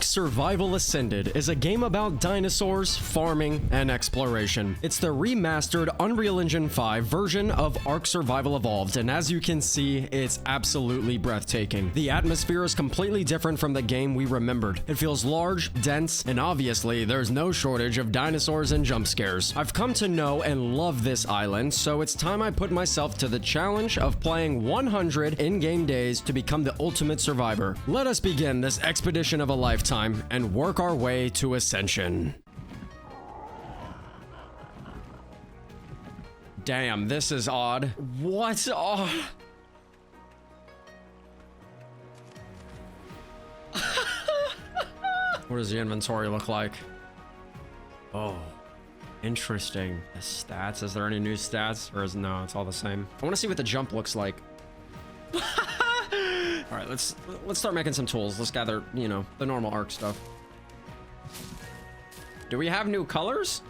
ARK Survival Ascended is a game about dinosaurs, farming, and exploration. It's the remastered Unreal Engine 5 version of ARK Survival Evolved, and as you can see, it's absolutely breathtaking. The atmosphere is completely different from the game we remembered. It feels large, dense, and obviously, there's no shortage of dinosaurs and jump scares. I've come to know and love this island, so it's time I put myself to the challenge of playing 100 in-game days to become the ultimate survivor. Let us begin this expedition of a lifetime and work our way to ascension. Damn, this is odd. What? Oh. What does the inventory look like? Oh, interesting. The stats, is there any new stats? Or is no, it's all the same. I want to see what the jump looks like. All right, let's start making some tools. Let's gather, you know, the normal ARK stuff. Do we have new colors?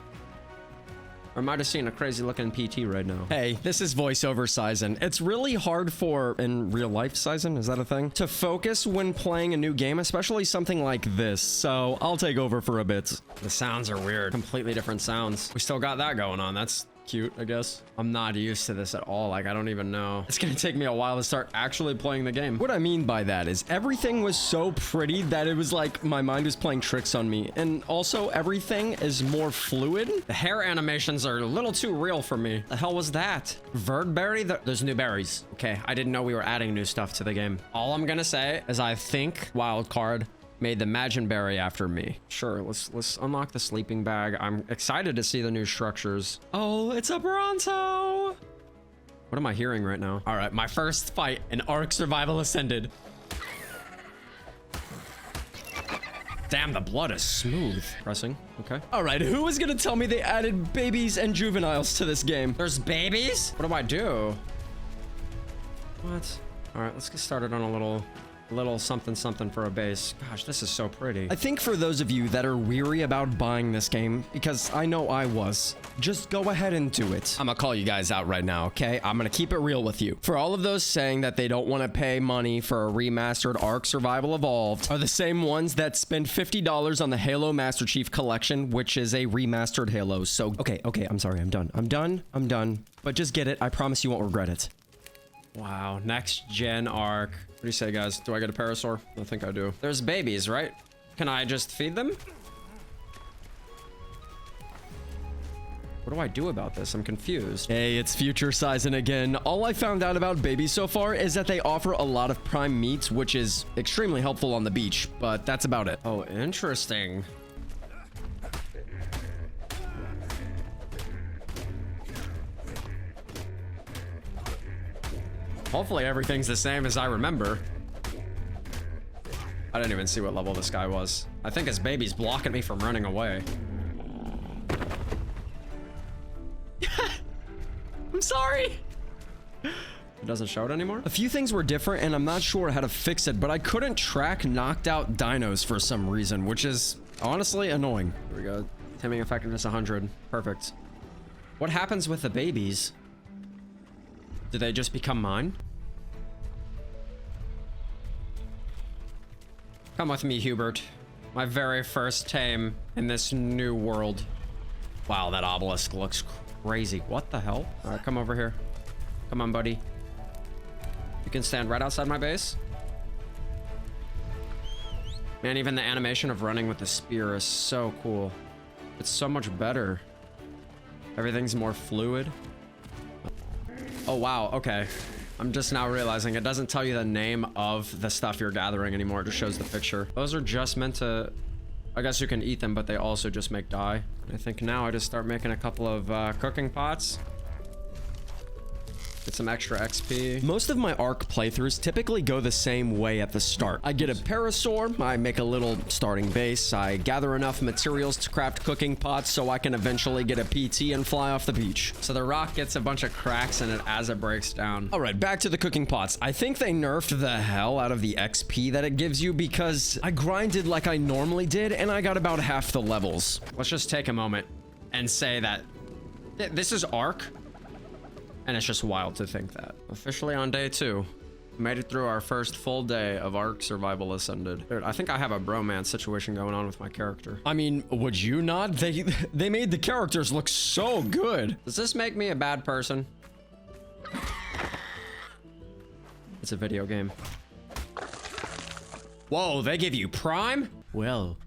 Or am I just seeing a crazy looking PT right now? Hey, this is voiceover Sizen. It's really hard for, in real life Sizen, is that a thing? To focus when playing a new game, especially something like this. So I'll take over for a bit. The sounds are weird. Completely different sounds. We still got that going on. That's cute, I guess. I'm not used to this at all. Like, I don't even know. It's gonna take me a while to start actually playing the game. What I mean by that is everything was so pretty that it was like my mind was playing tricks on me. And also everything is more fluid. The hair animations are a little too real for me. The hell was that? Verdberry? There's new berries. Okay, I didn't know we were adding new stuff to the game. All I'm gonna say is I think Wildcard made the Maginberry after me. Sure, let's unlock the sleeping bag. I'm excited to see the new structures. Oh, it's a Bronto. What am I hearing right now? All right, my first fight in ARK Survival Ascended. Damn, the blood is smooth. Pressing, okay. All right, who was gonna tell me they added babies and juveniles to this game? There's babies? What do I do? What? All right, let's get started on a little something for a base. Gosh, this is so pretty. I think for those of you that are weary about buying this game, because I know I was, just go ahead and do it. I'm gonna call you guys out right now, okay? I'm gonna keep it real with you. For all of those saying that they don't want to pay money for a remastered ARK Survival Evolved are the same ones that spend $50 on the Halo Master Chief Collection, which is a remastered Halo. So, okay, I'm sorry, I'm done. But just get it. I promise you won't regret it. Wow, next gen ARK. What do you say, guys? Do I get a parasaur? I think I do. There's babies, right? Can I just feed them? What do I do about this? I'm confused. Hey, it's Future Sizen again. All I found out about babies so far is that they offer a lot of prime meats, which is extremely helpful on the beach, but that's about it. Oh, interesting. Hopefully everything's the same as I remember. I didn't even see what level this guy was. I think his baby's blocking me from running away. I'm sorry. It doesn't show it anymore? A few things were different and I'm not sure how to fix it, but I couldn't track knocked out dinos for some reason, which is honestly annoying. Here we go. Taming effectiveness 100. Perfect. What happens with the babies? Do they just become mine? Come with me, Hubert. My very first tame in this new world. Wow, that obelisk looks crazy. What the hell? All right, come over here. Come on, buddy. You can stand right outside my base. Man, even the animation of running with the spear is so cool. It's so much better. Everything's more fluid. Oh, wow. Okay. I'm just now realizing it doesn't tell you the name of the stuff you're gathering anymore. It just shows the picture. Those are just meant to... I guess you can eat them, but they also just make dye. I think now I just start making a couple of cooking pots. Get some extra XP. Most of my ARK playthroughs typically go the same way at the start. I get a parasaur, I make a little starting base, I gather enough materials to craft cooking pots so I can eventually get a PT and fly off the beach. So the rock gets a bunch of cracks in it as it breaks down. All right, back to the cooking pots. I think they nerfed the hell out of the XP that it gives you because I grinded like I normally did and I got about half the levels. Let's just take a moment and say that this is ARK. And it's just wild to think that. Officially on day 2. Made it through our first full day of ARK Survival Ascended. Dude, I think I have a bromance situation going on with my character. I mean, would you not? They made the characters look so good. Does this make me a bad person? It's a video game. Whoa, they give you Prime? Well,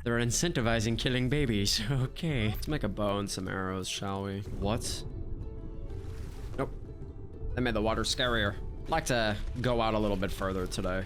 they're incentivizing killing babies. Okay. Let's make a bow and some arrows, shall we? What? Nope. They made the water scarier. I'd like to go out a little bit further today.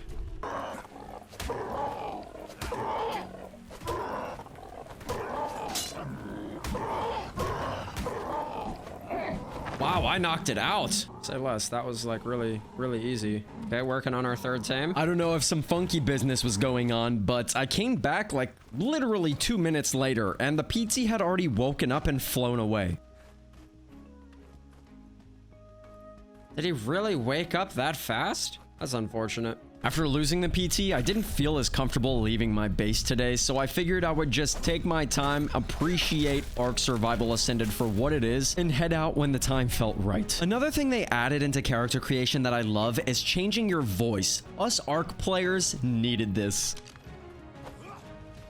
Wow, I knocked it out. Say less, that was like really easy. Okay, working on our third tame. I don't know if some funky business was going on, but I came back like literally 2 minutes later and the PT had already woken up and flown away. Did he really wake up that fast? That's unfortunate. After losing the PT, I didn't feel as comfortable leaving my base today, so I figured I would just take my time, appreciate ARK Survival Ascended for what it is, and head out when the time felt right. Another thing they added into character creation that I love is changing your voice. Us ARK players needed this.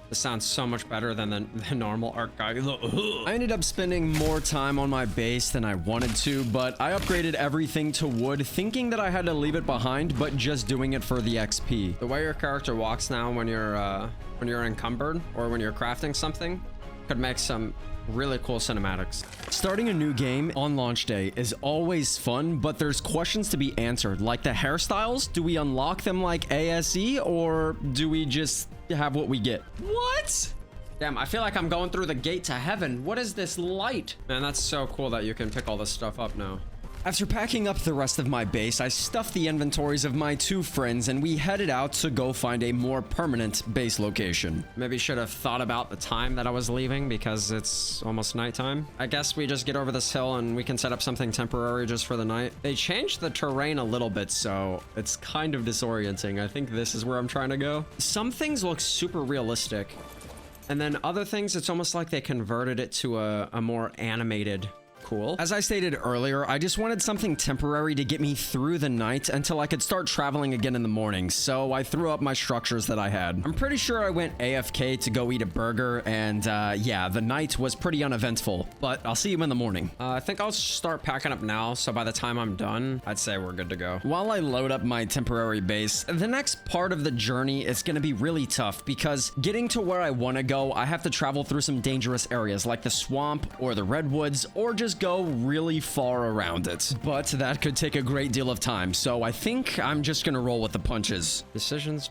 This sounds so much better than the normal ARK guy. I ended up spending more time on my base than I wanted to, but I upgraded everything to wood, thinking that I had to leave it behind, but just doing it for the XP. The way your character walks now when you're encumbered or when you're crafting something could make some really cool cinematics. Starting a new game on launch day is always fun, but there's questions to be answered, like the hairstyles. Do we unlock them like ASE, or do we just have what we get? What? Damn, I feel like I'm going through the gate to heaven. What is this light? Man, that's so cool that you can pick all this stuff up now. After packing up the rest of my base, I stuffed the inventories of my 2 friends and we headed out to go find a more permanent base location. Maybe should have thought about the time that I was leaving because it's almost nighttime. I guess we just get over this hill and we can set up something temporary just for the night. They changed the terrain a little bit, so it's kind of disorienting. I think this is where I'm trying to go. Some things look super realistic, and then other things, it's almost like they converted it to a more animated. Cool. As I stated earlier, I just wanted something temporary to get me through the night until I could start traveling again in the morning, so I threw up my structures that I had. I'm pretty sure I went AFK to go eat a burger, and yeah, the night was pretty uneventful, but I'll see you in the morning. I think I'll start packing up now, so by the time I'm done, I'd say we're good to go. While I load up my temporary base, the next part of the journey is going to be really tough because getting to where I want to go, I have to travel through some dangerous areas like the swamp or the redwoods, or just go really far around it. But that could take a great deal of time, so I think I'm just gonna roll with the punches. Decisions.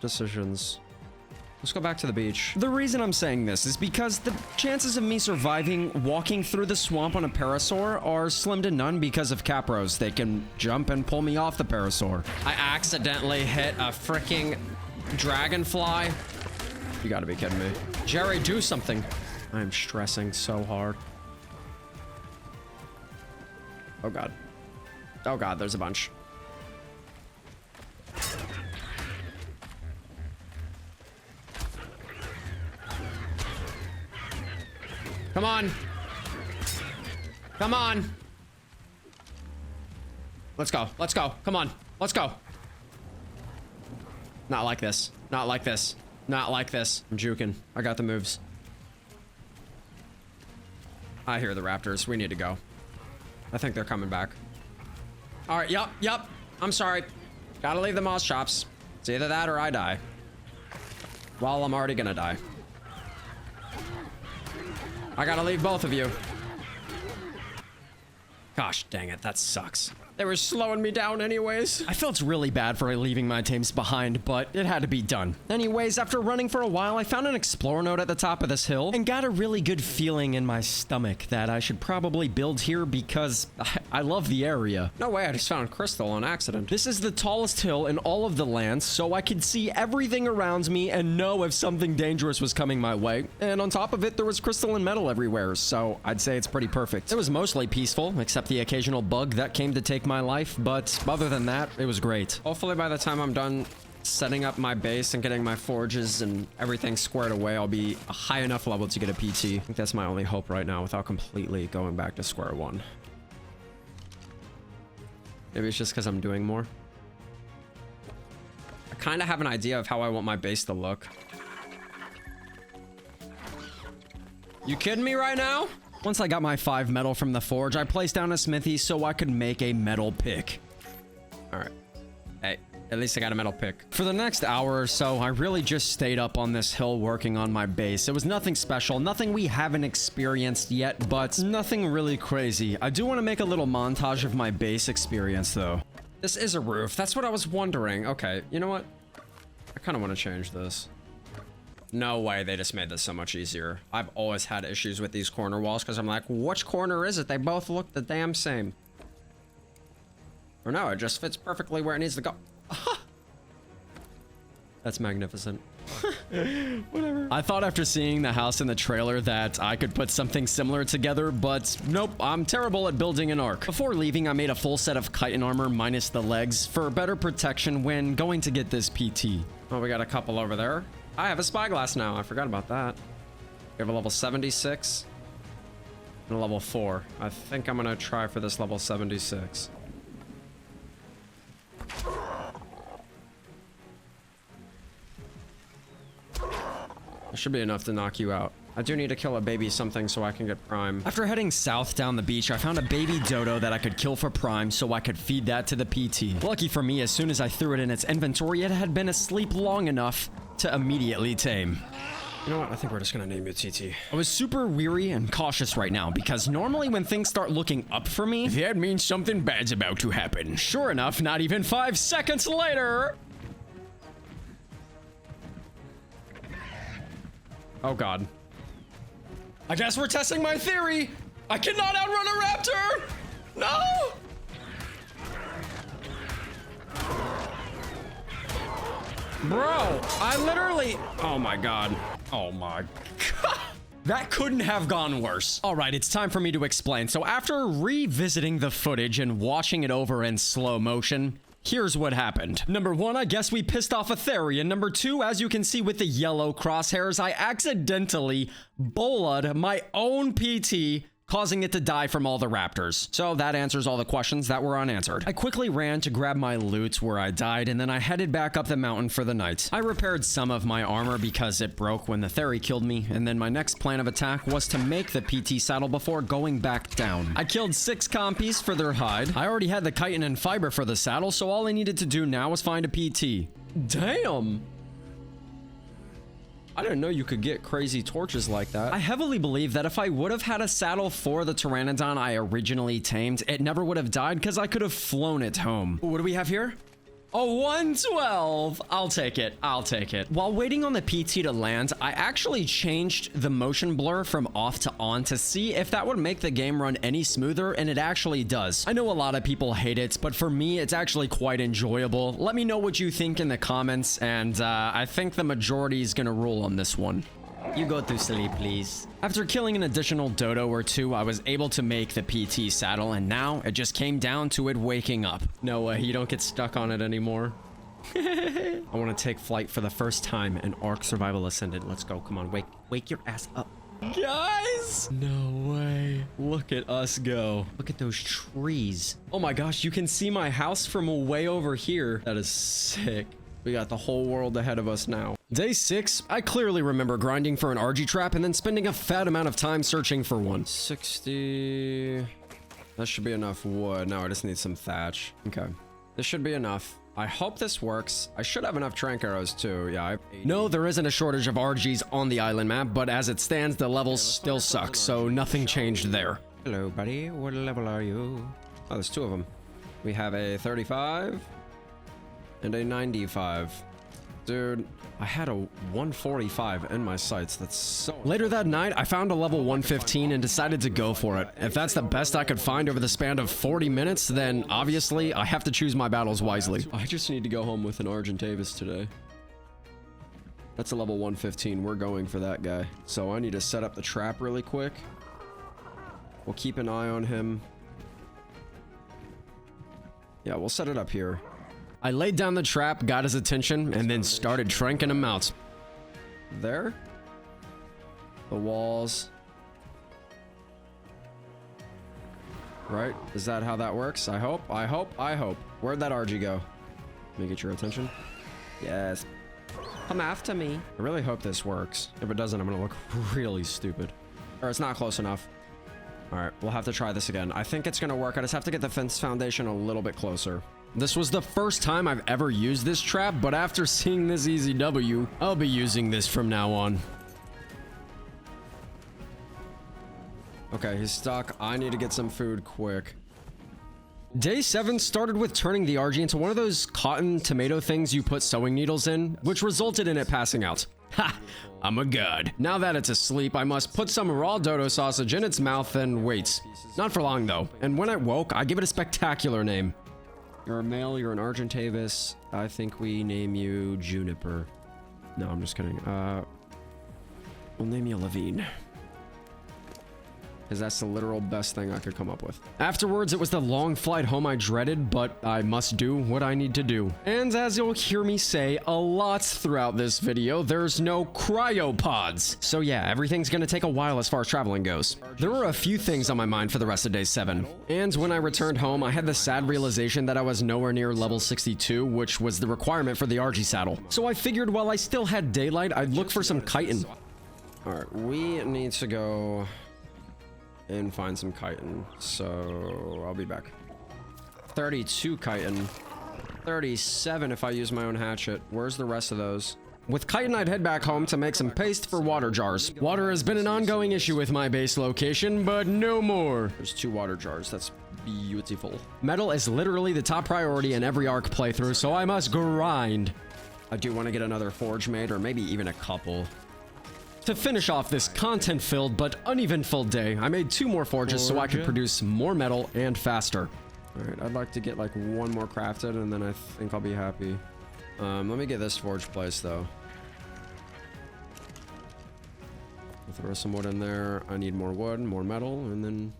Let's go back to the beach. The reason I'm saying this is because the chances of me surviving walking through the swamp on a parasaur are slim to none because of capros. They can jump and pull me off the parasaur. I accidentally hit a freaking dragonfly. You gotta be kidding me. Jerry, do something. I'm stressing so hard. Oh god. Oh god, there's a bunch. Come on. Come on. Let's go. Let's go. Come on. Let's go. Not like this. Not like this. Not like this. I'm juking. I got the moves. I hear the raptors. We need to go. I think they're coming back. All right, yep. I'm sorry. Gotta leave the moss chops. It's either that or I die. Well, I'm already gonna die. I gotta leave both of you. Gosh, dang it, that sucks. They were slowing me down anyways. I felt really bad for leaving my tames behind, but it had to be done. Anyways, after running for a while, I found an explorer node at the top of this hill and got a really good feeling in my stomach that I should probably build here because I love the area. No way, I just found crystal on accident. This is the tallest hill in all of the land, so I could see everything around me and know if something dangerous was coming my way. And on top of it, there was crystal and metal everywhere, so I'd say it's pretty perfect. It was mostly peaceful, except the occasional bug that came to take my life, but other than that, it was great. Hopefully by the time I'm done setting up my base and getting my forges and everything squared away, I'll be a high enough level to get a PT. I think that's my only hope right now without completely going back to square one. Maybe it's just because I'm doing more. kind of have an idea of how I want my base to look. You kidding me right now? Once I got my 5 metal from the forge, I placed down a smithy so I could make a metal pick. All right. Hey, at least I got a metal pick. For the next hour or so, I really just stayed up on this hill working on my base. It was nothing special, nothing we haven't experienced yet, but nothing really crazy. I do want to make a little montage of my base experience, though. This is a roof. That's what I was wondering. Okay, you know what? I kind of want to change this. No way, they just made this so much easier. I've always had issues with these corner walls because I'm like, which corner is it? They both look the damn same. Or no, it just fits perfectly where it needs to go. That's magnificent. Whatever. I thought after seeing the house in the trailer that I could put something similar together, but nope, I'm terrible at building an ARK. Before leaving, I made a full set of chitin armor minus the legs for better protection when going to get this PT. Oh, we got a couple over there. I have a spyglass now. I forgot about that. We have a level 76 and a level 4. I think I'm gonna try for this level 76. It should be enough to knock you out. I do need to kill a baby something so I can get prime. After heading south down the beach, I found a baby dodo that I could kill for prime so I could feed that to the PT. Lucky for me, as soon as I threw it in its inventory, it had been asleep long enough to immediately tame. You know what? I think we're just gonna name it TT. I was super weary and cautious right now because normally when things start looking up for me, that means something bad's about to happen. Sure enough, not even 5 seconds later. Oh God. I guess we're testing my theory. I cannot outrun a raptor. No. Bro, I literally, oh my God. Oh my God. That couldn't have gone worse. All right, it's time for me to explain. So after revisiting the footage and watching it over in slow motion, here's what happened. Number 1, I guess we pissed off a Therian. Number 2, as you can see with the yellow crosshairs, I accidentally bola'd my own PT, causing it to die from all the raptors. So that answers all the questions that were unanswered. I quickly ran to grab my loot where I died, and then I headed back up the mountain for the night. I repaired some of my armor because it broke when the Theri killed me, and then my next plan of attack was to make the PT saddle before going back down. I killed 6 compies for their hide. I already had the chitin and fiber for the saddle, so all I needed to do now was find a PT. Damn! I didn't know you could get crazy torches like that. I heavily believe that if I would have had a saddle for the Pteranodon I originally tamed, it never would have died because I could have flown it home. What do we have here? A 112. I'll take it. I'll take it. While waiting on the PT to land, I actually changed the motion blur from off to on to see if that would make the game run any smoother, and it actually does. I know a lot of people hate it, but for me, it's actually quite enjoyable. Let me know what you think in the comments, and I think the majority is gonna rule on this one. You go to sleep, please. After killing an additional dodo or 2, I was able to make the PT saddle, and now it just came down to it waking up. No way, you don't get stuck on it anymore. I want to take flight for the first time in ARK Survival Ascended. Let's go, come on, wake your ass up. Guys! No way. Look at us go. Look at those trees. Oh my gosh, you can see my house from way over here. That is sick. We got the whole world ahead of us now. Day 6, I clearly remember grinding for an RG trap and then spending a fat amount of time searching for one. 60... That should be enough wood. No, I just need some thatch. Okay. This should be enough. I hope this works. I should have enough trank arrows too. Yeah, I have 80. No, there isn't a shortage of RGs on the island map, but as it stands, the levels still suck, so nothing changed there. Hello, buddy. What level are you? Oh, there's 2 of them. We have a 35... and a 95. Dude, I had a 145 in my sights. That's so... Later that night, I found a level 115 and decided to go for it. If that's the best I could find over the span of 40 minutes, then obviously I have to choose my battles wisely. I just need to go home with an Argentavis today. That's a level 115. We're going for that guy. So I need to set up the trap really quick. We'll keep an eye on him. Yeah, we'll set it up here. I laid down the trap, got his attention, and then started tranking him out. There? The walls. Right? Is that how that works? I hope. Where'd that RG go? Let me get your attention. Yes. Come after me. I really hope this works. If it doesn't, I'm gonna look really stupid. Or it's not close enough. All right, we'll have to try this again. I think it's gonna work. I just have to get the fence foundation a little bit closer. This was the first time I've ever used this trap, but after seeing this easy W, I'll be using this from now on. Okay, he's stuck. I need to get some food quick. Day 7 started with turning the RG into one of those cotton tomato things you put sewing needles in, which resulted in it passing out. Ha! I'm a god. Now that it's asleep, I must put some raw dodo sausage in its mouth and wait. Not for long though, and when it woke, I give it a spectacular name. You're a male, you're an Argentavis. I think we name you Juniper. No, I'm just kidding. We'll name you Levine. Because that's the literal best thing I could come up with. Afterwards, it was the long flight home I dreaded, but I must do what I need to do. And as you'll hear me say a lot throughout this video, there's no cryopods. So yeah, everything's gonna take a while as far as traveling goes. There were a few things on my mind for the rest of day 7. And when I returned home, I had the sad realization that I was nowhere near level 62, which was the requirement for the RG saddle. So I figured while I still had daylight, I'd look for some chitin. All right, we need to go and find some chitin, so I'll be back. 32 chitin. 37 if I use my own hatchet. Where's the rest of those? With chitin, I'd head back home to make some paste for water jars. Water has been an ongoing issue with my base location, but no more. There's 2 water jars. That's beautiful. Metal is literally the top priority in every ARK playthrough, so I must grind. I do want to get another forge made, or maybe even a couple. To finish off this content-filled but uneventful day, I made 2 more forges so I could produce more metal and faster. Alright, I'd like to get like 1 more crafted and then I think I'll be happy. Let me get this forge place though. I'll throw some wood in there. I need more wood, more metal, and then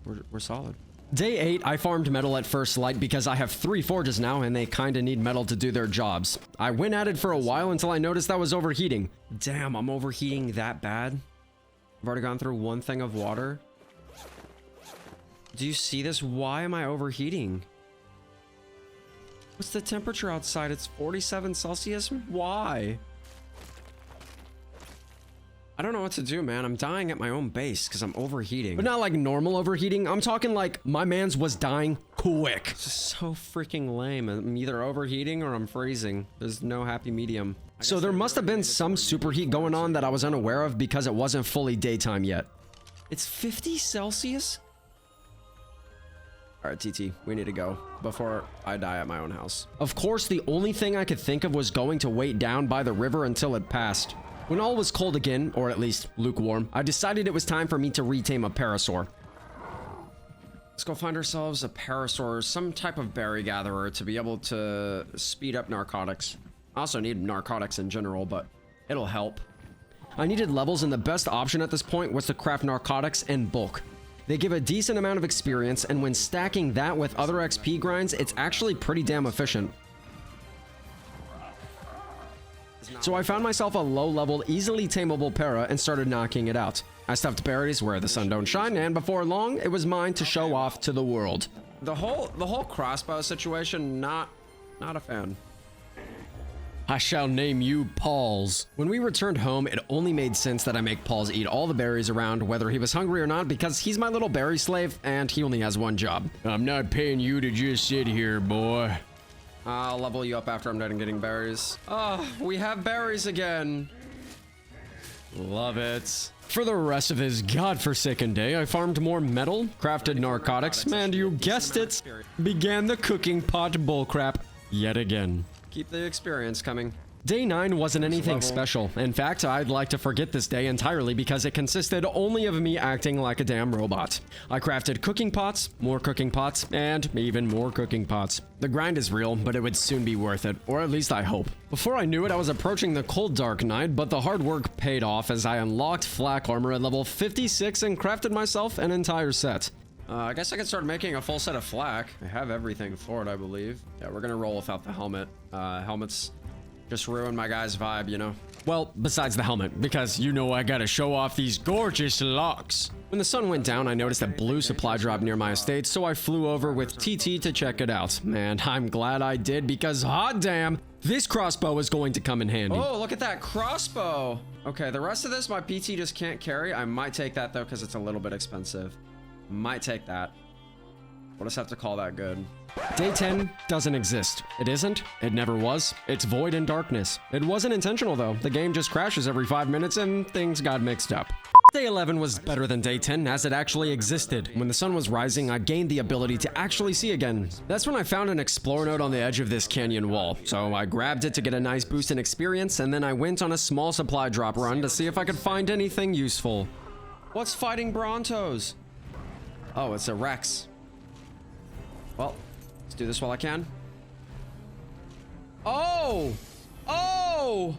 we're solid. Day 8, I farmed metal at first light because I have 3 forges now and they kinda need metal to do their jobs. I went at it for a while until I noticed I was overheating. Damn, I'm overheating that bad? I've already gone through 1 thing of water. Do you see this? Why am I overheating? What's the temperature outside? It's 47 Celsius? Why? I don't know what to do, man. I'm dying at my own base because I'm overheating. But not like normal overheating. I'm talking like my man's was dying quick. This is so freaking lame. I'm either overheating or I'm freezing. There's no happy medium. So there must have been some superheat going on that I was unaware of because it wasn't fully daytime yet. It's 50 Celsius? All right, TT, we need to go before I die at my own house. Of course, the only thing I could think of was going to wait down by the river until it passed. When all was cold again, or at least lukewarm, I decided it was time for me to retame a parasaur. Let's go find ourselves a parasaur, some type of berry gatherer to be able to speed up narcotics. I also need narcotics in general, but it'll help. I needed levels, and the best option at this point was to craft narcotics in bulk. They give a decent amount of experience, and when stacking that with other XP grinds, it's actually pretty damn efficient. So I found myself a low-level, easily tameable para and started knocking it out. I stuffed berries where the sun don't shine, and before long, it was mine to show off to the world. The whole crossbow situation, not a fan. I shall name you Pauls. When we returned home, it only made sense that I make Pauls eat all the berries around, whether he was hungry or not, because he's my little berry slave, and he only has 1 job. I'm not paying you to just sit here, boy. I'll level you up after I'm done getting berries. Oh, we have berries again. Love it. For the rest of this godforsaken day, I farmed more metal, crafted narcotics, and you guessed it, began the cooking pot bullcrap yet again. Keep the experience coming. Day 9 wasn't anything special. In fact, I'd like to forget this day entirely because it consisted only of me acting like a damn robot. I crafted cooking pots, and even more cooking pots. The grind is real, but it would soon be worth it, or at least I hope. Before I knew it, I was approaching the cold dark night, but the hard work paid off as I unlocked flak armor at level 56 and crafted myself an entire set. I guess I could start making a full set of flak. I have everything for it, I believe. Yeah, we're gonna roll without the helmet. Helmet's Just ruined my guy's vibe, you know? Well, besides the helmet, because you know I gotta show off these gorgeous locks. When the sun went down, I noticed a blue supply drop near my estate, so I flew over with TT to check it out. Man, I'm glad I did, because hot damn, this crossbow is going to come in handy. Oh, look at that crossbow. Okay, the rest of this, my PT just can't carry. I might take that, though, because it's a little bit expensive. Might take that. We'll just have to call that good. Day 10 doesn't exist. It isn't. It never was. It's void in darkness. It wasn't intentional, though. The game just crashes every 5 minutes, and things got mixed up. Day 11 was better than day 10, as it actually existed. When the sun was rising, I gained the ability to actually see again. That's when I found an explorer node on the edge of this canyon wall. So I grabbed it to get a nice boost in experience, and then I went on a small supply drop run to see if I could find anything useful. What's fighting Brontos? Oh, it's a Rex. Well, let's do this while I can. Oh! Oh!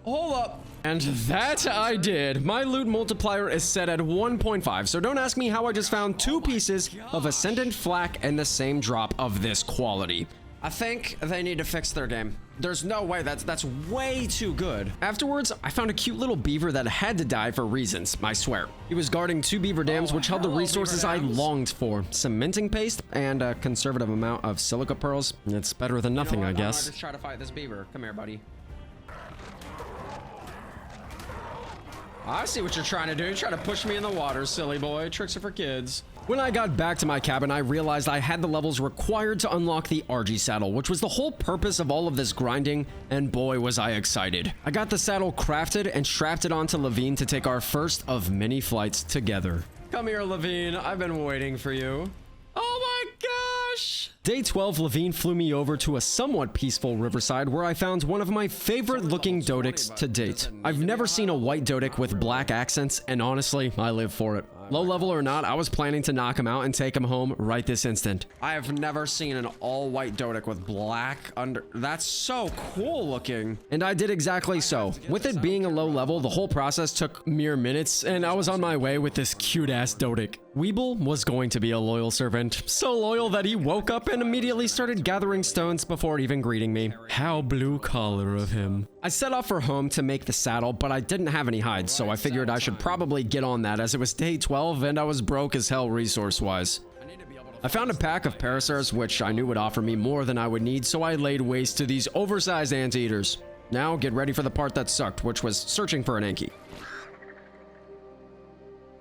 Hold up. And that I did. My loot multiplier is set at 1.5, so don't ask me how I just found 2 pieces of Ascendant Flak and the same drop of this quality. I think they need to fix their game. There's no way, that's way too good. Afterwards, I found a cute little beaver that had to die for reasons, I swear. He was guarding 2 beaver dams, which held the resources I longed for. Cementing paste and a conservative amount of silica pearls. It's better than nothing, I guess. Just try to fight this beaver. Come here, buddy. I see what you're trying to do. You're trying to push me in the water, silly boy. Tricks are for kids. When I got back to my cabin, I realized I had the levels required to unlock the RG saddle, which was the whole purpose of all of this grinding, and boy was I excited. I got the saddle crafted and strapped it onto Levine to take our first of many flights together. Come here, Levine. I've been waiting for you. Oh my gosh! Day 12, Levine flew me over to a somewhat peaceful riverside where I found one of my favorite looking Dodics to date. I've never seen a white Dodic with black accents, and honestly, I live for it. Low level or not, I was planning to knock him out and take him home right this instant. I have never seen an all-white Dodic with black under... That's so cool looking. And I did exactly so. With it being a low level, the whole process took mere minutes, and I was on my way with this cute-ass Dodic. Weeble was going to be a loyal servant. So loyal that he woke up and immediately started gathering stones before even greeting me. How blue-collar of him. I set off for home to make the saddle, but I didn't have any hides, so I figured I should probably get on that as it was day 12 and I was broke as hell resource-wise. I found a pack of Parasars, which I knew would offer me more than I would need, so I laid waste to these oversized anteaters. Now, get ready for the part that sucked, which was searching for an Anki.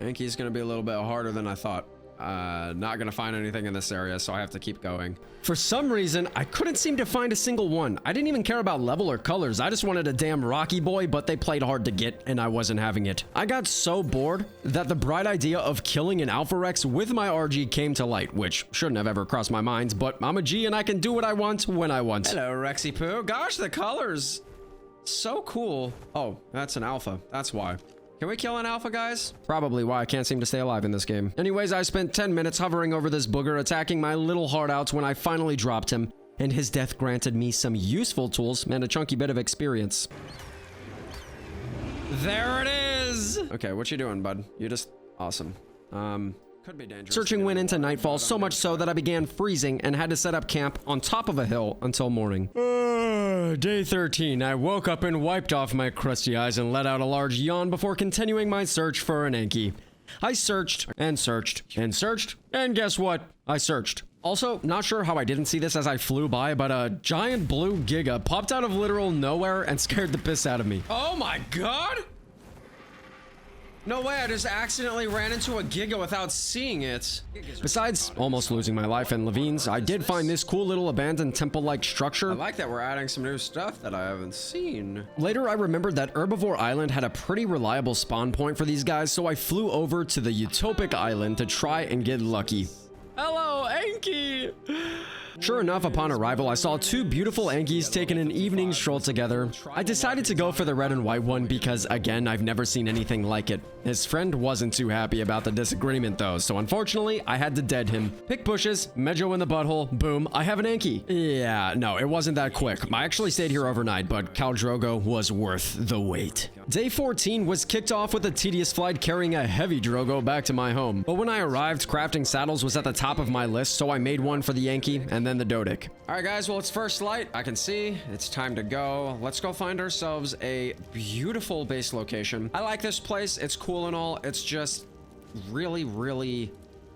Anki's gonna be a little bit harder than I thought. Not gonna find anything in this area, so I have to keep going. For some reason, I couldn't seem to find a single one. I didn't even care about level or colors. I just wanted a damn Rocky boy, but they played hard to get, and I wasn't having it. I got so bored that the bright idea of killing an Alpha Rex with my RG came to light, which shouldn't have ever crossed my mind, but I'm a G and I can do what I want when I want. Hello, Rexy Poo. Gosh, the colors. So cool. Oh, that's an Alpha. That's why. Can we kill an alpha, guys? Probably why I can't seem to stay alive in this game. Anyways, I spent 10 minutes hovering over this booger, attacking my little heart outs when I finally dropped him, and his death granted me some useful tools and a chunky bit of experience. There it is! Okay, what you doing, bud? You just... awesome. Could be dangerous. Searching went into nightfall, so much so that I began freezing and had to set up camp on top of a hill until morning. Day 13, I woke up and wiped off my crusty eyes and let out a large yawn before continuing my search for an Anki. I searched and searched and searched, and guess what? I searched. Also, not sure how I didn't see this as I flew by, but a giant blue Giga popped out of literal nowhere and scared the piss out of me. Oh my god! No way, I just accidentally ran into a Giga without seeing it. Besides almost losing my life and Levine's, I did find this cool little abandoned temple-like structure. I like that we're adding some new stuff that I haven't seen. Later, I remembered that Herbivore Island had a pretty reliable spawn point for these guys, so I flew over to the Utopic Island to try and get lucky. Hello, Anki! Sure enough, upon arrival, I saw 2 beautiful Ankis taking an evening stroll together. I decided to go for the red and white one because, again, I've never seen anything like it. His friend wasn't too happy about the disagreement though, so unfortunately, I had to dead him. Pick bushes, Mejo in the butthole, boom, I have an Anki. Yeah, no, it wasn't that quick. I actually stayed here overnight, but Khal Drogo was worth the wait. Day 14 was kicked off with a tedious flight carrying a heavy drogo back to my home. But when I arrived, crafting saddles was at the top of my list, so I made one for the Yankee and then the Dodic. Alright guys, well it's first light. I can see it's time to go. Let's go find ourselves a beautiful base location. I like this place. It's cool and all. It's just really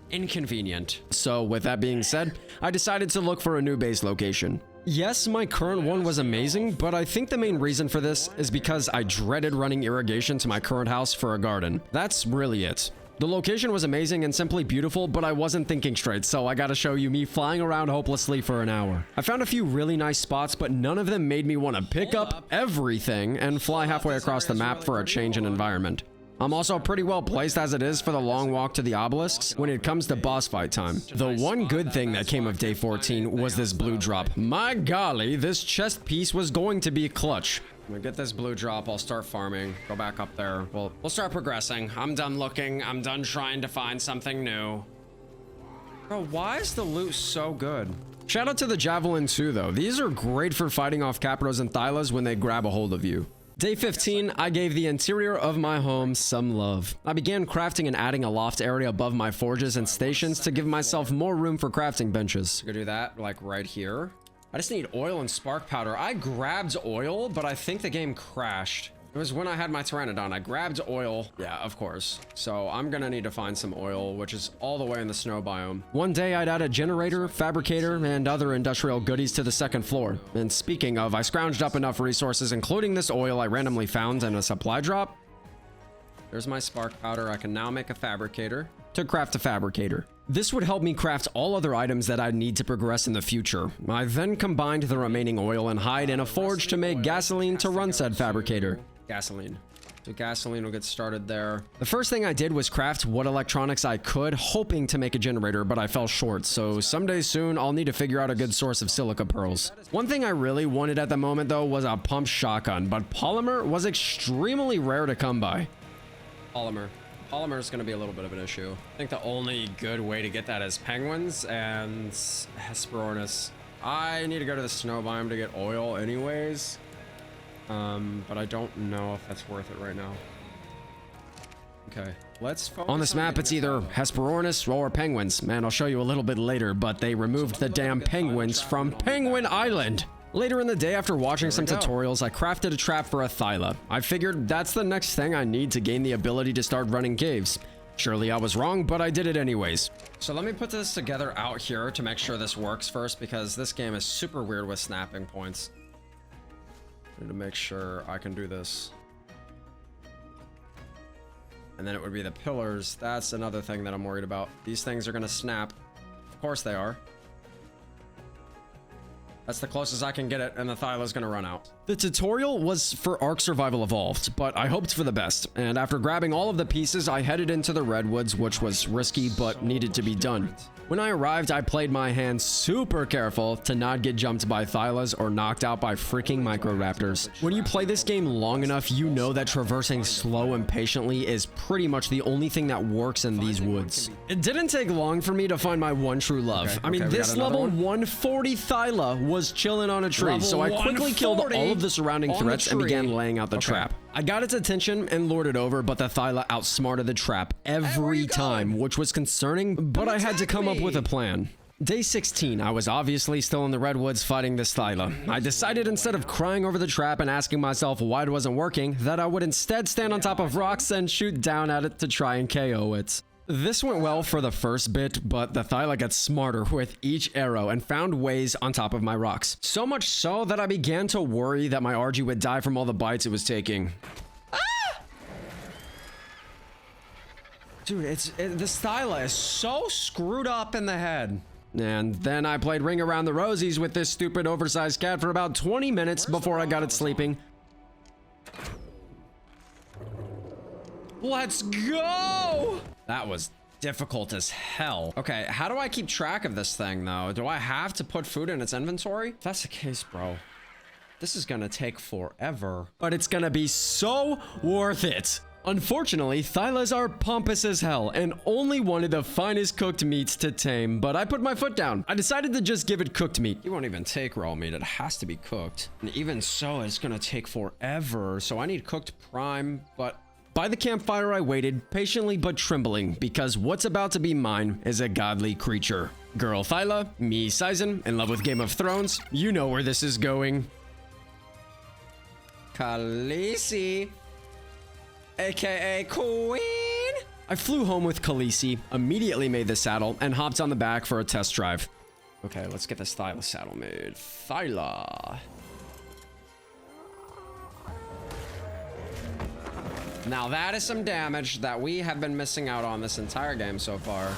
inconvenient. So with that being said, I decided to look for a new base location. Yes, my current one was amazing, but I think the main reason for this is because I dreaded running irrigation to my current house for a garden. That's really it. The location was amazing and simply beautiful, but I wasn't thinking straight, so I gotta show you me flying around hopelessly for an hour. I found a few really nice spots, but none of them made me want to pick up everything and fly halfway across the map for a change in environment. I'm also pretty well placed as it is for the long walk to the obelisks when it comes to boss fight time. The one good thing that came of day 14 was this blue drop. My golly, this chest piece was going to be clutch. I'm gonna get this blue drop, I'll start farming, go back up there. We'll start progressing. I'm done looking, I'm done trying to find something new. Bro, why is the loot so good? Shout out to the javelin too though. These are great for fighting off capros and thylas when they grab a hold of you. Day 15, I gave the interior of my home some love. I began crafting and adding a loft area above my forges and stations to give myself more room for crafting benches. I'm gonna do that like right here. I just need oil and spark powder. I grabbed oil, but I think the game crashed. It was when I had my Pteranodon. I grabbed oil. Yeah, of course. So I'm gonna need to find some oil, which is all the way in the snow biome. One day I'd add a generator, fabricator, and other industrial goodies to the second floor. And speaking of, I scrounged up enough resources, including this oil I randomly found in a supply drop. There's my spark powder. I can now make a fabricator to craft a fabricator. This would help me craft all other items that I need to progress in the future. I then combined the remaining oil and hide in a forge to make gasoline to run said fabricator. Gasoline. So gasoline will get started there. The first thing I did was craft what electronics I could, hoping to make a generator, but I fell short. So someday soon, I'll need to figure out a good source of silica pearls. One thing I really wanted at the moment though was a pump shotgun, but polymer was extremely rare to come by. Polymer is going to be a little bit of an issue. I think the only good way to get that is penguins and Hesperornis. I need to go to the snow biome to get oil anyways. But I don't know if that's worth it right now. Okay, let's focus on this map. It's either Hesperornis or penguins. Man, I'll show you a little bit later, but they removed the damn penguins from Penguin Island. Later in the day, after watching some tutorials, I crafted a trap for a thyla. I figured that's the next thing I need to gain the ability to start running caves. Surely I was wrong, but I did it anyways. So let me put this together out here to make sure this works first, because this game is super weird with snapping points. I need to make sure I can do this. And then it would be the pillars. That's another thing that I'm worried about. These things are gonna snap. Of course they are. That's the closest I can get it, and the thyla's gonna run out. The tutorial was for ARK Survival Evolved, but I hoped for the best. And after grabbing all of the pieces, I headed into the redwoods, which was risky, but needed to be done. When I arrived, I played my hand super careful to not get jumped by thylas or knocked out by freaking microraptors. When you play this game long enough, you know that traversing slow and patiently is pretty much the only thing that works in these woods. It didn't take long for me to find my one true love. I mean, this level 140 thyla was chilling on a tree, so I quickly killed all of the surrounding threats and began laying out the trap. I got its attention and lured it over, but the thyla outsmarted the trap every time, which was concerning, but I had to come up with a plan. Day 16, I was obviously still in the redwoods fighting this thyla. I decided instead of crying over the trap and asking myself why it wasn't working, that I would instead stand on top of rocks and shoot down at it to try and KO it. This went well for the first bit, but the thyla got smarter with each arrow and found ways on top of my rocks. So much so that I began to worry that my RG would die from all the bites it was taking. Ah! Dude, this thyla is so screwed up in the head. And then I played Ring Around the Rosies with this stupid oversized cat for about 20 minutes before I got it sleeping. Let's go! That was difficult as hell. Okay, how do I keep track of this thing, though? Do I have to put food in its inventory? If that's the case, bro, this is gonna take forever. But it's gonna be so worth it. Unfortunately, Thylas are pompous as hell and only wanted the finest cooked meats to tame, but I put my foot down. I decided to just give it cooked meat. You won't even take raw meat, it has to be cooked. And even so, it's gonna take forever, so I need cooked prime, but... By the campfire, I waited, patiently but trembling, because what's about to be mine is a godly creature. Girl Thyla, me Sizen, in love with Game of Thrones, you know where this is going. Khaleesi, aka Queen. I flew home with Khaleesi, immediately made the saddle, and hopped on the back for a test drive. Okay, let's get this Thyla saddle made. Thyla. Now that is some damage that we have been missing out on this entire game so far.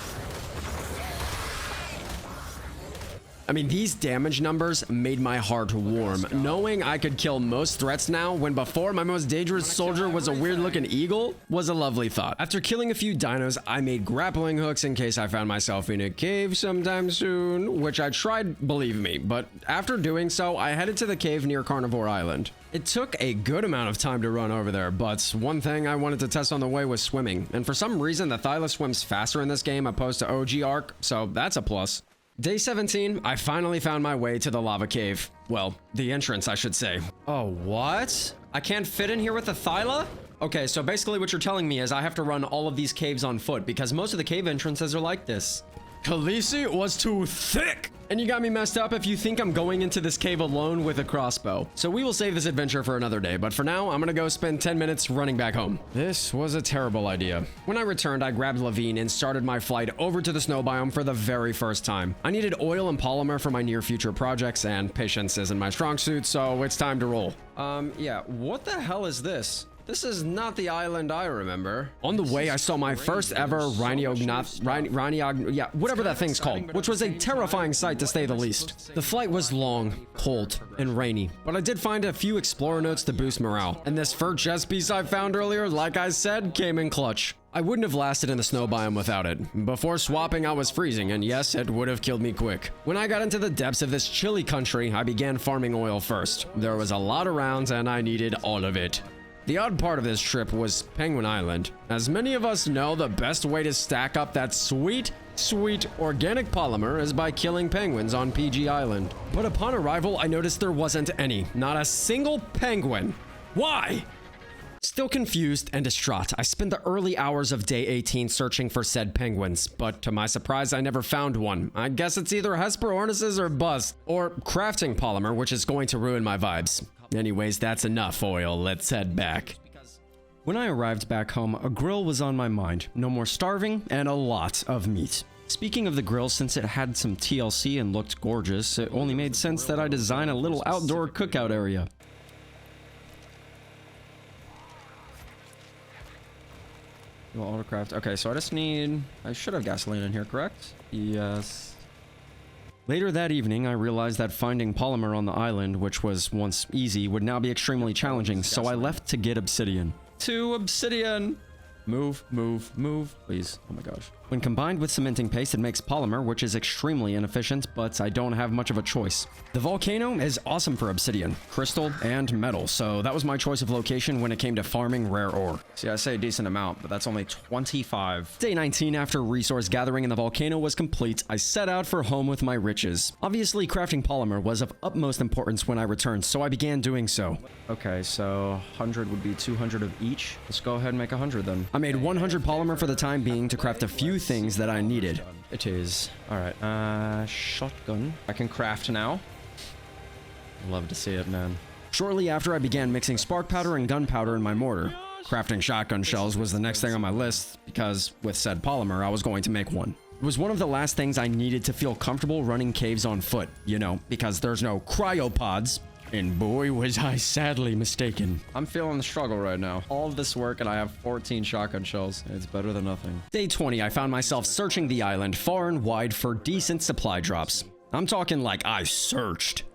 I mean, these damage numbers made my heart warm. Knowing I could kill most threats now, when before my most dangerous soldier was a weird-looking eagle, was a lovely thought. After killing a few dinos, I made grappling hooks in case I found myself in a cave sometime soon, which I tried, believe me, but after doing so, I headed to the cave near Carnivore Island. It took a good amount of time to run over there, but one thing I wanted to test on the way was swimming, and for some reason, the Thyla swims faster in this game opposed to OG ARK, so that's a plus. Day 17, I finally found my way to the lava cave. Well, the entrance, I should say. Oh, what? I can't fit in here with the Thyla? Okay, so basically what you're telling me is I have to run all of these caves on foot because most of the cave entrances are like this. Khaleesi was too thick! And you got me messed up if you think I'm going into this cave alone with a crossbow. So we will save this adventure for another day, but for now, I'm gonna go spend 10 minutes running back home. This was a terrible idea. When I returned, I grabbed Levine and started my flight over to the snow biome for the very first time. I needed oil and polymer for my near future projects, and patience isn't my strong suit, so it's time to roll. Yeah, what the hell is this? This is not the island I remember. On the way, I saw my first ever whatever that thing's called, which was a terrifying sight to say the least. The flight was long, cold, and rainy, but I did find a few explorer notes to boost morale, and this fur chest piece I found earlier, like I said, came in clutch. I wouldn't have lasted in the snow biome without it. Before swapping, I was freezing, and yes, it would have killed me quick. When I got into the depths of this chilly country, I began farming oil first. There was a lot around, and I needed all of it. The odd part of this trip was Penguin Island. As many of us know, the best way to stack up that sweet organic polymer is by killing penguins on PG Island. But upon arrival, I noticed there wasn't any. Not a single penguin. Why? Still confused and distraught, I spent the early hours of day 18 searching for said penguins, but to my surprise, I never found one. I guess it's either Hesperornis or bust, or crafting polymer, which is going to ruin my vibes. Anyways, that's enough oil. Let's head back. When I arrived back home, a grill was on my mind. No more starving, and a lot of meat. Speaking of the grill, since it had some TLC and looked gorgeous, it only made sense that I design a little outdoor cookout area. Autocraft. Okay, so I should have gasoline in here, correct? Yes. Later that evening, I realized that finding polymer on the island, which was once easy, would now be extremely challenging, so I left to get obsidian. To obsidian! Move, move, move, please. Oh my gosh. When combined with cementing paste, it makes polymer, which is extremely inefficient, but I don't have much of a choice. The volcano is awesome for obsidian, crystal, and metal, so that was my choice of location when it came to farming rare ore. See, I say a decent amount, but that's only 25. Day 19, after resource gathering in the volcano was complete, I set out for home with my riches. Obviously, crafting polymer was of utmost importance when I returned, so I began doing so. Okay, so 100 would be 200 of each. Let's go ahead and make 100 then. I made 100 polymer for the time being to craft a few things that I needed. It is. Alright, shotgun. I can craft now. Love to see it, man. Shortly after, I began mixing spark powder and gunpowder in my mortar. Crafting shotgun shells was the next thing on my list, because with said polymer, I was going to make one. It was one of the last things I needed to feel comfortable running caves on foot, you know, because there's no cryopods. And boy, was I sadly mistaken. I'm feeling the struggle right now. All of this work and I have 14 shotgun shells. It's better than nothing. Day 20, I found myself searching the island far and wide for decent supply drops. I'm talking like I searched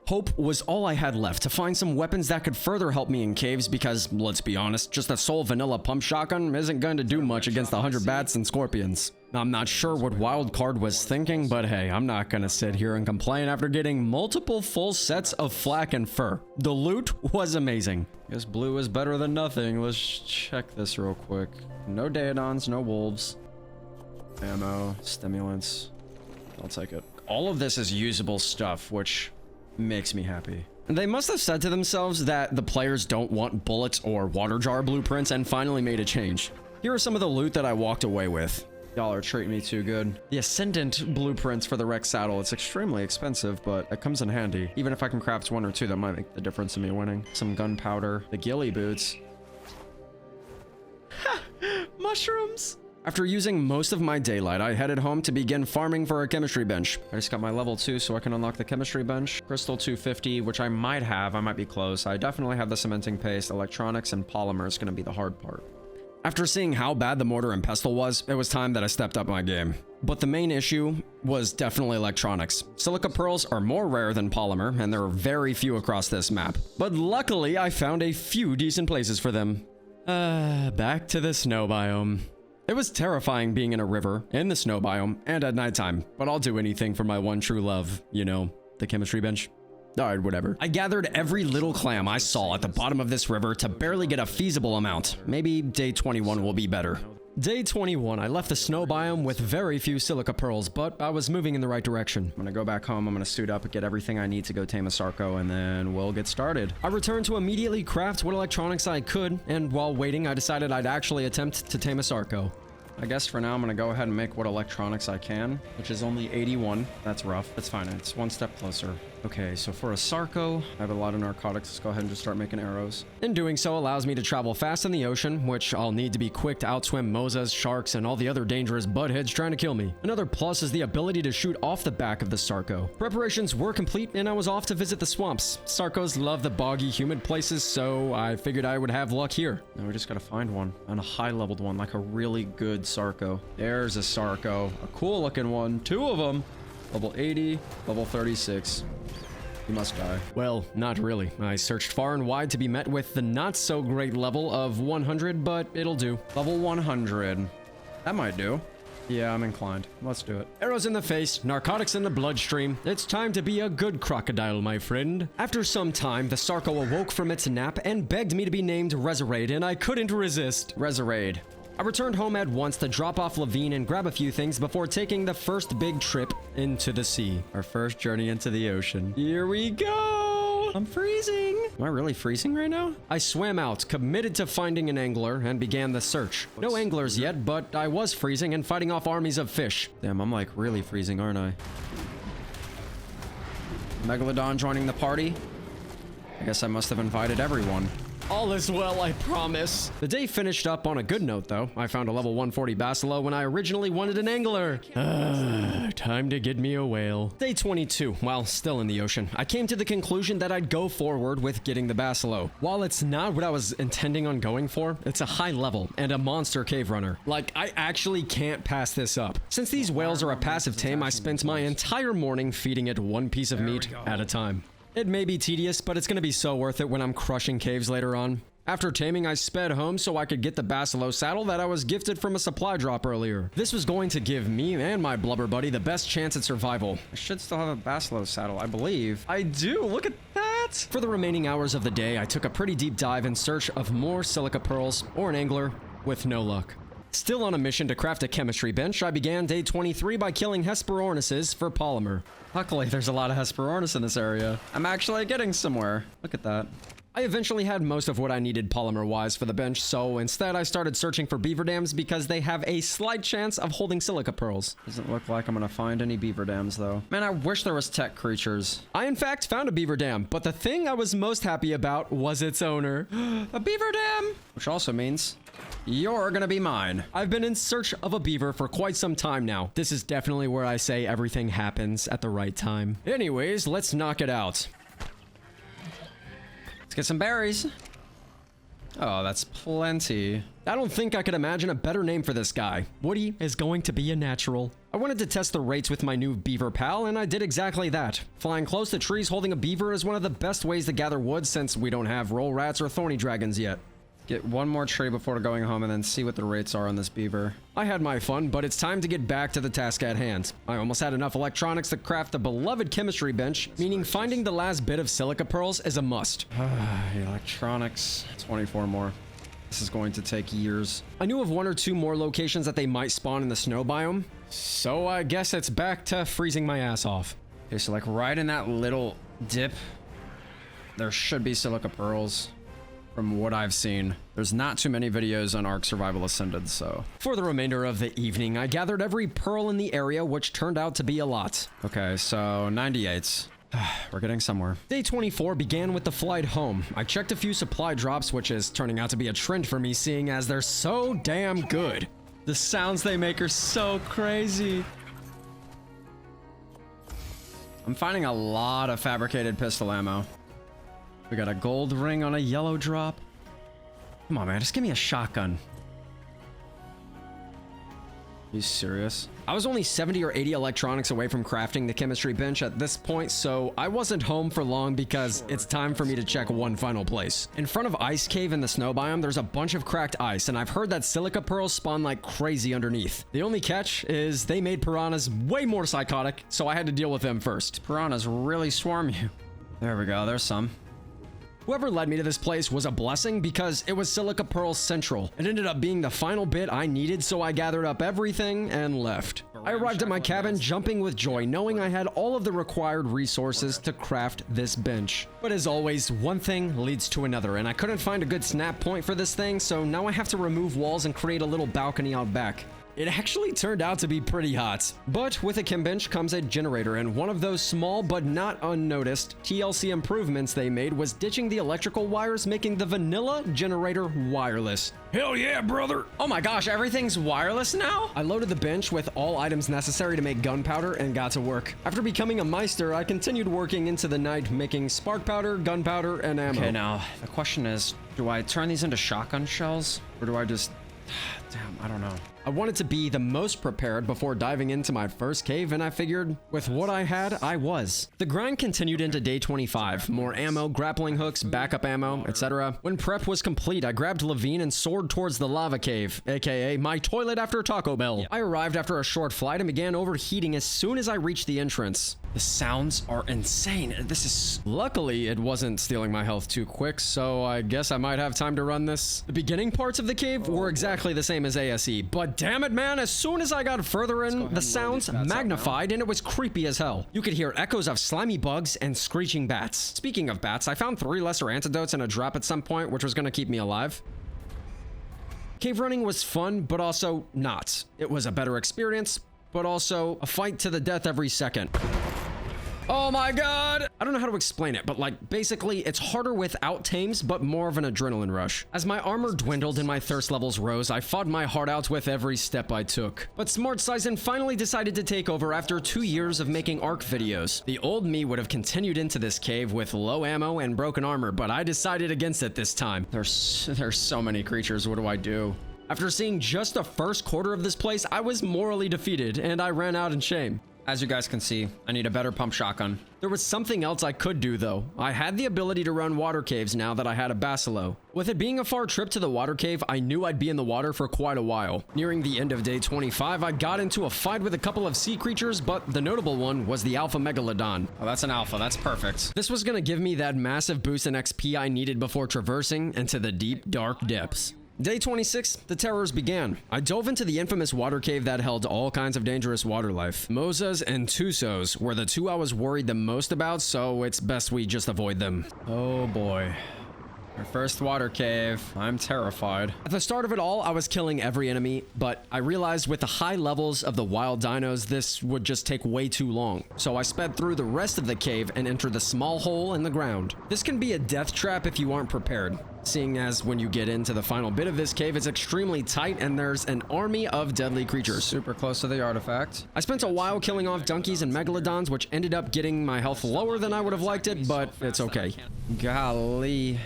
Hope was all I had left to find some weapons that could further help me in caves because, let's be honest, just a sole vanilla pump shotgun isn't going to do much against 100 bats and scorpions. I'm not sure what Wildcard was thinking, but hey, I'm not gonna sit here and complain after getting multiple full sets of flak and fur. The loot was amazing. Guess blue is better than nothing. Let's check this real quick. No Daedons, no wolves. Ammo, stimulants. I'll take it. All of this is usable stuff, which makes me happy. They must have said to themselves that the players don't want bullets or water jar blueprints and finally made a change. Here are some of the loot that I walked away with. Y'all are treating me too good. The Ascendant blueprints for the Rex saddle. It's extremely expensive, but it comes in handy. Even if I can craft one or two, that might make the difference in me winning. Some gunpowder. The ghillie boots. Ha! Mushrooms! After using most of my daylight, I headed home to begin farming for a chemistry bench. I just got my level 2 so I can unlock the chemistry bench. Crystal 250, which I might have. I might be close. I definitely have the cementing paste. Electronics and polymer is going to be the hard part. After seeing how bad the mortar and pestle was, it was time that I stepped up my game. But the main issue was definitely electronics. Silica pearls are more rare than polymer, and there are very few across this map. But luckily, I found a few decent places for them. Back to the snow biome. It was terrifying being in a river, in the snow biome, and at nighttime, but I'll do anything for my one true love, you know, the chemistry bench. Alright, whatever. I gathered every little clam I saw at the bottom of this river to barely get a feasible amount. Maybe day 21 will be better. Day 21, I left the snow biome with very few silica pearls, but I was moving in the right direction. I'm gonna go back home, I'm gonna suit up, get everything I need to go tame a Sarco, and then we'll get started. I returned to immediately craft what electronics I could, and while waiting, I decided I'd actually attempt to tame a Sarco. I guess for now, I'm gonna go ahead and make what electronics I can, which is only 81. That's rough. That's fine. It's one step closer. Okay, so for a Sarco, I have a lot of narcotics. Let's go ahead and just start making arrows. And doing so allows me to travel fast in the ocean, which I'll need to be quick to outswim mosas, sharks, and all the other dangerous buttheads trying to kill me. Another plus is the ability to shoot off the back of the Sarco. Preparations were complete, and I was off to visit the swamps. Sarcos love the boggy, humid places, so I figured I would have luck here. Now we just gotta find one, and a high-leveled one, like a really good Sarco. There's a Sarco. A cool-looking one. Two of them. Level 80, level 36. He must die. Well, not really. I searched far and wide to be met with the not-so-great level of 100, but it'll do. Level 100. That might do. Yeah, I'm inclined. Let's do it. Arrows in the face, narcotics in the bloodstream. It's time to be a good crocodile, my friend. After some time, the Sarco awoke from its nap and begged me to be named Resurade, and I couldn't resist. Resurade. I returned home at once to drop off Levine and grab a few things before taking the first big trip into the sea. Our first journey into the ocean. Here we go! I'm freezing! Am I really freezing right now? I swam out, committed to finding an angler, and began the search. No anglers yet, but I was freezing and fighting off armies of fish. Damn, I'm like really freezing, aren't I? Megalodon joining the party? I guess I must have invited everyone. All is well, I promise. The day finished up on a good note, though. I found a level 140 Bacillo when I originally wanted an angler. Time to get me a whale. Day 22, while still in the ocean, I came to the conclusion that I'd go forward with getting the Bacillo. While it's not what I was intending on going for, it's a high level and a monster cave runner. Like, I actually can't pass this up. Since these whales are a passive tame, I spent my entire morning feeding it one piece of meat at a time. It may be tedious, but it's going to be so worth it when I'm crushing caves later on. After taming, I sped home so I could get the Bacillo saddle that I was gifted from a supply drop earlier. This was going to give me and my blubber buddy the best chance at survival. I should still have a Bacillo saddle, I believe. I do, look at that! For the remaining hours of the day, I took a pretty deep dive in search of more silica pearls or an angler, with no luck. Still on a mission to craft a chemistry bench, I began day 23 by killing Hesperornises for polymer. Luckily, there's a lot of Hesperornis in this area. I'm actually getting somewhere. Look at that. I eventually had most of what I needed polymer-wise for the bench, so instead I started searching for beaver dams because they have a slight chance of holding silica pearls. Doesn't look like I'm gonna find any beaver dams, though. Man, I wish there was tech creatures. I, in fact, found a beaver dam, but the thing I was most happy about was its owner. A beaver dam! Which also means you're gonna be mine. I've been in search of a beaver for quite some time now. This is definitely where I say everything happens at the right time. Anyways, let's knock it out. Let's get some berries. Oh, that's plenty. I don't think I could imagine a better name for this guy. Woody is going to be a natural. I wanted to test the rates with my new beaver pal, and I did exactly that. Flying close to trees holding a beaver is one of the best ways to gather wood since we don't have roll rats or thorny dragons yet. Get one more tree before going home and then see what the rates are on this beaver. I had my fun, but it's time to get back to the task at hand. I almost had enough electronics to craft the beloved chemistry bench, meaning finding the last bit of silica pearls is a must. Electronics, 24 more. This is going to take years. I knew of 1 or 2 more locations that they might spawn in the snow biome, so I guess it's back to freezing my ass off. Okay, so like right in that little dip, there should be silica pearls. From what I've seen, there's not too many videos on ARK Survival Ascended, so. For the remainder of the evening, I gathered every pearl in the area, which turned out to be a lot. Okay, so 98. We're getting somewhere. Day 24 began with the flight home. I checked a few supply drops, which is turning out to be a trend for me, seeing as they're so damn good. The sounds they make are so crazy. I'm finding a lot of fabricated pistol ammo. We got a gold ring on a yellow drop. Come on, man. Just give me a shotgun. Are you serious? I was only 70 or 80 electronics away from crafting the chemistry bench at this point, so I wasn't home for long because it's time for me to check one final place. In front of Ice Cave in the snow biome, there's a bunch of cracked ice, and I've heard that silica pearls spawn like crazy underneath. The only catch is they made piranhas way more psychotic, so I had to deal with them first. Piranhas really swarm you. There we go. There's some. Whoever led me to this place was a blessing because it was Silica Pearl Central. It ended up being the final bit I needed, so I gathered up everything and left. I arrived at my cabin jumping with joy, knowing I had all of the required resources to craft this bench. But as always, one thing leads to another, and I couldn't find a good snap point for this thing, so now I have to remove walls and create a little balcony out back. It actually turned out to be pretty hot. But with a chem bench comes a generator, and one of those small but not unnoticed TLC improvements they made was ditching the electrical wires, making the vanilla generator wireless. Hell yeah, brother! Oh my gosh, everything's wireless now? I loaded the bench with all items necessary to make gunpowder and got to work. After becoming a Meister, I continued working into the night, making spark powder, gunpowder, and ammo. Okay, now, the question is, do I turn these into shotgun shells? Or do I just... Damn, I don't know. I wanted to be the most prepared before diving into my first cave, and I figured with what I had, I was. The grind continued into day 25. More ammo, grappling hooks, backup ammo, etc. When prep was complete, I grabbed Levine and soared towards the lava cave, aka my toilet after Taco Bell. I arrived after a short flight and began overheating as soon as I reached the entrance. The sounds are insane. This is... Luckily, it wasn't stealing my health too quick, so I guess I might have time to run this. The beginning parts of the cave were exactly the same as ASE, but damn it, man, as soon as I got further in, the sounds magnified and it was creepy as hell. You could hear echoes of slimy bugs and screeching bats. Speaking of bats, I found 3 lesser antidotes and a drop at some point, which was going to keep me alive. Cave running was fun, but also not. It was a better experience, but also a fight to the death every second. Oh my god! I don't know how to explain it, but like, basically, it's harder without tames, but more of an adrenaline rush. As my armor dwindled and my thirst levels rose, I fought my heart out with every step I took. But Smart Sizen finally decided to take over after 2 years of making ARK videos. The old me would have continued into this cave with low ammo and broken armor, but I decided against it this time. There's so many creatures, what do I do? After seeing just the first quarter of this place, I was morally defeated, and I ran out in shame. As you guys can see, I need a better pump shotgun. There was something else I could do though. I had the ability to run water caves now that I had a Basilo. With it being a far trip to the water cave, I knew I'd be in the water for quite a while. Nearing the end of day 25, I got into a fight with a couple of sea creatures, but the notable one was the Alpha Megalodon. Oh, that's an alpha, that's perfect. This was gonna give me that massive boost in XP I needed before traversing into the deep, dark depths. Day 26, the terrors began. I dove into the infamous water cave that held all kinds of dangerous water life. Mosas and Tusos were the 2 I was worried the most about, so it's best we just avoid them. Oh boy. Our first water cave. I'm terrified. At the start of it all, I was killing every enemy, but I realized with the high levels of the wild dinos, this would just take way too long. So I sped through the rest of the cave and entered the small hole in the ground. This can be a death trap if you aren't prepared, seeing as when you get into the final bit of this cave, it's extremely tight and there's an army of deadly creatures. Super close to the artifact. I spent a while killing off donkeys and megalodons, which ended up getting my health lower than I would have liked it, but it's okay. Golly.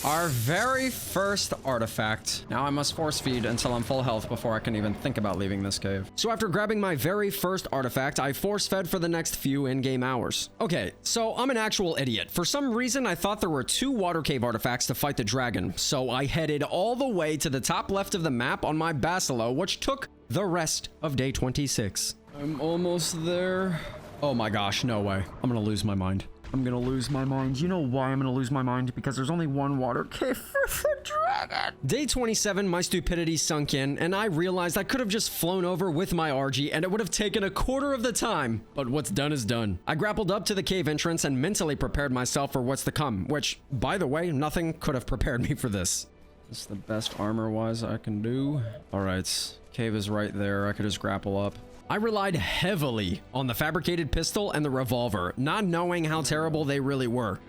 Our very first artifact. Now I must force feed until I'm full health before I can even think about leaving this cave. So after grabbing my very first artifact, I force fed for the next few in-game hours. Okay, so I'm an actual idiot. For some reason, I thought there were 2 water cave artifacts to fight the dragon. So I headed all the way to the top left of the map on my Basilo, which took the rest of day 26. I'm almost there. Oh my gosh, no way. I'm gonna lose my mind. I'm gonna lose my mind. You know why I'm gonna lose my mind? Because there's only one water cave for the dragon. Day 27, my stupidity sunk in, and I realized I could have just flown over with my RG, and it would have taken a quarter of the time. But what's done is done. I grappled up to the cave entrance and mentally prepared myself for what's to come, which, by the way, nothing could have prepared me for this. This is the best armor-wise I can do. All right, cave is right there. I could just grapple up. I relied heavily on the fabricated pistol and the revolver, not knowing how terrible they really were.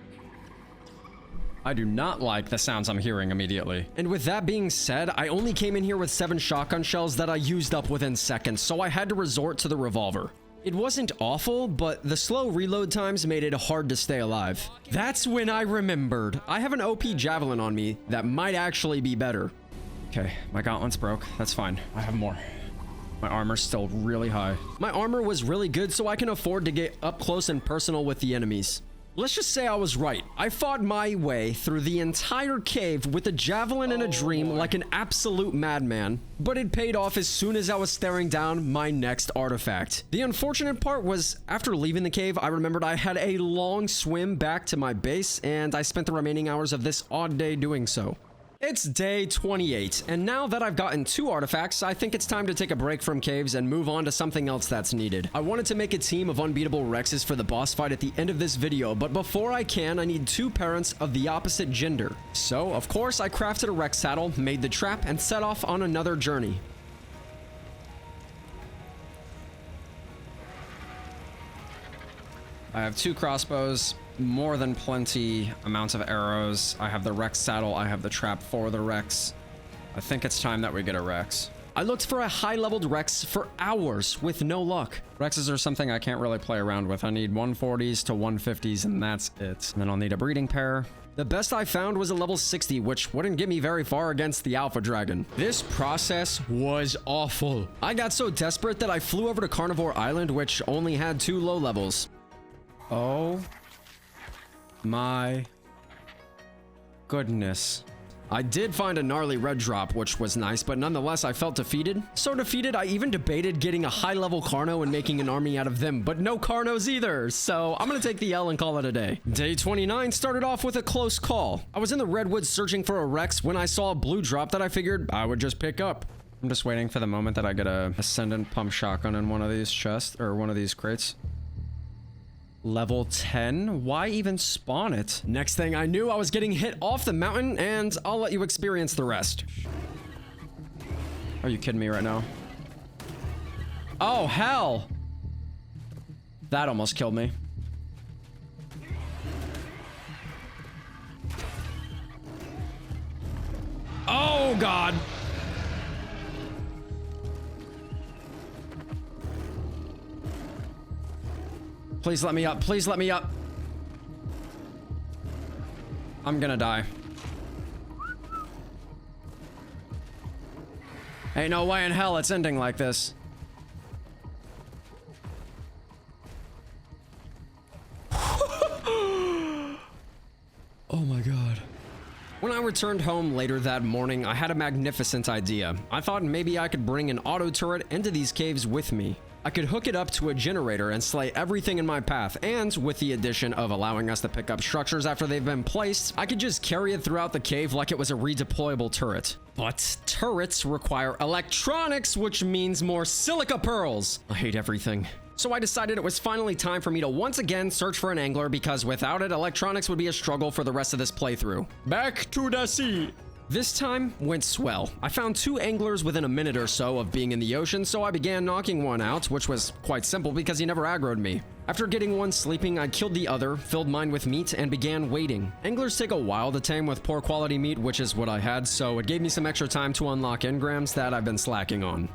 I do not like the sounds I'm hearing immediately. And with that being said, I only came in here with 7 shotgun shells that I used up within seconds, so I had to resort to the revolver. It wasn't awful, but the slow reload times made it hard to stay alive. That's when I remembered. I have an OP javelin on me that might actually be better. Okay, my gauntlets broke. That's fine. I have more. My armor's still really high. My armor was really good, so I can afford to get up close and personal with the enemies. Let's just say I was right. I fought my way through the entire cave with a javelin and a dream like an absolute madman, but it paid off as soon as I was staring down my next artifact. The unfortunate part was, after leaving the cave, I remembered I had a long swim back to my base, and I spent the remaining hours of this odd day doing so. It's day 28, and now that I've gotten 2 artifacts, I think it's time to take a break from caves and move on to something else that's needed. I wanted to make a team of unbeatable Rexes for the boss fight at the end of this video, but before I can, I need 2 parents of the opposite gender. So, of course, I crafted a Rex saddle, made the trap, and set off on another journey. I have 2 crossbows. More than plenty amounts of arrows. I have the Rex saddle. I have the trap for the Rex. I think it's time that we get a Rex. I looked for a high-leveled Rex for hours with no luck. Rexes are something I can't really play around with. I need 140s to 150s and that's it. And then I'll need a breeding pair. The best I found was a level 60, which wouldn't get me very far against the Alpha Dragon. This process was awful. I got so desperate that I flew over to Carnivore Island, which only had 2 low levels. Oh my goodness. I did find a gnarly red drop, which was nice, but nonetheless I felt defeated. So defeated, I even debated getting a high-level Carno and making an army out of them, but no Carnos either, so I'm gonna take the L and call it a day. Day 29 started off with a close call. I was in the redwoods searching for a Rex when I saw a blue drop that I figured I would just pick up. I'm just waiting for the moment that I get a Ascendant Pump Shotgun in one of these chests, or one of these crates. Level 10? Why even spawn it? Next thing I knew, I was getting hit off the mountain, and I'll let you experience the rest. Are you kidding me right now? Oh, hell! That almost killed me. Oh, God! Please let me up. Please let me up. I'm gonna die. Ain't no way in hell it's ending like this. Oh my God. When I returned home later that morning, I had a magnificent idea. I thought maybe I could bring an auto turret into these caves with me. I could hook it up to a generator and slay everything in my path, and with the addition of allowing us to pick up structures after they've been placed, I could just carry it throughout the cave like it was a redeployable turret. But turrets require electronics, which means more silica pearls. I hate everything. So I decided it was finally time for me to once again search for an angler, because without it, electronics would be a struggle for the rest of this playthrough. Back to the sea. This time went swell. I found 2 anglers within a minute or so of being in the ocean, so I began knocking one out, which was quite simple because he never aggroed me. After getting one sleeping, I killed the other, filled mine with meat, and began waiting. Anglers take a while to tame with poor quality meat, which is what I had, so it gave me some extra time to unlock engrams that I've been slacking on.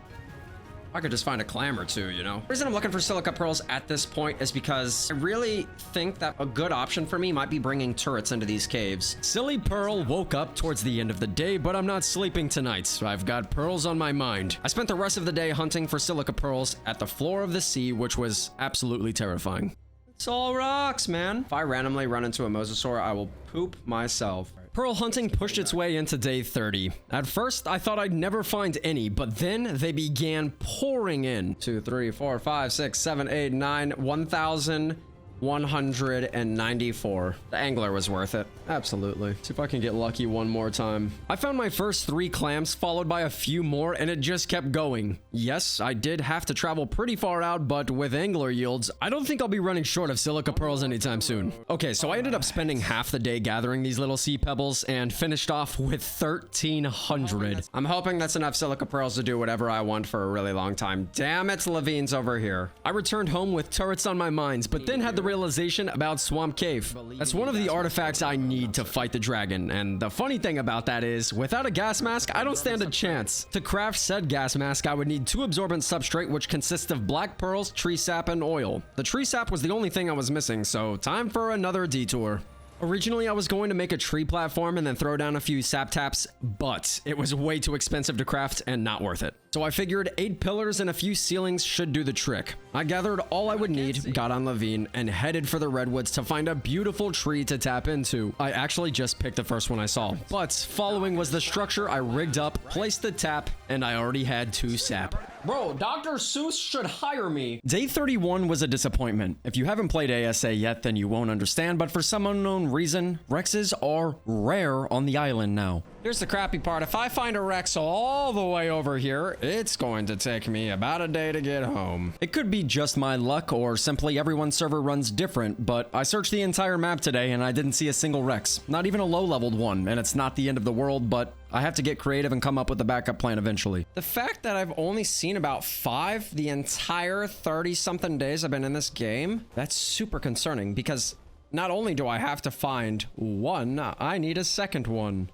I could just find a clam or two, you know? The reason I'm looking for silica pearls at this point is because I really think that a good option for me might be bringing turrets into these caves. Silly Pearl woke up towards the end of the day, but I'm not sleeping tonight, so I've got pearls on my mind. I spent the rest of the day hunting for silica pearls at the floor of the sea, which was absolutely terrifying. It's all rocks, man. If I randomly run into a mosasaur, I will poop myself. Pearl hunting pushed its way into day 30. At first, I thought I'd never find any, but then they began pouring in. 2, 3, 4, 5, 6, 7, 8, 9, 1,194. The angler was worth it. Absolutely. See if I can get lucky one more time. I found my first 3 clams, followed by a few more, and it just kept going. Yes, I did have to travel pretty far out, but with angler yields, I don't think I'll be running short of silica pearls anytime soon. Okay, so I ended up spending half the day gathering these little sea pebbles and finished off with 1,300. I'm hoping that's enough silica pearls to do whatever I want for a really long time. Damn it, Levine's over here. I returned home with turrets on my minds, but then had the realization about Swamp Cave. That's one of the artifacts I need to fight the dragon, and the funny thing about that is, without a gas mask, I don't stand a chance. To craft said gas mask, I would need 2 absorbent substrate, which consists of black pearls, tree sap, and oil. The tree sap was the only thing I was missing, so time for another detour. Originally, I was going to make a tree platform and then throw down a few sap taps, but it was way too expensive to craft and not worth it. So I figured 8 pillars and a few ceilings should do the trick. I gathered all I would need, got on Levine, and headed for the redwoods to find a beautiful tree to tap into. I actually just picked the first one I saw, but following was the structure I rigged up, placed the tap, and I already had 2 sap. Bro, Dr. Seuss should hire me. Day 31 was a disappointment. If you haven't played ASA yet, then you won't understand, but for some unknown reason, Rexes are rare on the island now. Here's the crappy part. If I find a Rex all the way over here, it's going to take me about a day to get home. It could be just my luck, or simply everyone's server runs different, but I searched the entire map today and I didn't see a single Rex. Not even a low-leveled one, and it's not the end of the world, but I have to get creative and come up with a backup plan eventually. The fact that I've only seen about 5 the entire 30-something days I've been in this game, that's super concerning, because not only do I have to find one, I need a second one.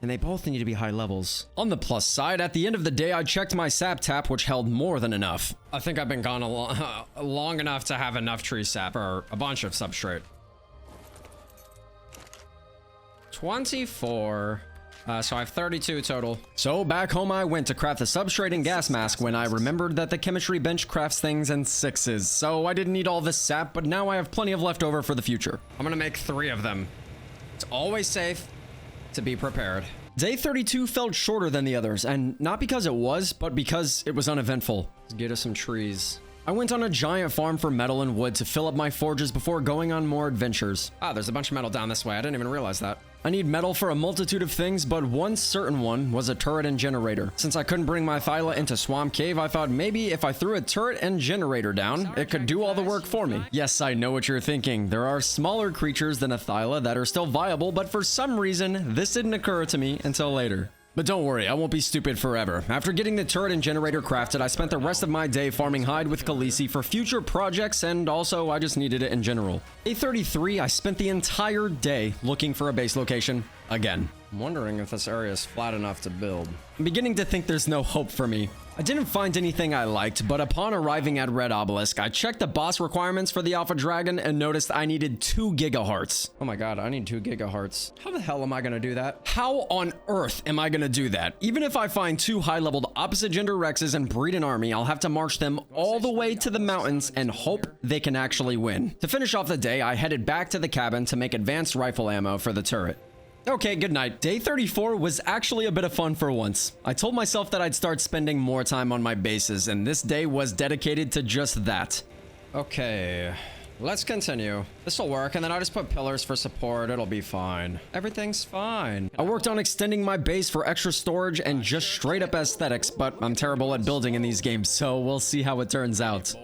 And they both need to be high levels. On the plus side, at the end of the day, I checked my sap tap, which held more than enough. I think I've been gone long enough to have enough tree sap, or a bunch of substrate. 24. So I have 32 total. So back home I went to craft the substrate and gas mask when I remembered that the chemistry bench crafts things in 6s. So I didn't need all this sap, but now I have plenty of leftover for the future. I'm gonna make 3 of them. It's always safe to be prepared. Day 32 felt shorter than the others, and not because it was, but because it was uneventful. Let's get us some trees. I went on a giant farm for metal and wood to fill up my forges before going on more adventures. Ah, there's a bunch of metal down this way. I didn't even realize that. I need metal for a multitude of things, but one certain one was a turret and generator. Since I couldn't bring my Thyla into Swamp Cave, I thought maybe if I threw a turret and generator down, it could do all the work for me. Yes, I know what you're thinking. There are smaller creatures than a Thyla that are still viable, but for some reason, this didn't occur to me until later. But don't worry, I won't be stupid forever. After getting the turret and generator crafted, I spent the rest of my day farming hide with Khaleesi for future projects, and also I just needed it in general. Day 33, I spent the entire day looking for a base location again. I'm wondering if this area is flat enough to build. I'm beginning to think there's no hope for me. I didn't find anything I liked, but upon arriving at Red Obelisk, I checked the boss requirements for the Alpha Dragon and noticed I needed 2 gigahearts. Oh my god, I need 2 gigahearts. How the hell am I gonna do that? How on earth am I gonna do that? Even if I find 2 high-leveled opposite-gender Rexes and breed an army, I'll have to march them all the way to the mountains and hope they can actually win. To finish off the day, I headed back to the cabin to make advanced rifle ammo for the turret. Okay, good night. Day 34 was actually a bit of fun for once. I told myself that I'd start spending more time on my bases, and this day was dedicated to just that. Okay, let's continue. This'll work, and then I'll just put pillars for support. It'll be fine. Everything's fine. I worked on extending my base for extra storage and just straight up aesthetics, but I'm terrible at building in these games, so we'll see how it turns out.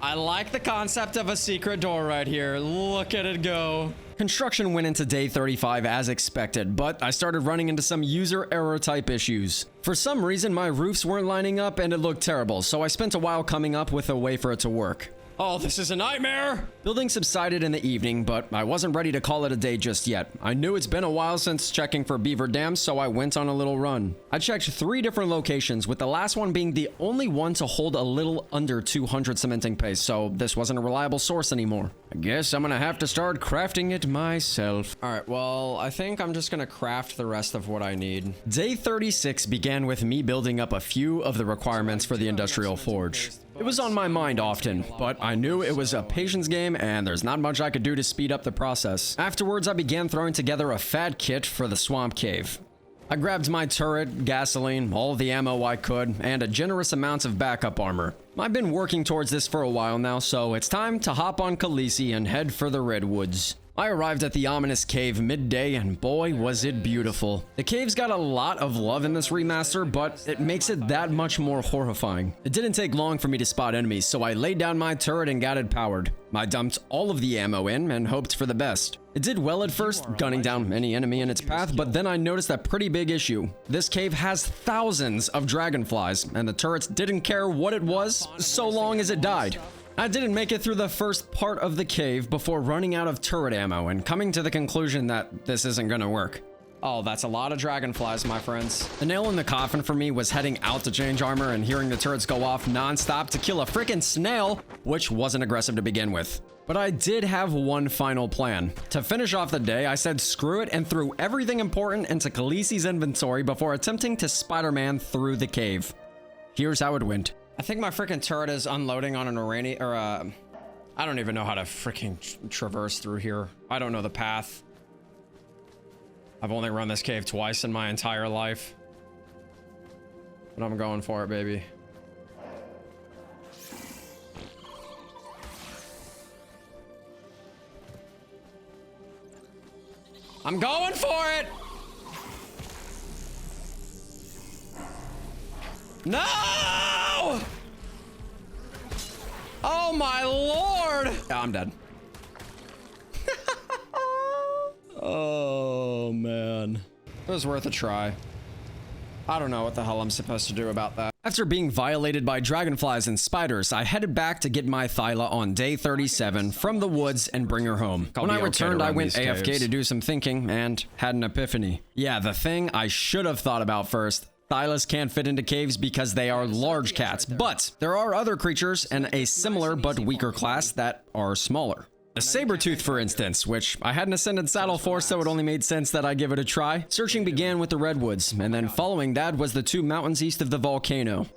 I like the concept of a secret door right here. Look at it go. Construction went into day 35 as expected, but I started running into some user error type issues. For some reason, my roofs weren't lining up and it looked terrible, so I spent a while coming up with a way for it to work. Oh, this is a nightmare! Building subsided in the evening, but I wasn't ready to call it a day just yet. I knew it's been a while since checking for beaver dams, so I went on a little run. I checked 3 different locations, with the last one being the only one to hold a little under 200 cementing paste, so this wasn't a reliable source anymore. I guess I'm gonna have to start crafting it myself. Alright, well, I think I'm just gonna craft the rest of what I need. Day 36 began with me building up a few of the requirements for the industrial forge. It was on my mind often, but I knew it was a patience game and there's not much I could do to speed up the process. Afterwards, I began throwing together a fat kit for the swamp cave. I grabbed my turret, gasoline, all of the ammo I could, and a generous amount of backup armor. I've been working towards this for a while now, so it's time to hop on Khaleesi and head for the redwoods. I arrived at the ominous cave midday, and boy, was it beautiful. The cave's got a lot of love in this remaster, but it makes it that much more horrifying. It didn't take long for me to spot enemies, so I laid down my turret and got it powered. I dumped all of the ammo in and hoped for the best. It did well at first, gunning down any enemy in its path, but then I noticed a pretty big issue. This cave has thousands of dragonflies, and the turrets didn't care what it was, so long as it died. I didn't make it through the first part of the cave before running out of turret ammo and coming to the conclusion that this isn't gonna work. Oh, that's a lot of dragonflies, my friends. The nail in the coffin for me was heading out to change armor and hearing the turrets go off non-stop to kill a freaking snail, which wasn't aggressive to begin with. But I did have one final plan. To finish off the day, I said screw it and threw everything important into Khaleesi's inventory before attempting to Spider-Man through the cave. Here's how it went. I think my freaking turret is unloading on an I don't even know how to freaking traverse through here. I don't know the path. I've only run this cave twice in my entire life. But I'm going for it, baby. I'm going for it! No! Oh my lord! Yeah, I'm dead. Oh man. It was worth a try. I don't know what the hell I'm supposed to do about that. After being violated by dragonflies and spiders, I headed back to get my Thyla on day 37 from the woods and bring her home. When I returned, I went AFK to do some thinking and had an epiphany. Yeah, the thing I should have thought about first. Thylas can't fit into caves because they are large cats, but there are other creatures in a similar but weaker class that are smaller. A saber-tooth, for instance, which I had an ascended saddle for, so it only made sense that I give it a try. Searching began with the redwoods, and then following that was the 2 mountains east of the volcano.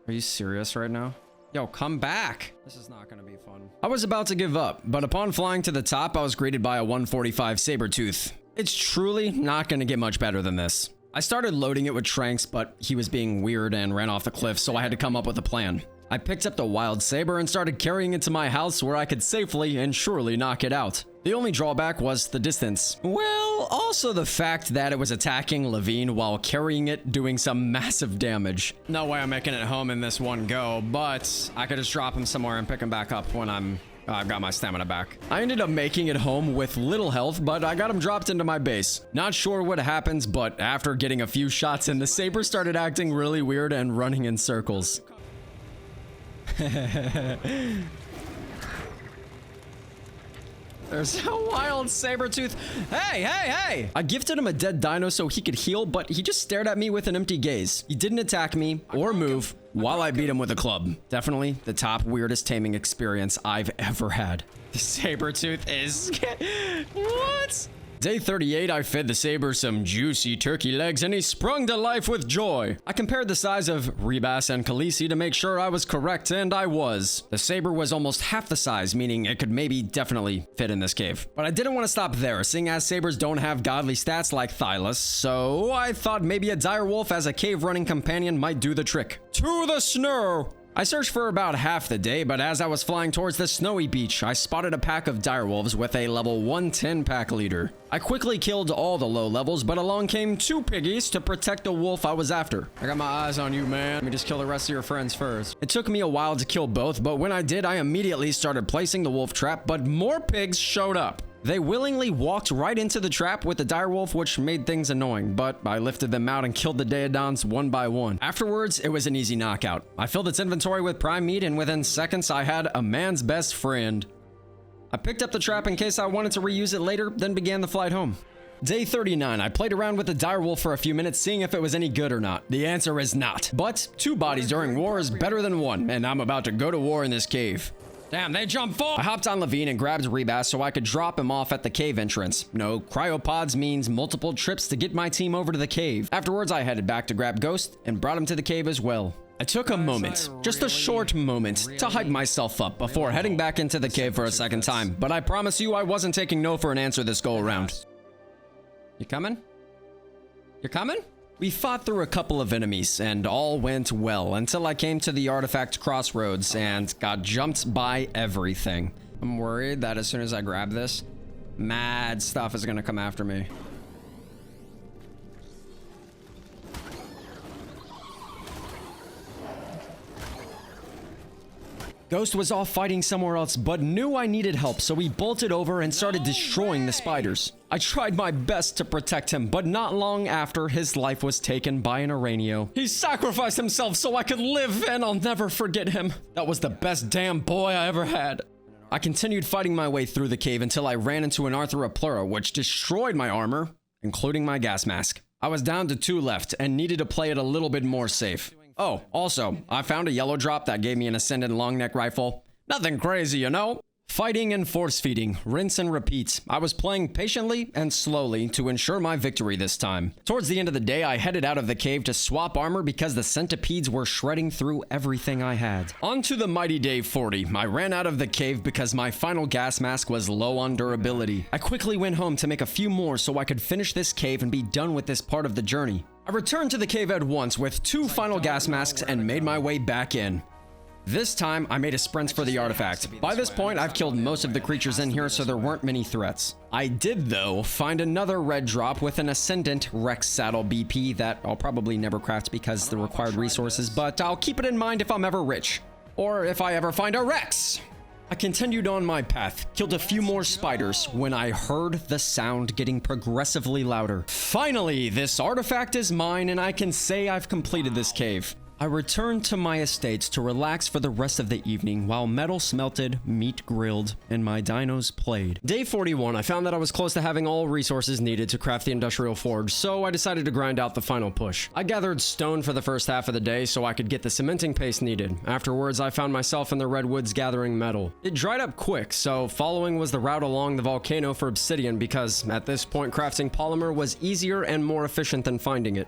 Are you serious right now? Yo, come back. This is not gonna be fun. I was about to give up, but upon flying to the top, I was greeted by a 145 saber-tooth. It's truly not gonna get much better than this. I started loading it with Tranks, but he was being weird and ran off the cliff, so I had to come up with a plan. I picked up the wild saber and started carrying it to my house where I could safely and surely knock it out. The only drawback was the distance. Well, also the fact that it was attacking Levine while carrying it, doing some massive damage. No way I'm making it home in this one go, but I could just drop him somewhere and pick him back up when I've got my stamina back. I ended up making it home with little health, but I got him dropped into my base. Not sure what happens, but after getting a few shots in, the saber started acting really weird and running in circles. There's a wild saber-tooth. Hey! I gifted him a dead dino so he could heal, but he just stared at me with an empty gaze. He didn't attack me or move while I beat him with a club. Definitely the top weirdest taming experience I've ever had. The saber-tooth is... What? Day 38, I fed the saber some juicy turkey legs and he sprung to life with joy. I compared the size of Rebas and Khaleesi to make sure I was correct, and I was. The saber was almost half the size, meaning it could maybe definitely fit in this cave. But I didn't want to stop there, seeing as sabers don't have godly stats like Thylas, so I thought maybe a direwolf as a cave-running companion might do the trick. To the snow! I searched for about half the day, but as I was flying towards the snowy beach, I spotted a pack of direwolves with a level 110 pack leader. I quickly killed all the low levels, but along came 2 piggies to protect the wolf I was after. I got my eyes on you, man. Let me just kill the rest of your friends first. It took me a while to kill both, but when I did, I immediately started placing the wolf trap, but more pigs showed up. They willingly walked right into the trap with the direwolf, which made things annoying, but I lifted them out and killed the Daedons one by one. Afterwards, it was an easy knockout. I filled its inventory with prime meat, and within seconds, I had a man's best friend. I picked up the trap in case I wanted to reuse it later, then began the flight home. Day 39, I played around with the direwolf for a few minutes, seeing if it was any good or not. The answer is not. But 2 bodies during war is better than 1, and I'm about to go to war in this cave. Damn, they jumped full! I hopped on Levine and grabbed Rebas so I could drop him off at the cave entrance. No, cryopods means multiple trips to get my team over to the cave. Afterwards, I headed back to grab Ghost and brought him to the cave as well. I took a moment, just a short moment, to hype myself up before heading back into the cave for a second time, but I promise you I wasn't taking no for an answer this go around. You coming? You're coming? We fought through a couple of enemies, and all went well until I came to the artifact crossroads and got jumped by everything. I'm worried that as soon as I grab this, mad stuff is gonna come after me. Ghost was off fighting somewhere else, but knew I needed help, so he bolted over and started destroying the spiders. I tried my best to protect him, but not long after, his life was taken by an Aranio. He sacrificed himself so I could live, and I'll never forget him. That was the best damn boy I ever had. I continued fighting my way through the cave until I ran into an Arthropleura, which destroyed my armor, including my gas mask. I was down to 2 left and needed to play it a little bit more safe. Oh, also, I found a yellow drop that gave me an Ascendant long neck rifle. Nothing crazy, you know? Fighting and force feeding, rinse and repeat. I was playing patiently and slowly to ensure my victory this time. Towards the end of the day, I headed out of the cave to swap armor because the centipedes were shredding through everything I had. On to the mighty day 40. I ran out of the cave because my final gas mask was low on durability. I quickly went home to make a few more so I could finish this cave and be done with this part of the journey. I returned to the cave at once with 2 final gas masks and made my way back in. This time, I made a sprint for the artifact. By this point, I've killed most of the creatures in here, so there weren't many threats. I did, though, find another red drop with an Ascendant Rex Saddle BP that I'll probably never craft because the required resources, but I'll keep it in mind if I'm ever rich. Or if I ever find a Rex! I continued on my path, killed a few more spiders, when I heard the sound getting progressively louder. Finally, this artifact is mine, and I can say I've completed this cave. I returned to my estates to relax for the rest of the evening while metal smelted, meat grilled, and my dinos played. Day 41, I found that I was close to having all resources needed to craft the industrial forge, so I decided to grind out the final push. I gathered stone for the first half of the day so I could get the cementing paste needed. Afterwards, I found myself in the redwoods gathering metal. It dried up quick, so following was the route along the volcano for obsidian because at this point crafting polymer was easier and more efficient than finding it.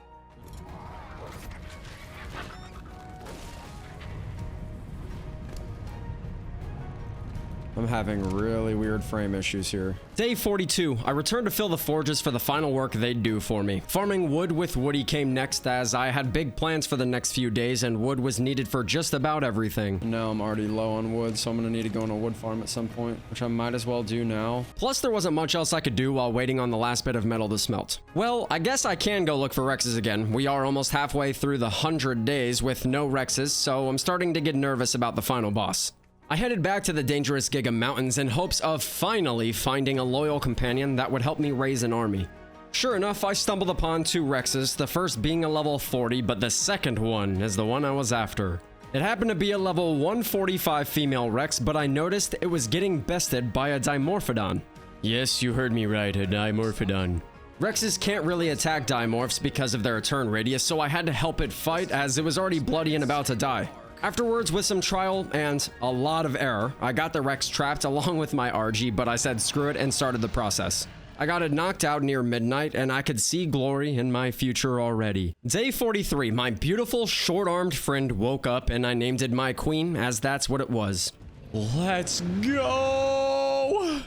I'm having really weird frame issues here. Day 42, I returned to fill the forges for the final work they'd do for me. Farming wood with Woody came next as I had big plans for the next few days and wood was needed for just about everything. Now I'm already low on wood, so I'm gonna need to go on a wood farm at some point, which I might as well do now. Plus there wasn't much else I could do while waiting on the last bit of metal to smelt. Well, I guess I can go look for Rexes again. We are almost halfway through the 100 days with no Rexes, so I'm starting to get nervous about the final boss. I headed back to the dangerous Giga Mountains in hopes of finally finding a loyal companion that would help me raise an army. Sure enough, I stumbled upon 2 Rexes, the first being a level 40, but the second one is the one I was after. It happened to be a level 145 female Rex, but I noticed it was getting bested by a Dimorphodon. Yes, you heard me right, a Dimorphodon. Rexes can't really attack Dimorphs because of their turn radius, so I had to help it fight as it was already bloody and about to die. Afterwards, with some trial and a lot of error, I got the Rex trapped along with my RG, but I said screw it and started the process. I got it knocked out near midnight, and I could see glory in my future already. Day 43, my beautiful short-armed friend woke up, and I named it my queen, as that's what it was. Let's go!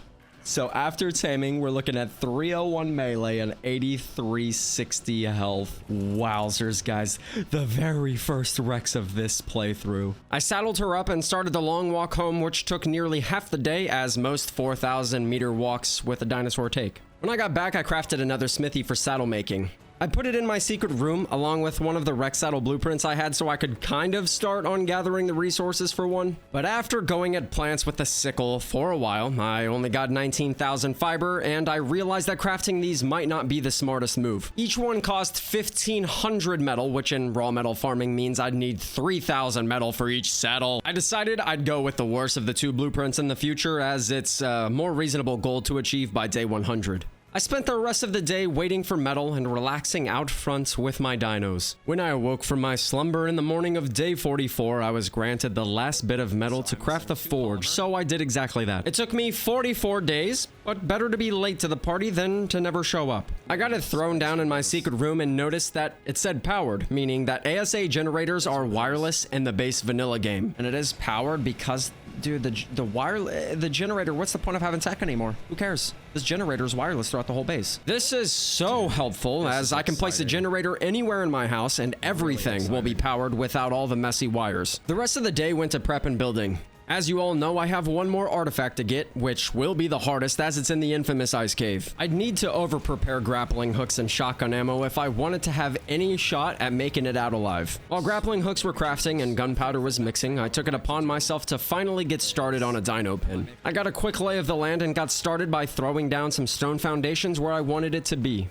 So after taming, we're looking at 301 melee and 8360 health. Wowzers, guys. The very first Rex of this playthrough. I saddled her up and started the long walk home, which took nearly half the day, as most 4,000 meter walks with a dinosaur take. When I got back, I crafted another smithy for saddle making. I put it in my secret room along with one of the Rex Saddle blueprints I had so I could kind of start on gathering the resources for one. But after going at plants with the sickle for a while, I only got 19,000 fiber, and I realized that crafting these might not be the smartest move. Each one cost 1,500 metal, which in raw metal farming means I'd need 3,000 metal for each saddle. I decided I'd go with the worst of the two blueprints in the future, as it's a more reasonable goal to achieve by day 100. I spent the rest of the day waiting for metal and relaxing out front with my dinos. When I awoke from my slumber in the morning of day 44, I was granted the last bit of metal to craft the forge, so I did exactly that. It took me 44 days, but better to be late to the party than to never show up. I got it thrown down in my secret room and noticed that it said powered, meaning that ASA generators are wireless in the base vanilla game. And it is powered because, dude, the generator, what's the point of having tech anymore? Who cares? This generator is wireless throughout the whole base. This is so helpful, as I can place a generator anywhere in my house and everything will be powered without all the messy wires. The rest of the day went to prep and building. As you all know, I have one more artifact to get, which will be the hardest as it's in the infamous ice cave. I'd need to over-prepare grappling hooks and shotgun ammo if I wanted to have any shot at making it out alive. While grappling hooks were crafting and gunpowder was mixing, I took it upon myself to finally get started on a dino pin. I got a quick lay of the land and got started by throwing down some stone foundations where I wanted it to be.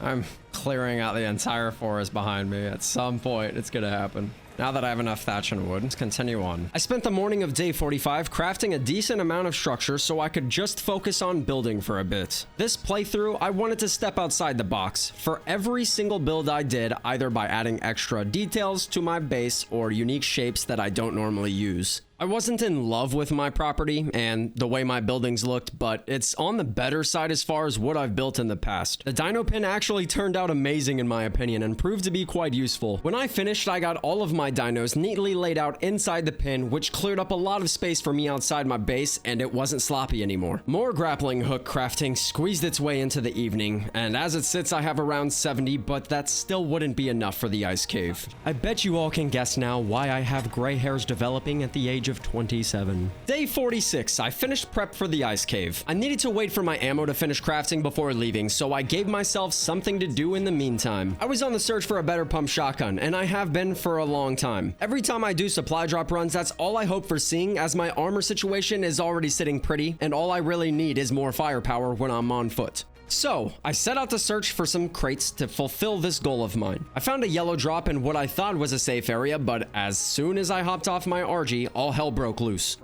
I'm clearing out the entire forest behind me. At some point, it's gonna happen. Now that I have enough thatch and wood, let's continue on. I spent the morning of day 45 crafting a decent amount of structure so I could just focus on building for a bit. This playthrough, I wanted to step outside the box. For every single build I did, either by adding extra details to my base or unique shapes that I don't normally use. I wasn't in love with my property and the way my buildings looked, but it's on the better side as far as what I've built in the past. The dino pin actually turned out amazing in my opinion and proved to be quite useful. When I finished, I got all of my dinos neatly laid out inside the pin, which cleared up a lot of space for me outside my base, and it wasn't sloppy anymore. More grappling hook crafting squeezed its way into the evening, and as it sits I have around 70, but that still wouldn't be enough for the ice cave. I bet you all can guess now why I have gray hairs developing at the age of 27. Day 46, I finished prep for the ice cave. I needed to wait for my ammo to finish crafting before leaving, so I gave myself something to do in the meantime. I was on the search for a better pump shotgun, and I have been for a long time. Every time I do supply drop runs, that's all I hope for seeing, as my armor situation is already sitting pretty, and all I really need is more firepower when I'm on foot. So, I set out to search for some crates to fulfill this goal of mine. I found a yellow drop in what I thought was a safe area, but as soon as I hopped off my RG, all hell broke loose.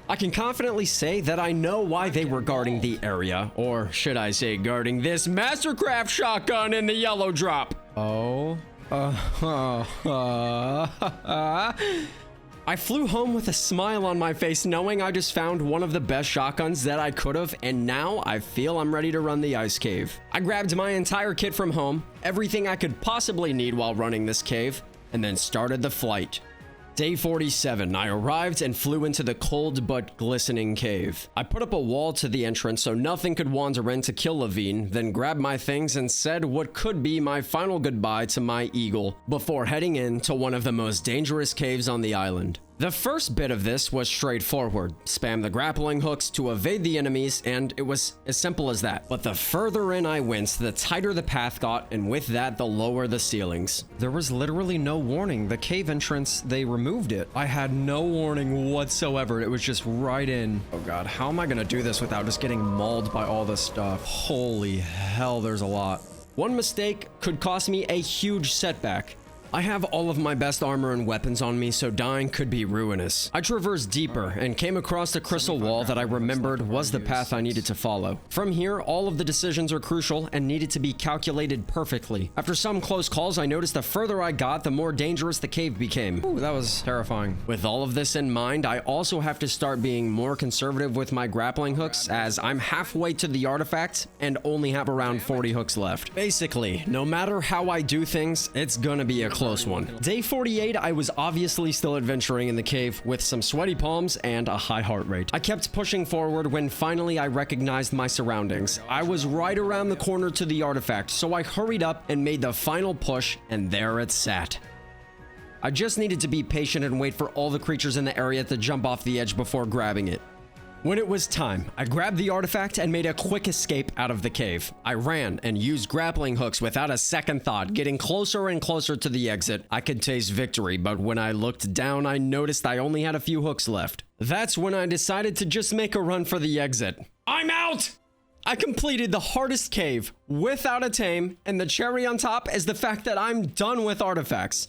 I can confidently say that I know why they were guarding the area, or should I say guarding this Mastercraft shotgun in the yellow drop. I flew home with a smile on my face, knowing I just found one of the best shotguns that I could have, and now I feel I'm ready to run the ice cave. I grabbed my entire kit from home, everything I could possibly need while running this cave, and then started the flight. Day 47, I arrived and flew into the cold but glistening cave. I put up a wall to the entrance so nothing could wander in to kill Levine, then grabbed my things and said what could be my final goodbye to my eagle, before heading into one of the most dangerous caves on the island. The first bit of this was straightforward. Spam the grappling hooks to evade the enemies, and it was as simple as that. But the further in I went, the tighter the path got, and with that, the lower the ceilings. There was literally no warning. The cave entrance, they removed it. I had no warning whatsoever. It was just right in. Oh god, how am I gonna do this without just getting mauled by all this stuff? Holy hell, there's a lot. One mistake could cost me a huge setback. I have all of my best armor and weapons on me, so dying could be ruinous. I traversed deeper and came across a crystal wall that I remembered was the path I needed to follow. From here, all of the decisions are crucial and needed to be calculated perfectly. After some close calls, I noticed the further I got, the more dangerous the cave became. Ooh, that was terrifying. With all of this in mind, I also have to start being more conservative with my grappling hooks, as I'm halfway to the artifact and only have around 40 hooks left. Basically, no matter how I do things, it's gonna be a close one. Day 48, I was obviously still adventuring in the cave with some sweaty palms and a high heart rate. I kept pushing forward when finally I recognized my surroundings. I was right around the corner to the artifact, so I hurried up and made the final push, and there it sat. I just needed to be patient and wait for all the creatures in the area to jump off the edge before grabbing it. When it was time, I grabbed the artifact and made a quick escape out of the cave. I ran and used grappling hooks without a second thought, getting closer and closer to the exit. I could taste victory, but when I looked down, I noticed I only had a few hooks left. That's when I decided to just make a run for the exit. I'm out! I completed the hardest cave without a tame, and the cherry on top is the fact that I'm done with artifacts.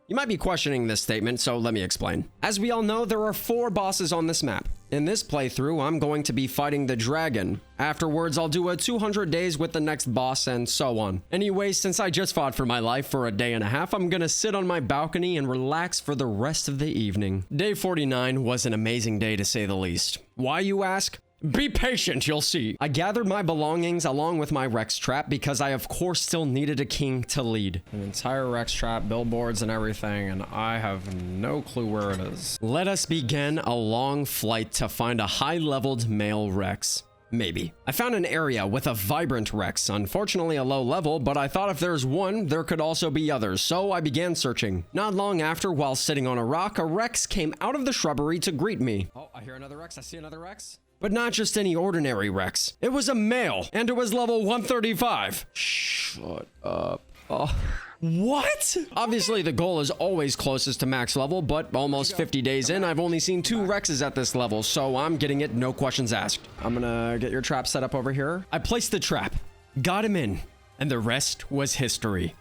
You might be questioning this statement, so let me explain. As we all know, there are 4 bosses on this map. In this playthrough, I'm going to be fighting the dragon. Afterwards, I'll do a 200 days with the next boss and so on. Anyway, since I just fought for my life for a day and a half, I'm gonna sit on my balcony and relax for the rest of the evening. Day 49 was an amazing day to say the least. Why, you ask? Be patient, you'll see. I gathered my belongings along with my Rex trap because I of course still needed a king to lead. An entire Rex trap, billboards and everything, and I have no clue where it is. Let us begin a long flight to find a high-leveled male Rex. Maybe. I found an area with a vibrant Rex, unfortunately a low level, but I thought if there's one, there could also be others, so I began searching. Not long after, while sitting on a rock, a Rex came out of the shrubbery to greet me. Oh, I hear another Rex, I see another Rex. But not just any ordinary Rex. It was a male, and it was level 135. Shut up. Oh. What? Obviously, the goal is always closest to max level, but almost 50 days in, I've only seen 2 Rexes at this level, so I'm getting it, no questions asked. I'm gonna get your trap set up over here. I placed the trap, got him in, and the rest was history.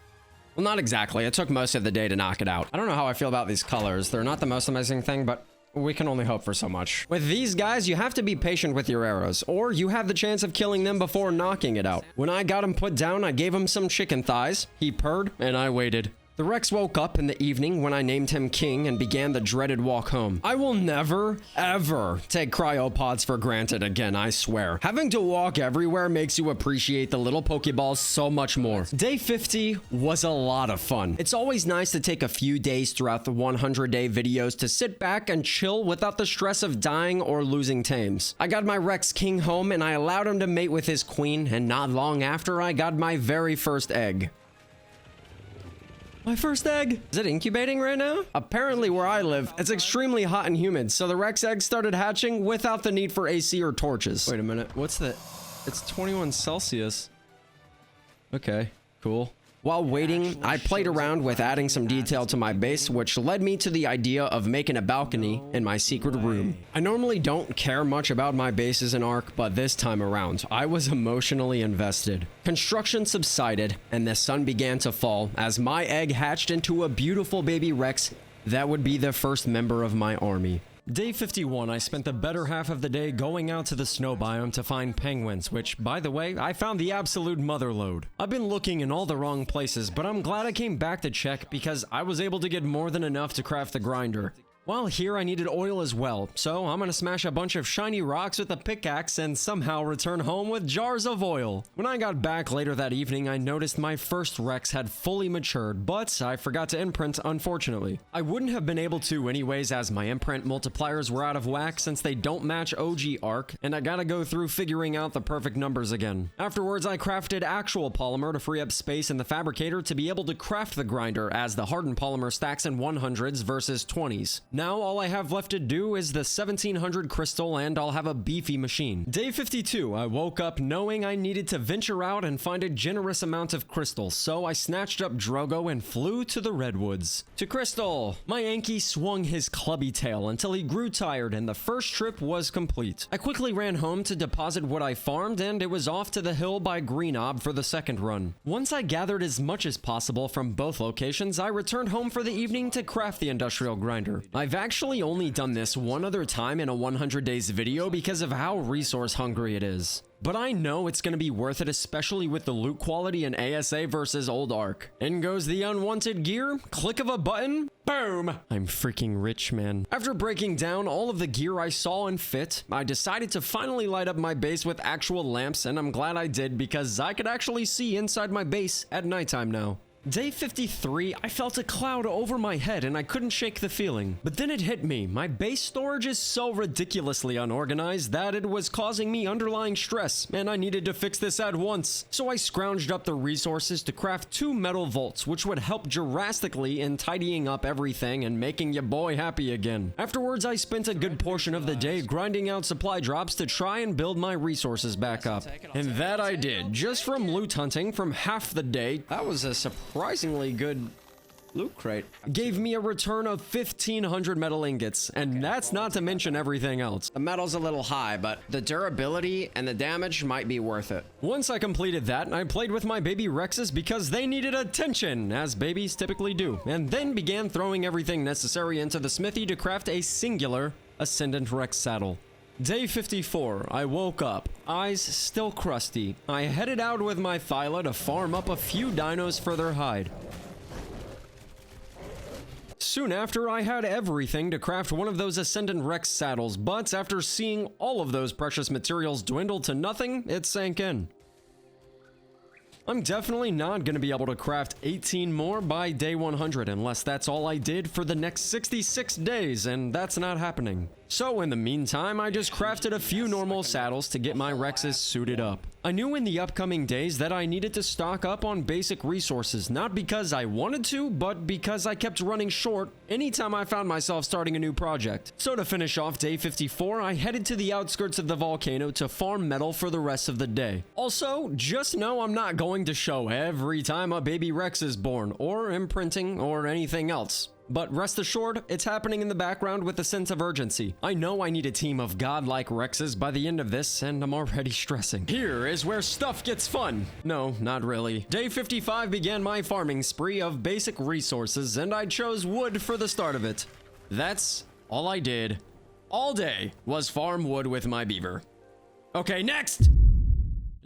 Well, not exactly. It took most of the day to knock it out. I don't know how I feel about these colors. They're not the most amazing thing, but we can only hope for so much. With these guys, you have to be patient with your arrows, or you have the chance of killing them before knocking it out. When I got him put down, I gave him some chicken thighs. He purred, and I waited. The Rex woke up in the evening when I named him King and began the dreaded walk home. I will never, ever take cryopods for granted again, I swear. Having to walk everywhere makes you appreciate the little Pokeballs so much more. Day 50 was a lot of fun. It's always nice to take a few days throughout the 100-day videos to sit back and chill without the stress of dying or losing tames. I got my Rex King home and I allowed him to mate with his queen, and not long after I got my very first egg. My first egg? Is it incubating right now? Apparently where I live, it's extremely hot and humid, so the Rex eggs started hatching without the need for AC or torches. Wait a minute, what's the... It's 21 Celsius. Okay, cool. While waiting, I played around with adding some detail to my base, which led me to the idea of making a balcony in my secret room. I normally don't care much about my bases in ARK, but this time around, I was emotionally invested. Construction subsided, and the sun began to fall as my egg hatched into a beautiful baby Rex that would be the first member of my army. Day 51, I spent the better half of the day going out to the snow biome to find penguins, which, by the way, I found the absolute motherlode. I've been looking in all the wrong places, but I'm glad I came back to check because I was able to get more than enough to craft the grinder. While here, I needed oil as well, so I'm gonna smash a bunch of shiny rocks with a pickaxe and somehow return home with jars of oil. When I got back later that evening, I noticed my first Rex had fully matured, but I forgot to imprint, unfortunately. I wouldn't have been able to anyways, as my imprint multipliers were out of whack since they don't match OG ARK, and I gotta go through figuring out the perfect numbers again. Afterwards, I crafted actual polymer to free up space in the fabricator to be able to craft the grinder, as the hardened polymer stacks in 100s versus 20s. Now all I have left to do is the 1700 crystal and I'll have a beefy machine. Day 52, I woke up knowing I needed to venture out and find a generous amount of crystals, so I snatched up Drogo and flew to the redwoods. To Crystal! My Yankee swung his clubby tail until he grew tired and the first trip was complete. I quickly ran home to deposit what I farmed and it was off to the hill by Greenob for the second run. Once I gathered as much as possible from both locations, I returned home for the evening to craft the industrial grinder. I've actually only done this one other time in a 100 days video because of how resource hungry it is. But I know it's gonna be worth it, especially with the loot quality in ASA versus old ARK. In goes the unwanted gear, click of a button, boom! I'm freaking rich, man. After breaking down all of the gear I saw and fit, I decided to finally light up my base with actual lamps, and I'm glad I did because I could actually see inside my base at nighttime now. Day 53, I felt a cloud over my head and I couldn't shake the feeling. But then it hit me. My base storage is so ridiculously unorganized that it was causing me underlying stress, and I needed to fix this at once. So I scrounged up the resources to craft 2 metal vaults, which would help drastically in tidying up everything and making your boy happy again. Afterwards, I spent a good portion of the day grinding out supply drops to try and build my resources back up. And that I did, just from loot hunting from half the day. That was a surprisingly good loot crate. Gave me a return of 1,500 metal ingots, and that's not to mention everything else. The metal's a little high, but the durability and the damage might be worth it. Once I completed that, I played with my baby Rexes because they needed attention, as babies typically do, and then began throwing everything necessary into the smithy to craft a singular Ascendant Rex saddle. Day 54, I woke up, eyes still crusty. I headed out with my Thyla to farm up a few dinos for their hide. Soon after, I had everything to craft one of those Ascendant Rex saddles, but after seeing all of those precious materials dwindle to nothing, it sank in. I'm definitely not going to be able to craft 18 more by day 100 unless that's all I did for the next 66 days, and that's not happening. So in the meantime, I just crafted a few normal saddles to get my Rexes suited up. I knew in the upcoming days that I needed to stock up on basic resources, not because I wanted to, but because I kept running short anytime I found myself starting a new project. So to finish off day 54, I headed to the outskirts of the volcano to farm metal for the rest of the day. Also, just know I'm not going to show every time a baby Rex is born, or imprinting, or anything else. But rest assured, it's happening in the background with a sense of urgency. I know I need a team of godlike Rexes by the end of this, and I'm already stressing. Here is where stuff gets fun. No, not really. Day 55 began my farming spree of basic resources, and I chose wood for the start of it. That's all I did all day was farm wood with my beaver. Okay, next!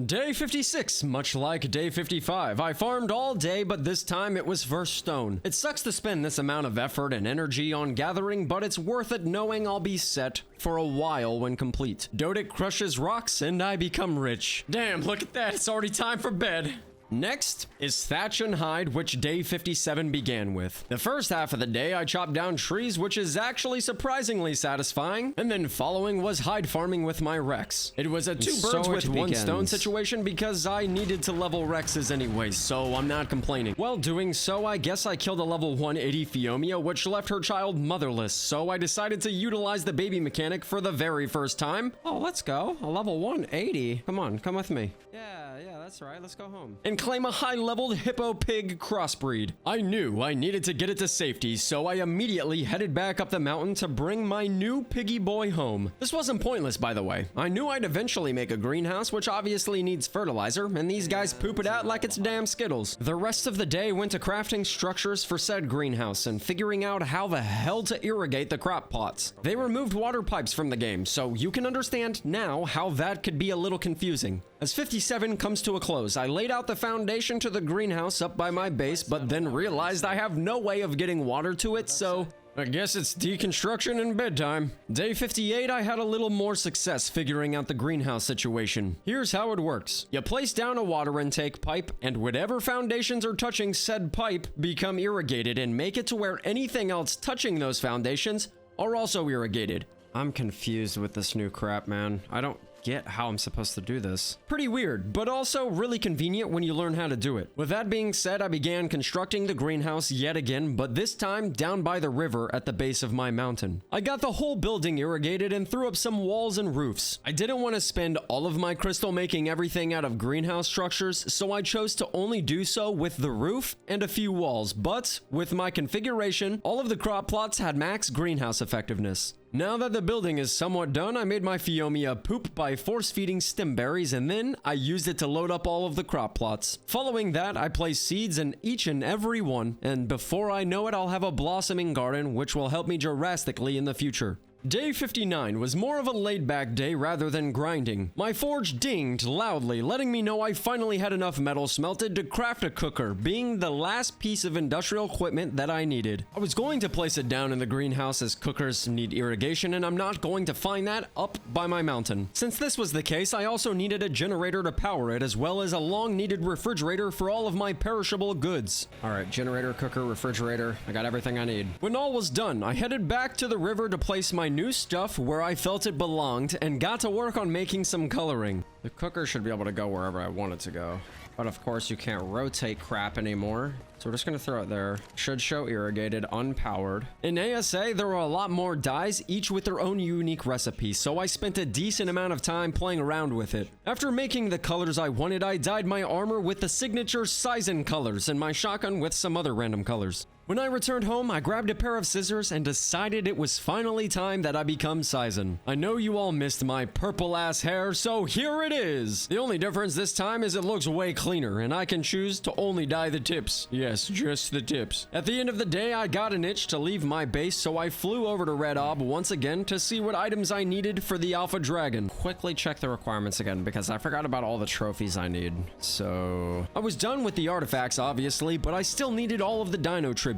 Day 56, much like day 55, I farmed all day, but this time it was for stone. It sucks to spend this amount of effort and energy on gathering, but it's worth it knowing I'll be set for a while when complete. Dodic crushes rocks and I become rich. Damn, look at that, it's already time for bed. Next is thatch and hide, which day 57 began with. The first half of the day, I chopped down trees, which is actually surprisingly satisfying, and then following was hide farming with my Rex. It was a two birds with one stone situation because I needed to level Rexes anyway, so I'm not complaining. While doing so, I guess I killed a level 180 Phiomia, which left her child motherless, so I decided to utilize the baby mechanic for the very first time. Oh, let's go. A level 180. Come on, come with me. Yeah, that's right. Let's go home. And claim a high-leveled hippo pig crossbreed. I knew I needed to get it to safety, so I immediately headed back up the mountain to bring my new piggy boy home. This wasn't pointless, by the way. I knew I'd eventually make a greenhouse, which obviously needs fertilizer, and these guys poop it out like it's damn Skittles. The rest of the day went to crafting structures for said greenhouse and figuring out how the hell to irrigate the crop plots. They removed water pipes from the game, so you can understand now how that could be a little confusing. As 57 comes to a close, I laid out the foundation to the greenhouse up by my base, but then realized I have no way of getting water to it, so I guess it's deconstruction and bedtime. Day 58, I had a little more success figuring out the greenhouse situation. Here's how it works. You place down a water intake pipe, and whatever foundations are touching said pipe become irrigated and make it to where anything else touching those foundations are also irrigated. I'm confused with this new crap, man. I don't get how I'm supposed to do this. Pretty weird, but also really convenient when you learn how to do it. With that being said, I began constructing the greenhouse yet again, but this time down by the river at the base of my mountain. I got the whole building irrigated and threw up some walls and roofs. I didn't want to spend all of my crystal making everything out of greenhouse structures, so I chose to only do so with the roof and a few walls, but with my configuration, all of the crop plots had max greenhouse effectiveness. Now that the building is somewhat done, I made my Phiomia poop by force-feeding stem berries, and then I used it to load up all of the crop plots. Following that, I placed seeds in each and every one, and before I know it, I'll have a blossoming garden, which will help me drastically in the future. Day 59 was more of a laid-back day rather than grinding. My forge dinged loudly, letting me know I finally had enough metal smelted to craft a cooker, being the last piece of industrial equipment that I needed. I was going to place it down in the greenhouse as cookers need irrigation, and I'm not going to find that up by my mountain. Since this was the case, I also needed a generator to power it, as well as a long-needed refrigerator for all of my perishable goods. Alright, generator, cooker, refrigerator, I got everything I need. When all was done, I headed back to the river to place my new stuff where I felt it belonged, and got to work on making some coloring. The cooker should be able to go wherever I want it to go. But of course, you can't rotate crap anymore. So we're just gonna throw it there. Should show irrigated, unpowered. In ASA, there are a lot more dyes, each with their own unique recipe, so I spent a decent amount of time playing around with it. After making the colors I wanted, I dyed my armor with the signature Sizen colors and my shotgun with some other random colors. When I returned home, I grabbed a pair of scissors and decided it was finally time that I become Sizen. I know you all missed my purple-ass hair, so here it is! The only difference this time is it looks way cleaner, and I can choose to only dye the tips. Yes, just the tips. At the end of the day, I got an itch to leave my base, so I flew over to Red Ob once again to see what items I needed for the Alpha Dragon. Quickly check the requirements again, because I forgot about all the trophies I need. So... I was done with the artifacts, obviously, but I still needed all of the Dino tributes.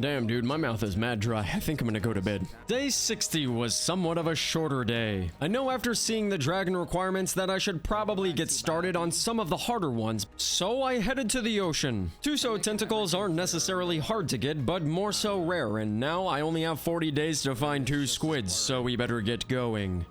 Damn, dude, my mouth is mad dry. I think I'm gonna go to bed. Day 60 was somewhat of a shorter day. I know after seeing the dragon requirements that I should probably get started on some of the harder ones, so I headed to the ocean. Tuso tentacles aren't necessarily hard to get, but more so rare, and now I only have 40 days to find 2 squids, so we better get going.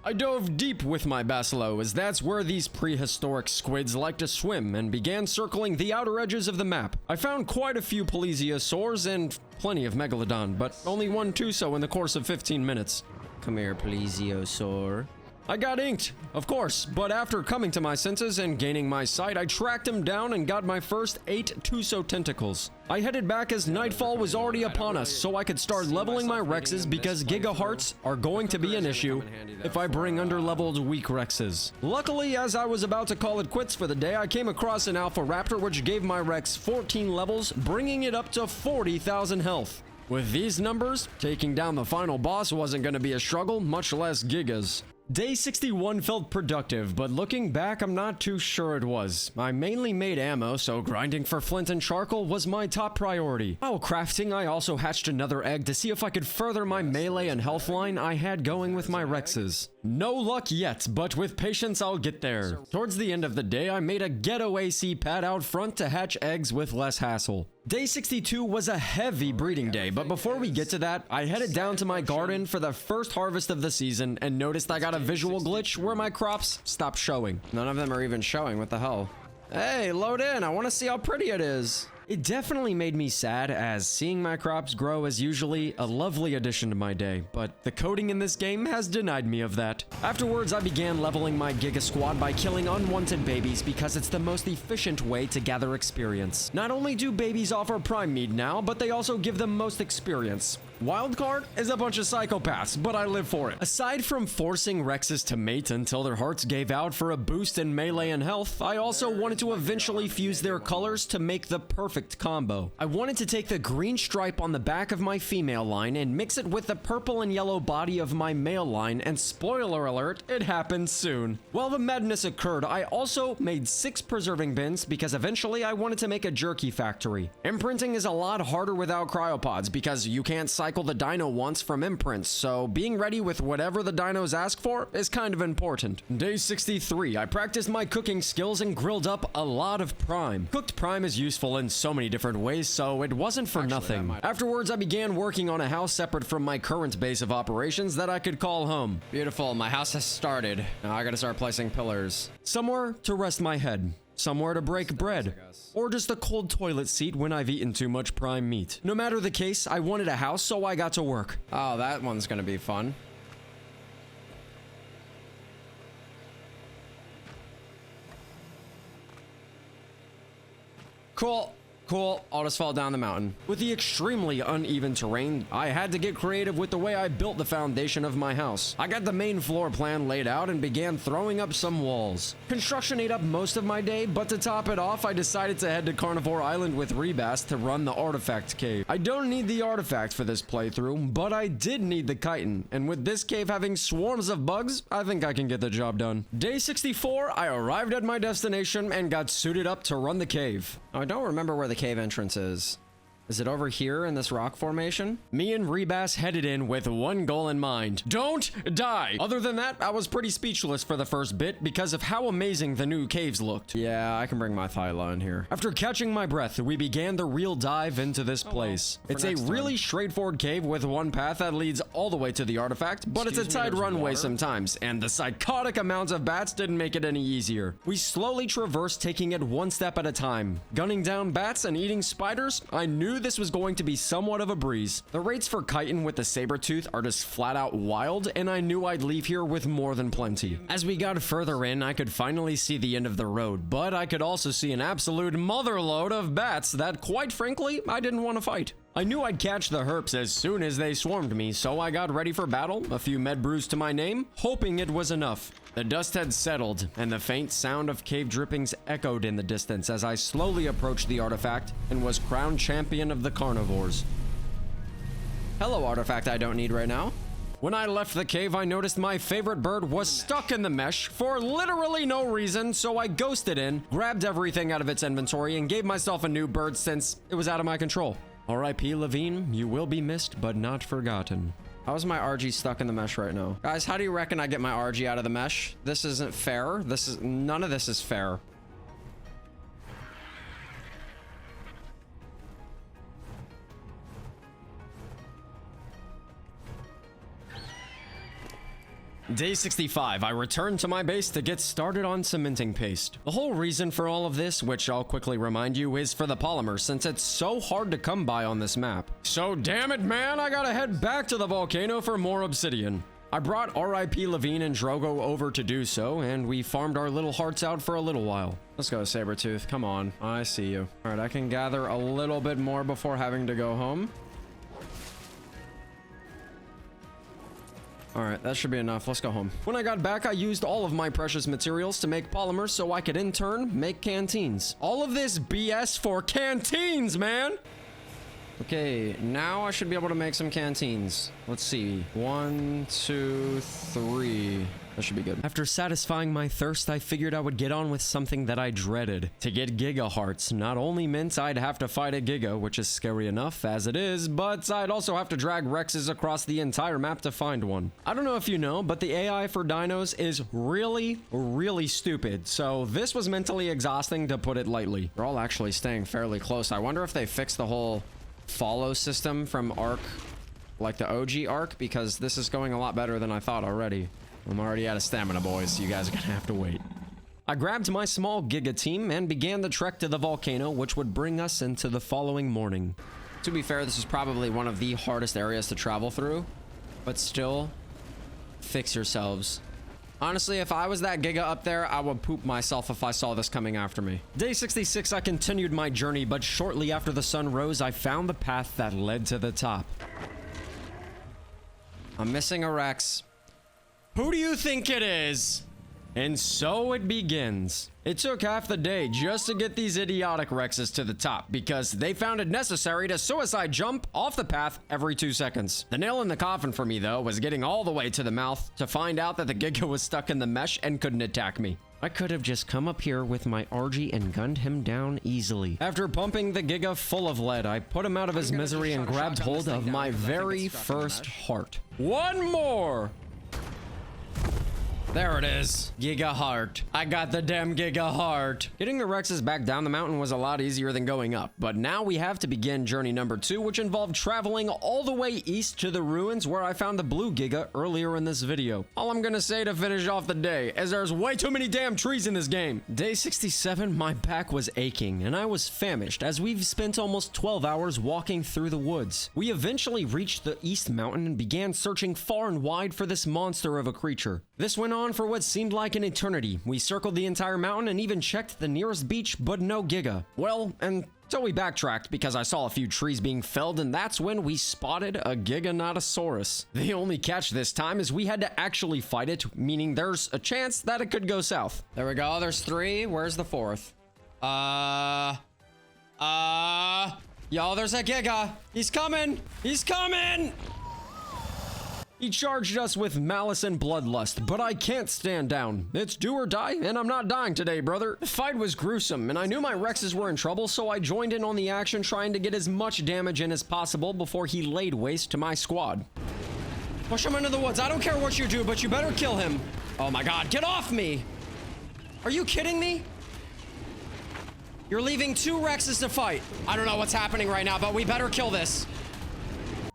I dove deep with my Basilo, as that's where these prehistoric squids like to swim, and began circling the outer edges of the map. I found quite a few plesiosaurs and plenty of Megalodon, but only one Tuso in the course of 15 minutes. Come here, plesiosaur. I got inked, of course, but after coming to my senses and gaining my sight, I tracked him down and got my first 8 Tuso tentacles. I headed back as nightfall was already upon us, so I could start leveling my Rexes because Giga Hearts are going to be an issue if I bring under-leveled weak Rexes. Luckily, as I was about to call it quits for the day, I came across an Alpha Raptor which gave my Rex 14 levels, bringing it up to 40,000 health. With these numbers, taking down the final boss wasn't going to be a struggle, much less Gigas. Day 61 felt productive, but looking back, I'm not too sure it was. I mainly made ammo, so grinding for flint and charcoal was my top priority. While crafting, I also hatched another egg to see if I could further my melee and health line I had going with my Rexes. No luck yet, but with patience I'll get there. Towards the end of the day, I made a ghetto AC pad out front to hatch eggs with less hassle. Day 62 was a heavy breeding day, but before we get to that, I headed down to my garden for the first harvest of the season and noticed I got a visual glitch where my crops stopped showing. None of them are even showing, what the hell? Hey, load in, I want to see how pretty it is. It definitely made me sad, as seeing my crops grow is usually a lovely addition to my day, but the coding in this game has denied me of that. Afterwards, I began leveling my Giga Squad by killing unwanted babies because it's the most efficient way to gather experience. Not only do babies offer prime mead now, but they also give them most experience. Wildcard is a bunch of psychopaths, but I live for it. Aside from forcing Rexes to mate until their hearts gave out for a boost in melee and health, I also wanted to eventually fuse their colors to make the perfect combo. I wanted to take the green stripe on the back of my female line and mix it with the purple and yellow body of my male line, and spoiler alert, it happened soon. While the madness occurred, I also made 6 preserving bins because eventually I wanted to make a jerky factory. Imprinting is a lot harder without cryopods because you can't cycle the dino once from imprints, so being ready with whatever the dinos ask for is kind of important. Day 63, I practiced my cooking skills and grilled up a lot of prime. Cooked prime is useful in so many different ways, so it wasn't for nothing. Afterwards, I began working on a house separate from my current base of operations that I could call home. Beautiful, my house has started. Now I gotta start placing pillars. Somewhere to rest my head. Somewhere to break bread, or just a cold toilet seat when I've eaten too much prime meat. No matter the case, I wanted a house, so I got to work. Oh, that one's gonna be fun. Cool. Cool, I'll just fall down the mountain. With the extremely uneven terrain, I had to get creative with the way I built the foundation of my house. I got the main floor plan laid out and began throwing up some walls. Construction ate up most of my day, but to top it off, I decided to head to Carnivore Island with Rebas to run the artifact cave. I don't need the artifact for this playthrough, but I did need the chitin, and with this cave having swarms of bugs, I think I can get the job done. Day 64, I arrived at my destination and got suited up to run the cave. I don't remember where the cave entrance is. Is it over here in this rock formation? Me and Rebas headed in with one goal in mind. Don't die! Other than that, I was pretty speechless for the first bit because of how amazing the new caves looked. Yeah, I can bring my Thyla in here. After catching my breath, we began the real dive into this place. It's a really straightforward cave with one path that leads all the way to the artifact, but it's a tight runway sometimes, and the psychotic amounts of bats didn't make it any easier. We slowly traversed, taking it one step at a time. Gunning down bats and eating spiders, I knew this was going to be somewhat of a breeze. The rates for chitin with the saber-tooth are just flat out wild, and I knew I'd leave here with more than plenty. As we got further in, I could finally see the end of the road, but I could also see an absolute motherload of bats that, quite frankly, I didn't want to fight. I knew I'd catch the herps as soon as they swarmed me, so I got ready for battle, a few med brews to my name, hoping it was enough. The dust had settled, and the faint sound of cave drippings echoed in the distance as I slowly approached the artifact and was crowned champion of the carnivores. Hello, artifact I don't need right now. When I left the cave, I noticed my favorite bird was stuck in the mesh for literally no reason, so I ghosted in, grabbed everything out of its inventory, and gave myself a new bird since it was out of my control. R.I.P. Levine, you will be missed but not forgotten. How is my RG stuck in the mesh right now? Guys, how do you reckon I get my RG out of the mesh? This isn't fair. None of this is fair. Day 65, I returned to my base to get started on cementing paste. The whole reason for all of this, which I'll quickly remind you, is for the polymer, since it's so hard to come by on this map. So damn it, man, I gotta head back to the volcano for more obsidian. I brought R.I.P. Levine and Drogo over to do so, and we farmed our little hearts out for a little while. Let's go, Sabertooth, come on, I see you. All right, I can gather a little bit more before having to go home. All right, that should be enough. Let's go home. When I got back, I used all of my precious materials to make polymers so I could in turn make canteens. All of this BS for canteens, man! Okay, now I should be able to make some canteens. Let's see. 1, 2, 3. That should be good. After satisfying my thirst, I figured I would get on with something that I dreaded. To get Giga Hearts not only meant I'd have to fight a Giga, which is scary enough as it is, but I'd also have to drag Rexes across the entire map to find one. I don't know if you know, but the AI for dinos is really, really stupid, so this was mentally exhausting to put it lightly. They're all actually staying fairly close. I wonder if they fixed the whole follow system from ARK, like the OG ARK, because this is going a lot better than I thought already. I'm already out of stamina, boys, so you guys are gonna have to wait. I grabbed my small Giga team and began the trek to the volcano, which would bring us into the following morning. To be fair, this is probably one of the hardest areas to travel through, but still, fix yourselves. Honestly, if I was that Giga up there, I would poop myself if I saw this coming after me. Day 66, I continued my journey, but shortly after the sun rose, I found the path that led to the top. I'm missing a Rex. Who do you think it is? And so it begins. It took half the day just to get these idiotic Rexes to the top because they found it necessary to suicide jump off the path every 2 seconds. The nail in the coffin for me, though, was getting all the way to the mouth to find out that the Giga was stuck in the mesh and couldn't attack me. I could have just come up here with my RG and gunned him down easily. After pumping the Giga full of lead, I put him out of his misery and grabbed hold of my very first heart. One more! There it is. Giga Heart. I got the damn Giga Heart. Getting the Rexes back down the mountain was a lot easier than going up, but now we have to begin journey number 2, which involved traveling all the way east to the ruins where I found the blue Giga earlier in this video. All I'm gonna say to finish off the day is there's way too many damn trees in this game. Day 67, my back was aching and I was famished as we've spent almost 12 hours walking through the woods. We eventually reached the East Mountain and began searching far and wide for this monster of a creature. This went on for what seemed like an eternity. We circled the entire mountain and even checked the nearest beach, but no Giga. Well, and So we backtracked because I saw a few trees being felled, and that's when we spotted a Giganotosaurus. The only catch this time is we had to actually fight it, meaning there's a chance that it could go south. There we go, there's 3. Where's the 4th? Y'all, there's a Giga. He's coming. He's coming. He charged us with malice and bloodlust, but I can't stand down. It's do or die, and I'm not dying today, brother. The fight was gruesome, and I knew my Rexes were in trouble, so I joined in on the action, trying to get as much damage in as possible before he laid waste to my squad. Push him into the woods. I don't care what you do, but you better kill him. Oh my god, get off me! Are you kidding me? You're leaving 2 Rexes to fight. I don't know what's happening right now, but we better kill this.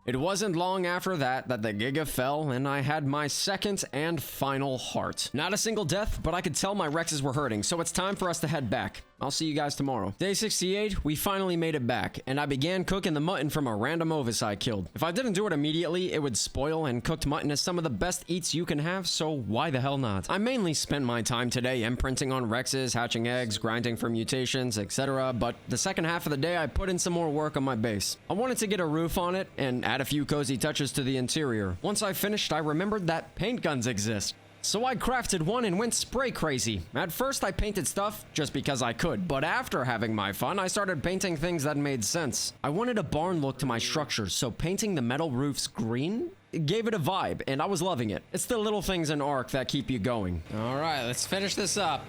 It wasn't long after that the Giga fell, and I had my second and final heart. Not a single death, but I could tell my Rexes were hurting, so it's time for us to head back. I'll see you guys tomorrow. Day 68, we finally made it back, and I began cooking the mutton from a random ovis I killed. If I didn't do it immediately, it would spoil, and cooked mutton is some of the best eats you can have, so why the hell not? I mainly spent my time today imprinting on Rexes, hatching eggs, grinding for mutations, etc., but the second half of the day I put in some more work on my base. I wanted to get a roof on it, and add a few cozy touches to the interior. Once I finished, I remembered that paint guns exist. So I crafted one and went spray crazy. At first I painted stuff just because I could, but after having my fun, I started painting things that made sense. I wanted a barn look to my structures, so painting the metal roofs green gave it a vibe, and I was loving it. It's the little things in ARK that keep you going. Alright, let's finish this up.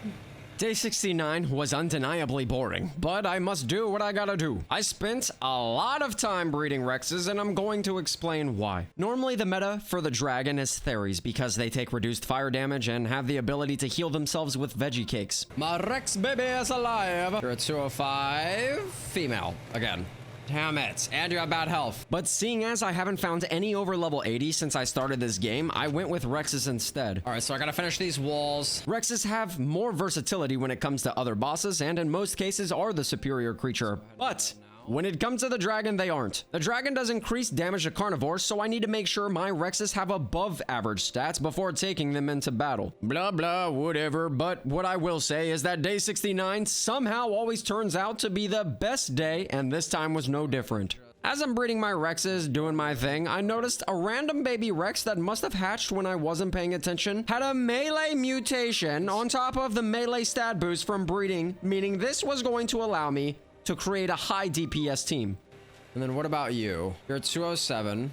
Day 69 was undeniably boring, but I must do what I gotta do. I spent a lot of time breeding Rexes, and I'm going to explain why. Normally, the meta for the dragon is Theres because they take reduced fire damage and have the ability to heal themselves with veggie cakes. My Rex baby is alive. You're a 205 female again. Damn it, and you have bad health. But seeing as I haven't found any over level 80 since I started this game, I went with Rexes instead. Alright, so I gotta finish these walls. Rexes have more versatility when it comes to other bosses, and in most cases are the superior creature. But when it comes to the dragon, they aren't. The dragon does increase damage to carnivores, so I need to make sure my Rexes have above average stats before taking them into battle. Blah blah, whatever, but what I will say is that day 69 somehow always turns out to be the best day, and this time was no different. As I'm breeding my Rexes, doing my thing, I noticed a random baby Rex that must have hatched when I wasn't paying attention had a melee mutation on top of the melee stat boost from breeding, meaning this was going to allow me to create a high DPS team. And then what about you? You're a 207.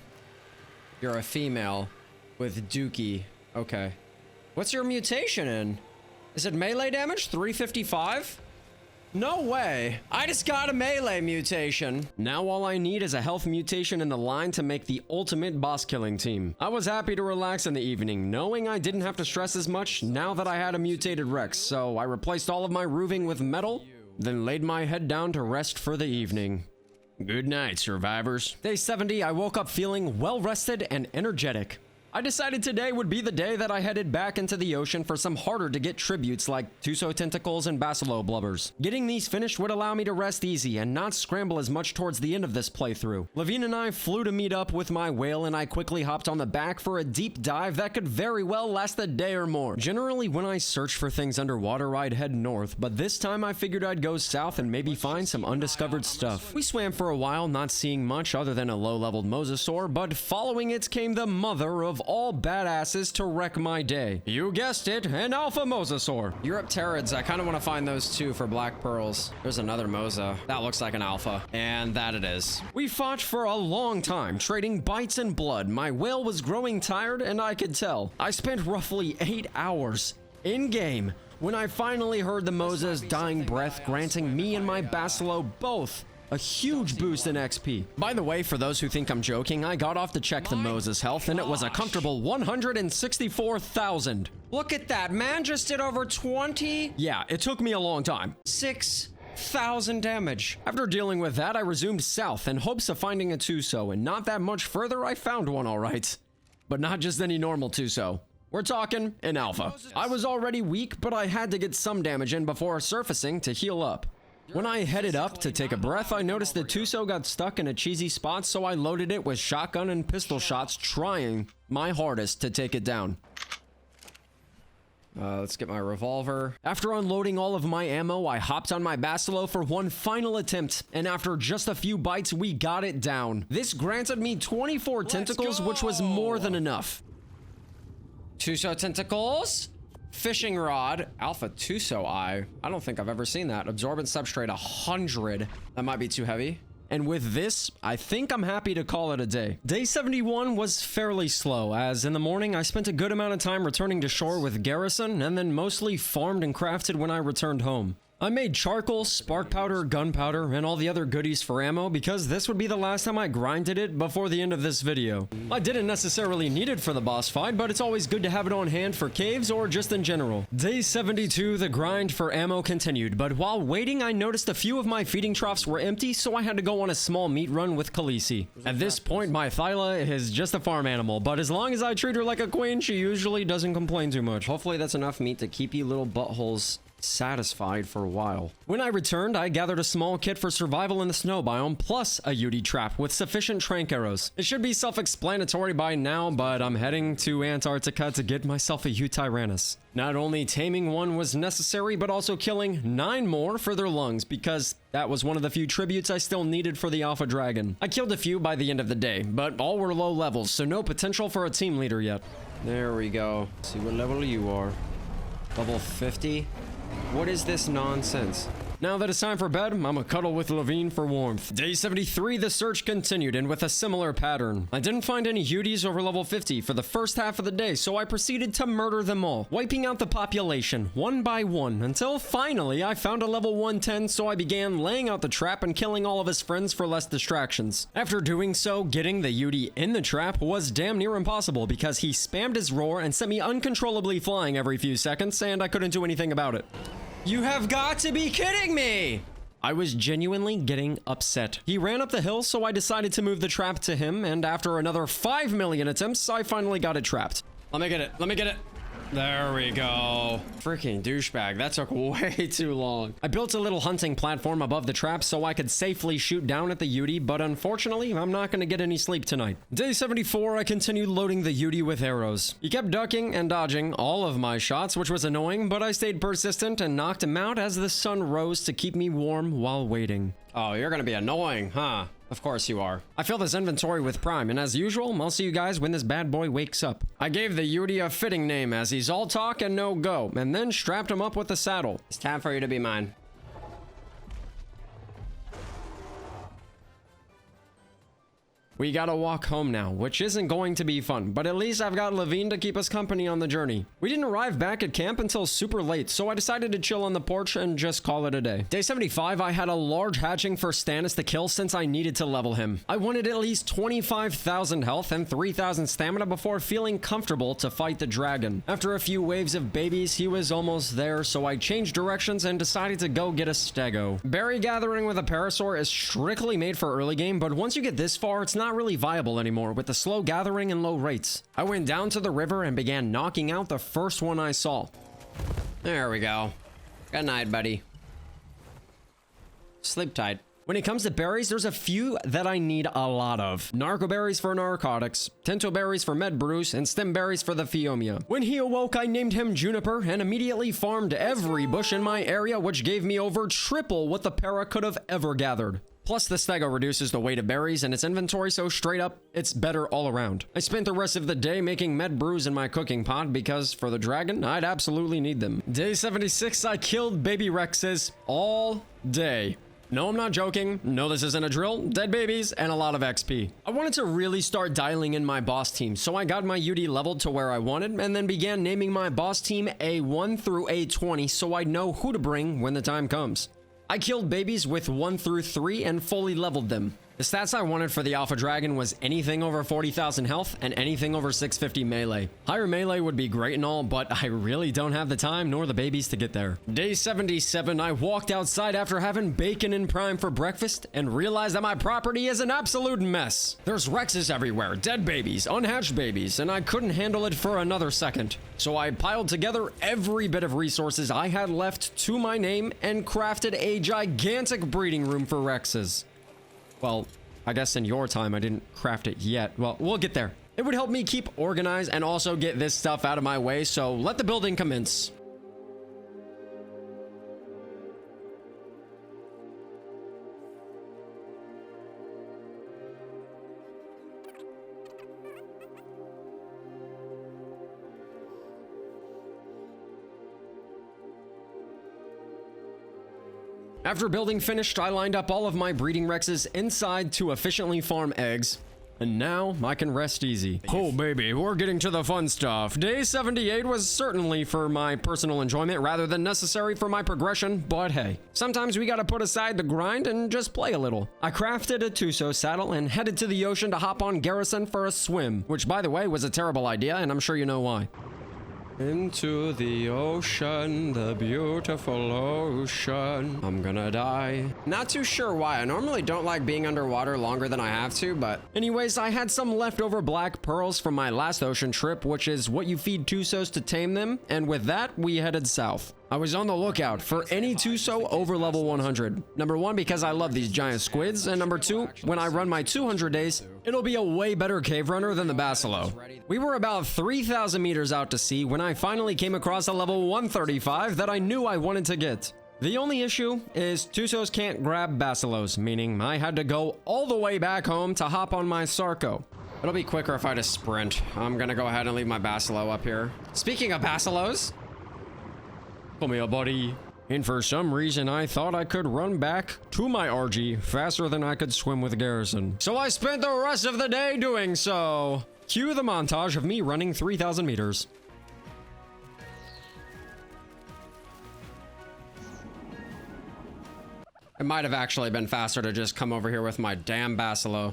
You're a female with Dookie. Okay. What's your mutation in? Is it melee damage? 355? No way. I just got a melee mutation. Now all I need is a health mutation in the line to make the ultimate boss killing team. I was happy to relax in the evening, knowing I didn't have to stress as much now that I had a mutated Rex, so I replaced all of my roofing with metal, then laid my head down to rest for the evening. Good night, survivors. Day 70, I woke up feeling well-rested and energetic. I decided today would be the day that I headed back into the ocean for some harder to get tributes like Tuso Tentacles and Basilo Blubbers. Getting these finished would allow me to rest easy and not scramble as much towards the end of this playthrough. Levine and I flew to meet up with my whale, and I quickly hopped on the back for a deep dive that could very well last a day or more. Generally, when I search for things underwater, I'd head north, but this time I figured I'd go south and maybe find some undiscovered stuff. We swam for a while, not seeing much other than a low-leveled mosasaur, but following it came the mother of all badasses to wreck my day. You guessed it, an alpha mosasaur. Europterids, I kind of want to find those too for black pearls. There's another mosa. That looks like an alpha. And that it is. We fought for a long time, trading bites and blood. My whale was growing tired, and I could tell. I spent roughly 8 hours in-game when I finally heard the mosa's dying breath, granting me and my Basilo both a huge boost in XP. By the way, for those who think I'm joking, I got off to check the Mosa's health, and it was a comfortable 164,000. Look at that, man just did over 20. Yeah, it took me a long time. 6,000 damage. After dealing with that, I resumed south in hopes of finding a Tuso, and not that much further, I found one all right. But not just any normal Tuso. We're talking an alpha. I was already weak, but I had to get some damage in before surfacing to heal up. When I headed up to take a breath, I noticed the Tuso got stuck in a cheesy spot, so I loaded it with shotgun and pistol shots, trying my hardest to take it down. Let's get my revolver. After unloading all of my ammo, I hopped on my Bastilo for one final attempt, and after just a few bites, we got it down. This granted me 24 tentacles, which was more than enough. Tuso tentacles, fishing rod, alpha Tuso eye. I don't think I've ever seen that. Absorbent substrate 100. That might be too heavy. And with this, I think I'm happy to call it a day. Day 71 was fairly slow, as in the morning I spent a good amount of time returning to shore with Garrison, and then mostly farmed and crafted when I returned home. I made charcoal, spark powder, gunpowder, and all the other goodies for ammo because this would be the last time I grinded it before the end of this video. I didn't necessarily need it for the boss fight, but it's always good to have it on hand for caves or just in general. Day 72, the grind for ammo continued, but while waiting I noticed a few of my feeding troughs were empty, so I had to go on a small meat run with Khaleesi. At this point, my Thyla is just a farm animal, but as long as I treat her like a queen, she usually doesn't complain too much. Hopefully that's enough meat to keep you little buttholes satisfied for a while. When I returned, I gathered a small kit for survival in the snow biome, plus a UD trap with sufficient trank arrows. It should be self-explanatory by now, but I'm heading to Antarctica to get myself a Tyrannus. Not only taming one was necessary, but also killing 9 more for their lungs, because that was one of the few tributes I still needed for the Alpha Dragon. I killed a few by the end of the day, but all were low levels, so no potential for a team leader yet. There we go. See what level you are. Level 50? What is this nonsense? Now that it's time for bed, I'm gonna cuddle with Levine for warmth. Day 73, the search continued, and with a similar pattern. I didn't find any UDs over level 50 for the first half of the day, so I proceeded to murder them all, wiping out the population, one by one, until finally I found a level 110, so I began laying out the trap and killing all of his friends for less distractions. After doing so, getting the UD in the trap was damn near impossible because he spammed his roar and sent me uncontrollably flying every few seconds, and I couldn't do anything about it. You have got to be kidding me! I was genuinely getting upset. He ran up the hill, so I decided to move the trap to him, and after another 5 million attempts, I finally got it trapped. Let me get it. Let me get it. There we go. Freaking douchebag. That took way too long. I built a little hunting platform above the trap so I could safely shoot down at the UD, but unfortunately, I'm not going to get any sleep tonight. Day 74, I continued loading the UD with arrows. He kept ducking and dodging all of my shots, which was annoying, but I stayed persistent and knocked him out as the sun rose to keep me warm while waiting. Oh, you're going to be annoying, huh? Of course you are. I fill this inventory with Prime, and as usual, I'll see you guys when this bad boy wakes up. I gave the UD a fitting name as he's all talk and no go, and then strapped him up with the saddle. It's time for you to be mine. We gotta walk home now, which isn't going to be fun, but at least I've got Levine to keep us company on the journey. We didn't arrive back at camp until super late, so I decided to chill on the porch and just call it a day. Day 75, I had a large hatching for Stannis to kill since I needed to level him. I wanted at least 25,000 health and 3,000 stamina before feeling comfortable to fight the dragon. After a few waves of babies, he was almost there, so I changed directions and decided to go get a stego. Berry gathering with a parasaur is strictly made for early game, but once you get this far, it's not really viable anymore with the slow gathering and low rates. I went down to the river and began knocking out the first one I saw. There we go. Good night, buddy. Sleep tight. When it comes to berries, there's a few that I need a lot of. Narco berries for narcotics, tento berries for med brews, and stem berries for the Phiomia. When he awoke, I named him Juniper and immediately farmed every bush in my area, which gave me over triple what the para could have ever gathered. Plus, the stego reduces the weight of berries in its inventory, so straight up, it's better all around. I spent the rest of the day making med brews in my cooking pot because, for the dragon, I'd absolutely need them. Day 76, I killed baby Rexes all day. No, I'm not joking. No, this isn't a drill. Dead babies and a lot of XP. I wanted to really start dialing in my boss team, so I got my UD leveled to where I wanted and then began naming my boss team A1 through A20 so I'd know who to bring when the time comes. I killed babies with 1 through 3 and fully leveled them. The stats I wanted for the Alpha Dragon was anything over 40,000 health and anything over 650 melee. Higher melee would be great and all, but I really don't have the time nor the babies to get there. Day 77, I walked outside after having bacon in Prime for breakfast and realized that my property is an absolute mess. There's Rexes everywhere, dead babies, unhatched babies, and I couldn't handle it for another second. So I piled together every bit of resources I had left to my name and crafted a gigantic breeding room for Rexes. Well, I guess in your time I didn't craft it yet. Well, we'll get there. It would help me keep organized and also get this stuff out of my way, so let the building commence. After building finished, I lined up all of my breeding rexes inside to efficiently farm eggs. And now I can rest easy. Oh baby, we're getting to the fun stuff. Day 78 was certainly for my personal enjoyment rather than necessary for my progression, but hey, sometimes we gotta put aside the grind and just play a little. I crafted a Tuso saddle and headed to the ocean to hop on Garrison for a swim, which by the way was a terrible idea and I'm sure you know why. Into the ocean, the beautiful ocean. I'm gonna die. Not too sure why. I normally don't like being underwater longer than I have to, but anyways, I had some leftover black pearls from my last ocean trip, which is what you feed Tusos to tame them, and with that, we headed south. I was on the lookout for any Tuso over level 100. Number one, because I love these giant squids, and number two, when I run my 200 days, it'll be a way better cave runner than the Basilo. We were about 3,000 meters out to sea when I finally came across a level 135 that I knew I wanted to get. The only issue is Tusos can't grab Basilos, meaning I had to go all the way back home to hop on my Sarco. It'll be quicker if I just sprint. I'm gonna go ahead and leave my Basilo up here. Speaking of Basilos, come here, buddy. And for some reason, I thought I could run back to my RG faster than I could swim with Garrison. So I spent the rest of the day doing so. Cue the montage of me running 3,000 meters. It might have actually been faster to just come over here with my damn Basilo.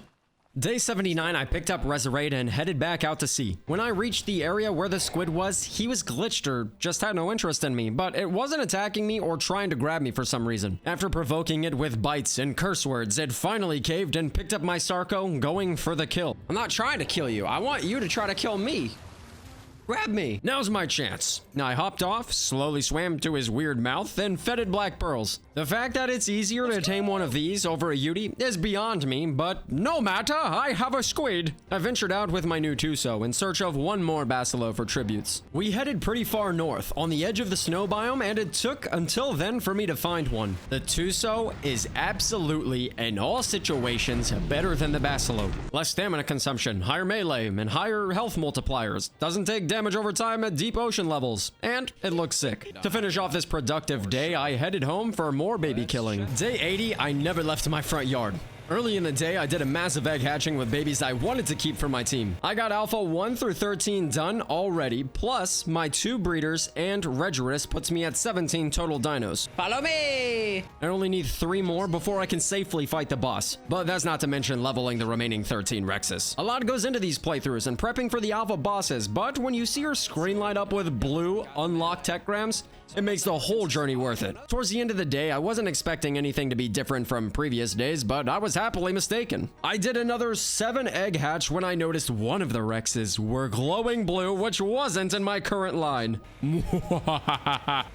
Day 79, I picked up Resurrect and headed back out to sea. When I reached the area where the squid was, he was glitched or just had no interest in me, but it wasn't attacking me or trying to grab me for some reason. After provoking it with bites and curse words, it finally caved and picked up my Sarco, going for the kill. I'm not trying to kill you. I want you to try to kill me. Grab me. Now's my chance. Now I hopped off, slowly swam to his weird mouth, then feted black pearls. The fact that it's easier to tame one of these over a Yeti is beyond me, but no matter, I have a squid. I ventured out with my new Tuso in search of one more Basilo for tributes. We headed pretty far north, on the edge of the snow biome, and it took until then for me to find one. The Tuso is absolutely, in all situations, better than the Basilo. Less stamina consumption, higher melee, and higher health multipliers. Doesn't take damage over time at deep ocean levels, and it looks sick. To finish off this productive day, I headed home for more baby killing. Day 80, I never left my front yard. Early in the day, I did a massive egg hatching with babies I wanted to keep for my team. I got Alpha 1 through 13 done already, plus my 2 breeders and Regirus puts me at 17 total dinos. Follow me! I only need 3 more before I can safely fight the boss, but that's not to mention leveling the remaining 13 Rexes. A lot goes into these playthroughs and prepping for the alpha bosses, but when you see your screen light up with blue unlocked techgrams, it makes the whole journey worth it. Towards the end of the day, I wasn't expecting anything to be different from previous days, but I was happily mistaken. I did another 7 egg hatch when I noticed one of the Rexes were glowing blue, which wasn't in my current line.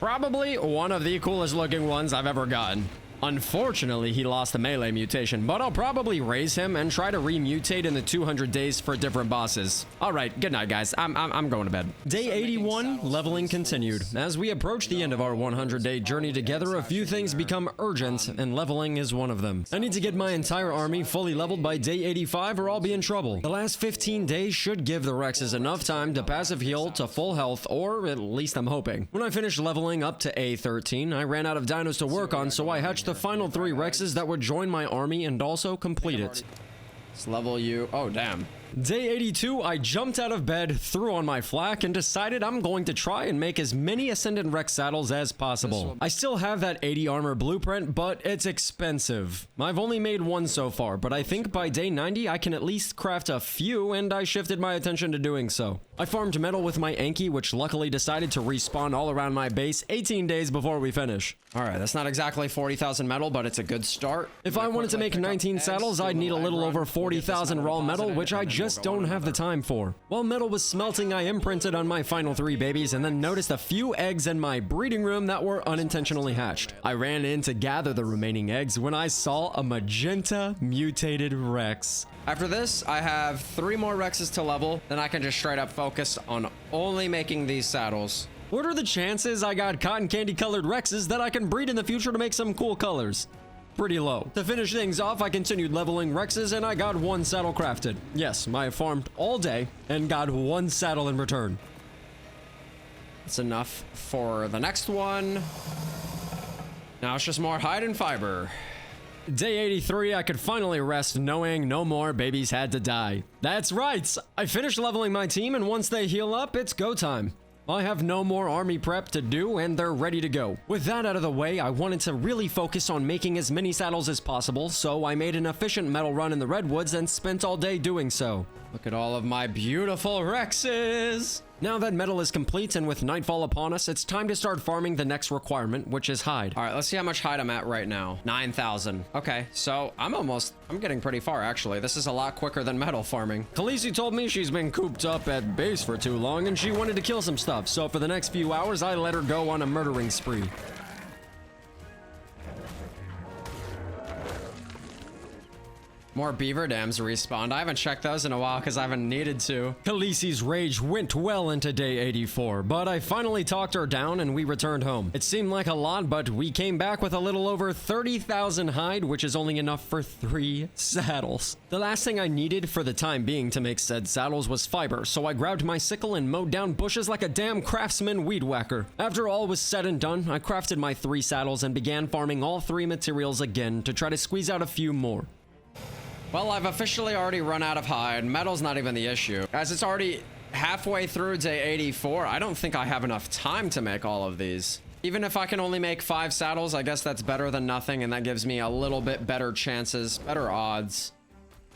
Probably one of the coolest looking ones I've ever gotten. Unfortunately, he lost the melee mutation, but I'll probably raise him and try to remutate in the 200 days for different bosses. All right, good night, guys. I'm going to bed. Day 81, leveling continued. As we approach the end of our 100-day journey together, a few things become urgent, and leveling is one of them. I need to get my entire army fully leveled by day 85 or I'll be in trouble. The last 15 days should give the Rexes enough time to passive heal to full health, or at least I'm hoping. When I finished leveling up to A13, I ran out of dinos to work on, so I hatched the final 3 Rexes that would join my army and also complete it. Let's level you. Oh, damn. Day 82, I jumped out of bed, threw on my flak, and decided I'm going to try and make as many Ascendant Rex saddles as possible. I still have that 80 armor blueprint, but it's expensive. I've only made 1 so far, but I think by day 90 I can at least craft a few, and I shifted my attention to doing so. I farmed metal with my Anki, which luckily decided to respawn all around my base 18 days before we finish. Alright, that's not exactly 40,000 metal, but it's a good start. If I wanted to make 19 saddles, I'd need a little over 40,000 raw metal, which I just don't have the time for. While metal was smelting, I imprinted on my final 3 babies and then noticed a few eggs in my breeding room that were unintentionally hatched. I ran in to gather the remaining eggs when I saw a magenta mutated Rex. After this, I have 3 more Rexes to level, then I can just straight up focus on only making these saddles. What are the chances I got cotton candy colored Rexes that I can breed in the future to make some cool colors? Pretty low. To finish things off, I continued leveling Rexes and I got 1 saddle crafted. Yes, I farmed all day and got 1 saddle in return. That's enough for the next one. Now it's just more hide and fiber. Day 83, I could finally rest knowing no more babies had to die. That's right! I finished leveling my team and once they heal up, it's go time. I have no more army prep to do and they're ready to go. With that out of the way, I wanted to really focus on making as many saddles as possible, so I made an efficient metal run in the redwoods and spent all day doing so. Look at all of my beautiful Rexes! Now that metal is complete and with nightfall upon us, it's time to start farming the next requirement, which is hide. All right, let's see how much hide I'm at right now. 9,000. Okay, so I'm getting pretty far actually. This is a lot quicker than metal farming. Khaleesi told me she's been cooped up at base for too long and she wanted to kill some stuff. So for the next few hours, I let her go on a murdering spree. More beaver dams respawned. I haven't checked those in a while because I haven't needed to. Khaleesi's rage went well into day 84, but I finally talked her down and we returned home. It seemed like a lot, but we came back with a little over 30,000 hide, which is only enough for 3 saddles. The last thing I needed for the time being to make said saddles was fiber, so I grabbed my sickle and mowed down bushes like a damn craftsman weed whacker. After all was said and done, I crafted my 3 saddles and began farming all 3 materials again to try to squeeze out a few more. Well, I've officially already run out of hide. Metal's not even the issue. As it's already halfway through day 84, I don't think I have enough time to make all of these. Even if I can only make 5 saddles, I guess that's better than nothing, and that gives me a little bit better chances, better odds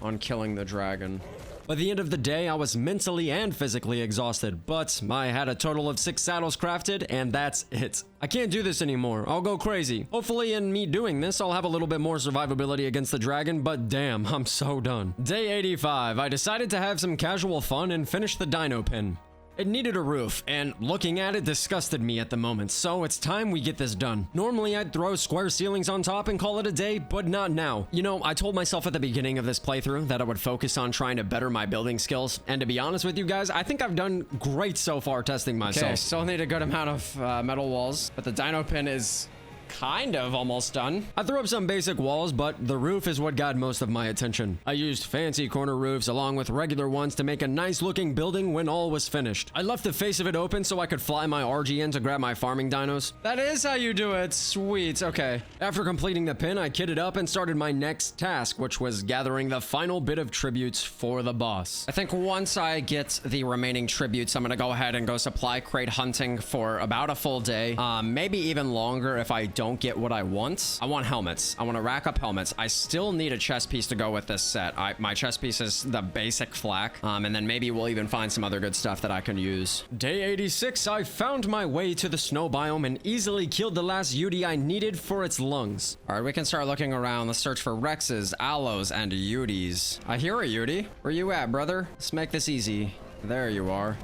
on killing the dragon. By the end of the day, I was mentally and physically exhausted, but I had a total of 6 saddles crafted, and that's it. I can't do this anymore. I'll go crazy. Hopefully in me doing this, I'll have a little bit more survivability against the dragon, but damn, I'm so done. Day 85, I decided to have some casual fun and finish the Dino pen. It needed a roof, and looking at it disgusted me at the moment, so it's time we get this done. Normally, I'd throw square ceilings on top and call it a day, but not now. You know, I told myself at the beginning of this playthrough that I would focus on trying to better my building skills, and to be honest with you guys, I think I've done great so far testing myself. Okay, still need a good amount of metal walls, but the Dino pen is kind of almost done. I threw up some basic walls, but the roof is what got most of my attention. I used fancy corner roofs along with regular ones to make a nice looking building when all was finished. I left the face of it open so I could fly my RG in to grab my farming dinos. That is how you do it. Sweet. Okay. After completing the pin, I kitted up and started my next task, which was gathering the final bit of tributes for the boss. I think once I get the remaining tributes, I'm gonna go ahead and go supply crate hunting for about a full day. Maybe even longer if I don't get what I want. I want helmets. I want to rack up helmets. I still need a chest piece to go with this set. My chest piece is the basic flak. And then maybe we'll even find some other good stuff that I can use. Day 86, I found my way to the snow biome and easily killed the last Yudi I needed for its lungs. All right, we can start looking around. Let's search for Rexes, Aloes, and Yudis. I hear a Yudi. Where you at, brother? Let's make this easy. There you are.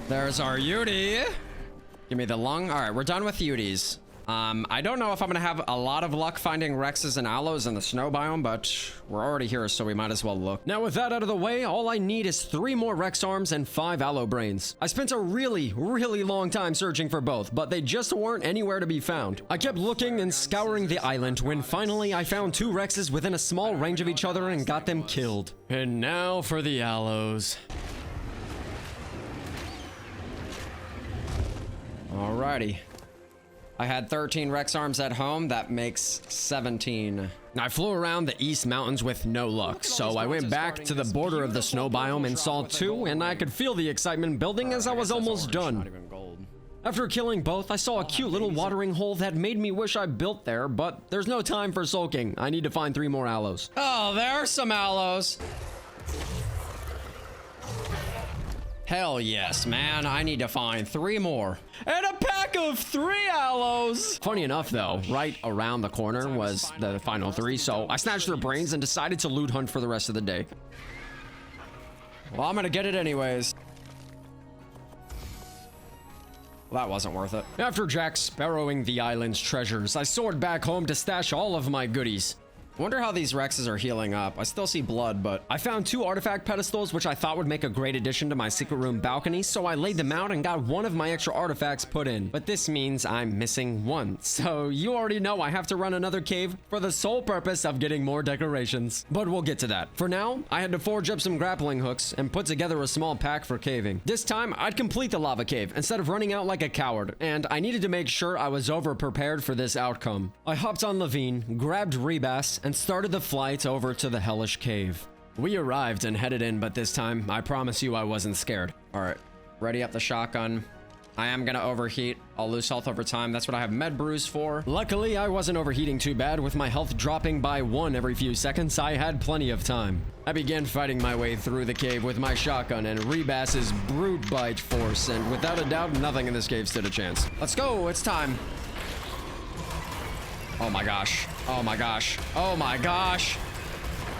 There's our Yudi. Give me the lung. All right, we're done with Yudis. I don't know if I'm gonna have a lot of luck finding Rexes and Aloes in the snow biome, but we're already here, so we might as well look. Now, with that out of the way, all I need is 3 more Rex arms and 5 Aloe brains. I spent a really long time searching for both, but they just weren't anywhere to be found. I kept looking and scouring the island when finally I found 2 Rexes within a small range of each other and got them killed. And now for the Aloes. Alrighty. I had 13 Rex arms at home. That makes 17. I flew around the East Mountains with no luck, so I went back to the border of the snow biome and saw 2, and I could feel the excitement building as I was almost done. After killing both, I saw a cute little watering hole that made me wish I built there, but there's no time for sulking. I need to find 3 more Aloes. Oh, there's some Aloes. Hell yes, man. I need to find 3 more. And a pack pack of 3 aloes. Funny enough, though, right around the corner was the final 3, so I snatched their brains and decided to loot hunt for the rest of the day. Well, I'm gonna get it anyways. Well, that wasn't worth it. After Jack sparrowing the island's treasures, I soared back home to stash all of my goodies. I wonder how these Rexes are healing up. I still see blood, but I found 2 artifact pedestals, which I thought would make a great addition to my secret room balcony, so I laid them out and got one of my extra artifacts put in. But this means I'm missing 1. So you already know I have to run another cave for the sole purpose of getting more decorations. But we'll get to that. For now, I had to forge up some grappling hooks and put together a small pack for caving. This time, I'd complete the lava cave instead of running out like a coward, and I needed to make sure I was over-prepared for this outcome. I hopped on Levine, grabbed Rebas, and started the flight over to the hellish cave. We arrived and headed in, but this time, I promise you I wasn't scared. All right, ready up the shotgun. I am gonna overheat. I'll lose health over time. That's what I have med brews for. Luckily, I wasn't overheating too bad. With my health dropping by 1 every few seconds, I had plenty of time. I began fighting my way through the cave with my shotgun and Rebas's brute bite force, and without a doubt, nothing in this cave stood a chance. Let's go, it's time. Oh my gosh. Oh my gosh. Oh my gosh.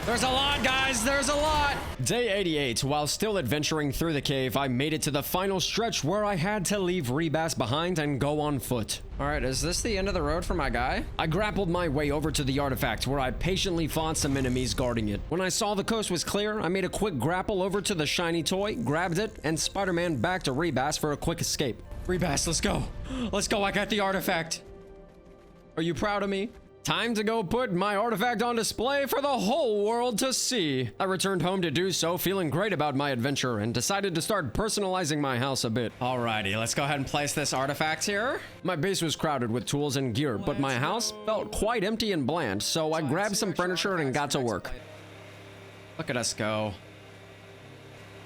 There's a lot, guys. There's a lot. Day 88. While still adventuring through the cave, I made it to the final stretch where I had to leave Rebas behind and go on foot. All right, is this the end of the road for my guy? I grappled my way over to the artifact where I patiently fought some enemies guarding it. When I saw the coast was clear, I made a quick grapple over to the shiny toy, grabbed it, and Spider-Man back to Rebas for a quick escape. Rebas, let's go. Let's go. I got the artifact. Are you proud of me? Time to go put my artifact on display for the whole world to see. I returned home to do so, feeling great about my adventure, and decided to start personalizing my house a bit. Alrighty, let's go ahead and place this artifact here. My base was crowded with tools and gear, but my house felt quite empty and bland, so I grabbed some furniture and got to work. Look at us go.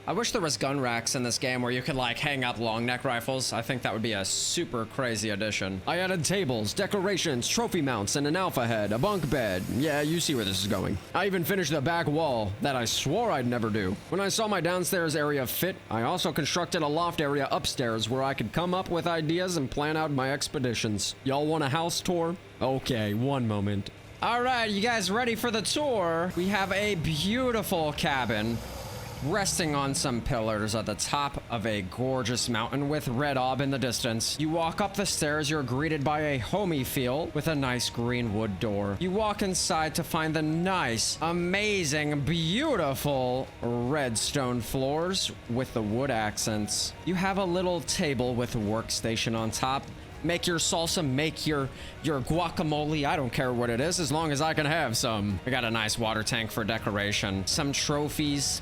I wish there was gun racks in this game where you could like hang up long neck rifles. I think that would be a super crazy addition. I added tables, decorations, trophy mounts, and an alpha head, a bunk bed. Yeah, you see where this is going. I even finished the back wall that I swore I'd never do. When I saw my downstairs area fit, I also constructed a loft area upstairs where I could come up with ideas and plan out my expeditions. Y'all want a house tour? Okay, one moment. All right, you guys ready for the tour? We have a beautiful cabin resting on some pillars at the top of a gorgeous mountain with red ob in the distance. You walk up the stairs, you're greeted by a homey feel with a nice green wood door. You walk inside to find the nice, amazing, beautiful red stone floors with the wood accents. You have a little table with a workstation on top. Make your salsa, make your guacamole. I don't care what it is, as long as I can have some. We got a nice water tank for decoration. Some trophies,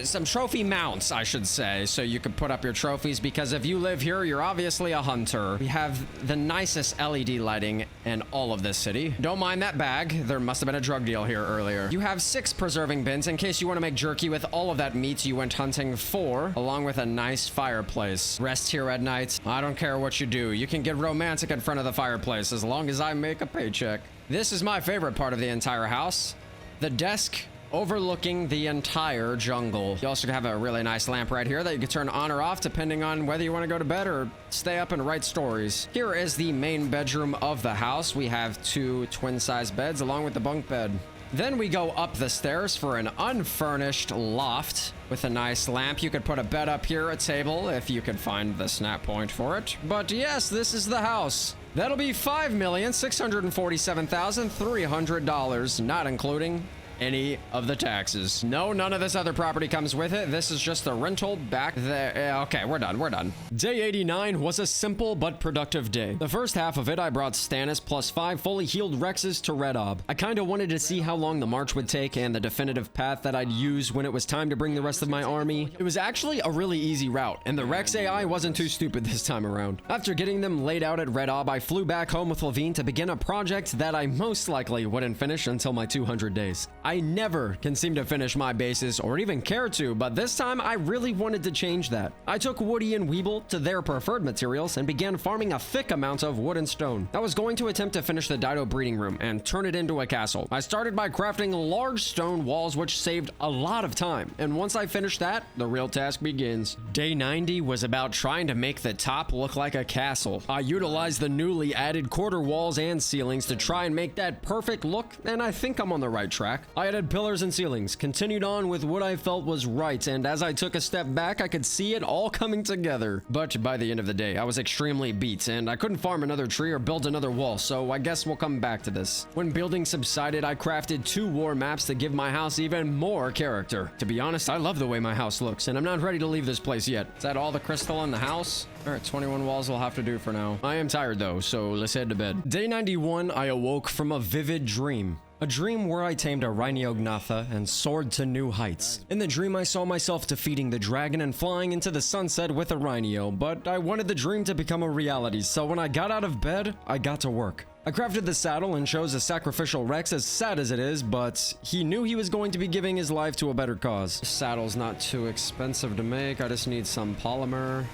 some trophy mounts, I should say, so you could put up your trophies, because if you live here, you're obviously a hunter. We have the nicest LED lighting in all of this city. Don't mind that bag. There must have been a drug deal here earlier. You have 6 preserving bins in case you want to make jerky with all of that meat you went hunting for, along with a nice fireplace. Rest here at night. I don't care what you do. You can get romantic in front of the fireplace as long as I make a paycheck. This is my favorite part of the entire house. The desk overlooking the entire jungle. You also have a really nice lamp right here that you can turn on or off depending on whether you want to go to bed or stay up and write stories. Here is the main bedroom of the house. We have 2 twin-size beds along with the bunk bed. Then we go up the stairs for an unfurnished loft with a nice lamp. You could put a bed up here, a table, if you could find the snap point for it. But yes, this is the house. That'll be $5,647,300, not including any of the taxes. No, none of this other property comes with it. This is just the rental back there. Okay, we're done. Day 89 was a simple but productive day. The first half of it, I brought Stannis plus 5 fully healed Rexes to Red Ob. I kinda wanted to see how long the march would take and the definitive path that I'd use when it was time to bring the rest of my army. It was actually a really easy route, and the Rex AI wasn't too stupid this time around. After getting them laid out at Red Ob, I flew back home with Levine to begin a project that I most likely wouldn't finish until my 200 days. I never can seem to finish my bases or even care to, but this time I really wanted to change that. I took Woody and Weeble to their preferred materials and began farming a thick amount of wood and stone. I was going to attempt to finish the Dino breeding room and turn it into a castle. I started by crafting large stone walls, which saved a lot of time, and once I finished that, the real task begins. Day 90 was about trying to make the top look like a castle. I utilized the newly added quarter walls and ceilings to try and make that perfect look, and I think I'm on the right track. I added pillars and ceilings, continued on with what I felt was right, and as I took a step back, I could see it all coming together. But by the end of the day, I was extremely beat, and I couldn't farm another tree or build another wall, so I guess we'll come back to this. When building subsided, I crafted 2 war maps to give my house even more character. To be honest, I love the way my house looks, and I'm not ready to leave this place yet. Is that all the crystal in the house? Alright, 21 walls will have to do for now. I am tired though, so let's head to bed. Day 91, I awoke from a vivid dream. A dream where I tamed a Rhinognatha and soared to new heights. In the dream, I saw myself defeating the dragon and flying into the sunset with a rhino, but I wanted the dream to become a reality, so when I got out of bed, I got to work. I crafted the saddle and chose a sacrificial Rex, as sad as it is, but he knew he was going to be giving his life to a better cause. This saddle's not too expensive to make, I just need some polymer.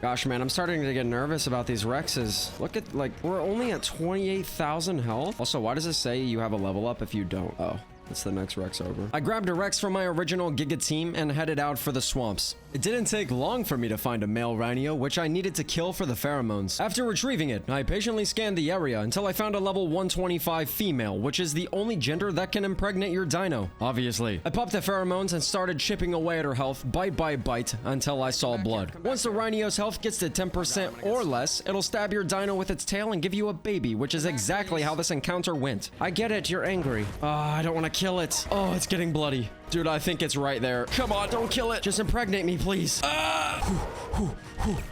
Gosh, man, I'm starting to get nervous about these Rexes. Look at, like, we're only at 28,000 health. Also, why does it say you have a level up if you don't? Oh, that's the next Rex over. I grabbed a Rex from my original Giga team and headed out for the swamps. It didn't take long for me to find a male rhino, which I needed to kill for the pheromones. After retrieving it, I patiently scanned the area until I found a level 125 female, which is the only gender that can impregnate your dino, obviously. I popped the pheromones and started chipping away at her health, bite by bite, until I saw blood. Once the rhino's health gets to 10% or less, it'll stab your dino with its tail and give you a baby, which is exactly how this encounter went. I get it, you're angry. I don't want to kill it. Oh, it's getting bloody. Dude, I think it's right there. Come on, don't kill it. Just impregnate me, please.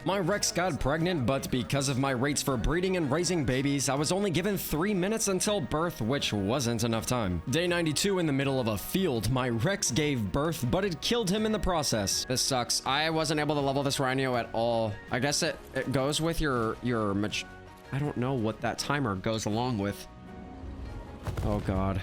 My Rex got pregnant, but because of my rates for breeding and raising babies, I was only given 3 minutes until birth, which wasn't enough time. Day 92, in the middle of a field, my Rex gave birth, but it killed him in the process. This sucks. I wasn't able to level this rhino at all. I guess it goes with your I don't know what that timer goes along with. Oh, God.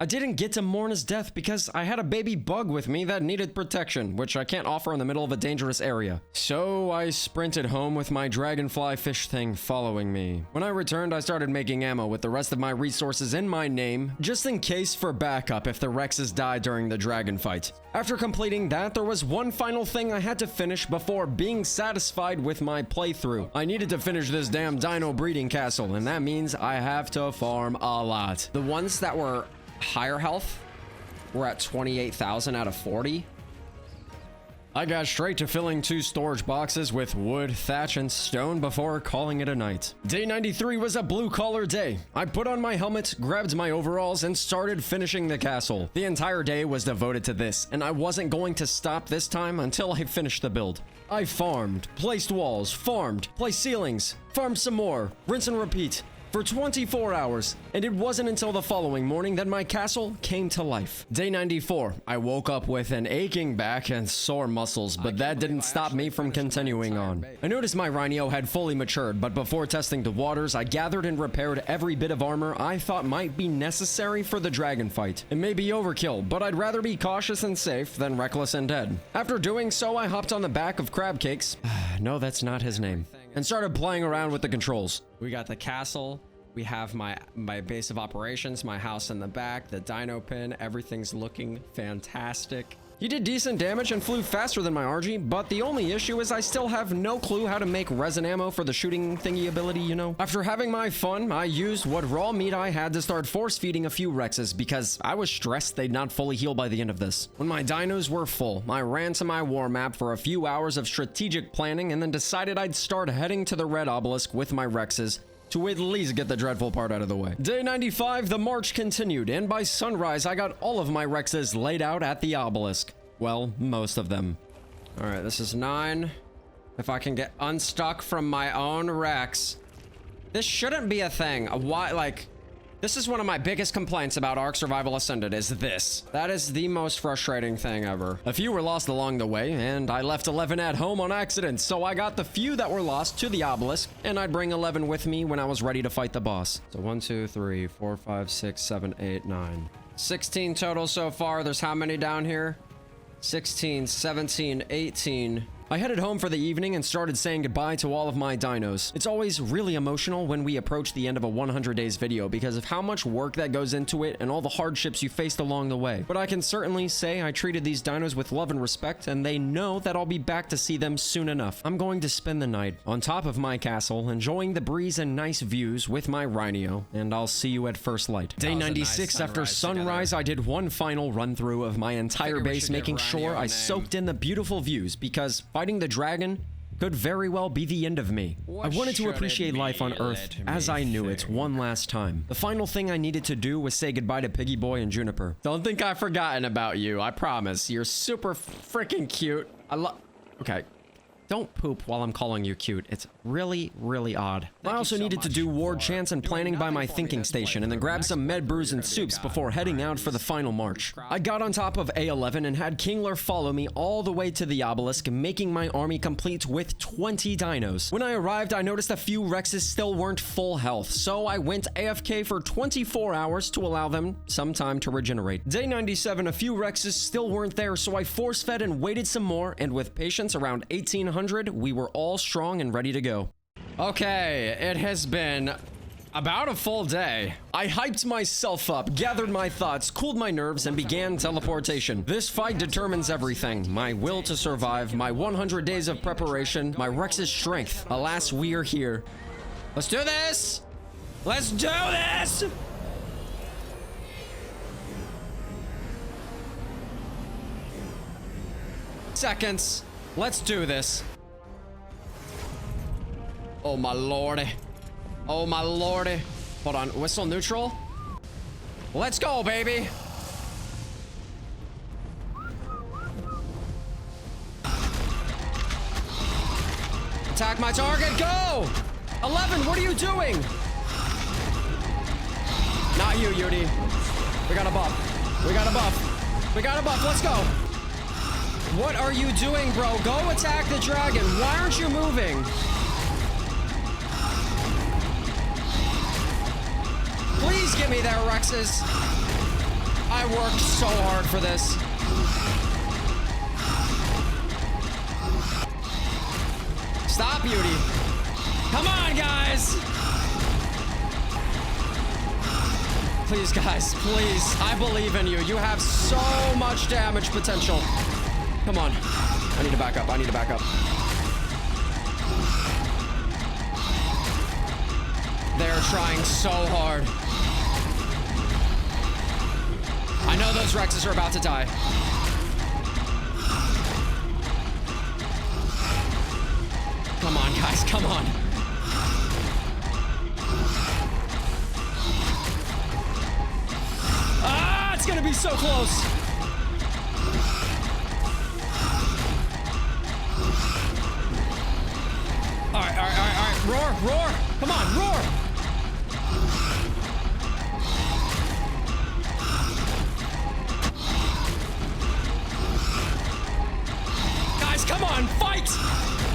I didn't get to mourn his death because I had a baby bug with me that needed protection, which I can't offer in the middle of a dangerous area. So I sprinted home with my dragonfly fish thing following me. When I returned, I started making ammo with the rest of my resources in my name, just in case for backup if the Rexes died during the dragon fight. After completing that, there was one final thing I had to finish before being satisfied with my playthrough. I needed to finish this damn dino breeding castle, and that means I have to farm a lot. The ones that were higher health, we're at 28,000 out of 40. I got straight to filling 2 storage boxes with wood, thatch, and stone before calling it a night. Day 93 was a blue-collar day. I put on my helmet, grabbed my overalls, and started finishing the castle. The entire day was devoted to this, and I wasn't going to stop this time until I finished the build. I farmed, placed walls, farmed, placed ceilings, farmed some more, rinse and repeat, for 24 hours, and it wasn't until the following morning that my castle came to life. Day 94, I woke up with an aching back and sore muscles, but that didn't stop me from continuing on. I noticed my rhino had fully matured, but before testing the waters, I gathered and repaired every bit of armor I thought might be necessary for the dragon fight. It may be overkill, but I'd rather be cautious and safe than reckless and dead. After doing so, I hopped on the back of Crab Cakes. No, that's not his name. And started playing around with the controls. We got the castle, we have my base of operations, my house in the back, the dino pin, everything's looking fantastic. He did decent damage and flew faster than my RG, but the only issue is I still have no clue how to make resin ammo for the shooting thingy ability, you know? After having my fun, I used what raw meat I had to start force feeding a few Rexes because I was stressed they'd not fully heal by the end of this. When my dinos were full, I ran to my war map for a few hours of strategic planning and then decided I'd start heading to the red obelisk with my Rexes to at least get the dreadful part out of the way. Day 95, the march continued, and by sunrise, I got all of my Rexes laid out at the obelisk. Well, most of them. All right, this is 9. If I can get unstuck from my own Rex. This shouldn't be a thing. Why, like, this is one of my biggest complaints about ARK Survival Ascended is this. That is the most frustrating thing ever. A few were lost along the way, and I left 11 at home on accident, so I got the few that were lost to the obelisk, and I'd bring 11 with me when I was ready to fight the boss. So 1, 2, 3, 4, 5, 6, 7, 8, 9, 16 total so far. There's how many down here? 16, 17, 18. I headed home for the evening and started saying goodbye to all of my dinos. It's always really emotional when we approach the end of a 100 days video because of how much work that goes into it and all the hardships you faced along the way. But I can certainly say I treated these dinos with love and respect, and they know that I'll be back to see them soon enough. I'm going to spend the night on top of my castle, enjoying the breeze and nice views with my Rhino, and I'll see you at first light. Day 96 after sunrise, I did one final run through of my entire base, making sure I soaked in the beautiful views because fighting the dragon could very well be the end of me. I wanted to appreciate life on Earth as I knew it one last time. The final thing I needed to do was say goodbye to Piggy Boy and Juniper. Don't think I've forgotten about you, I promise. You're super freaking cute. Okay. Don't poop while I'm calling you cute. It's really, really odd. I also needed to do ward chants and planning by my thinking station and then grab some med brews and soups before heading out for the final march. I got on top of A11 and had Kingler follow me all the way to the obelisk, making my army complete with 20 dinos. When I arrived, I noticed a few Rexes still weren't full health, so I went AFK for 24 hours to allow them some time to regenerate. Day 97, a few Rexes still weren't there, so I force-fed and waited some more, and with patience around 1800, we were all strong and ready to go. Okay, it has been about a full day. I hyped myself up, gathered my thoughts, cooled my nerves, and began teleportation. This fight determines everything. My will to survive, my 100 days of preparation, my Rex's strength. Alas, we are here. Let's do this! Let's do this! Seconds. Let's do this. Oh my lordy. Oh my lordy. Hold on, whistle neutral. Let's go, baby. Attack my target, go! 11, what are you doing? Not you, Yudi. We got a buff. We got a buff. We got a buff, let's go. What are you doing, bro? Go attack the dragon. Why aren't you moving? Please get me there, Rexes. I worked so hard for this. Stop, Beauty. Come on, guys. Please, guys, please. I believe in you. You have so much damage potential. Come on. I need to back up. I need to back up. They're trying so hard. I know those Rexes are about to die. Come on, guys. Come on. Ah, it's gonna be so close. All right. Roar. Come on, roar. Guys, come on, fight.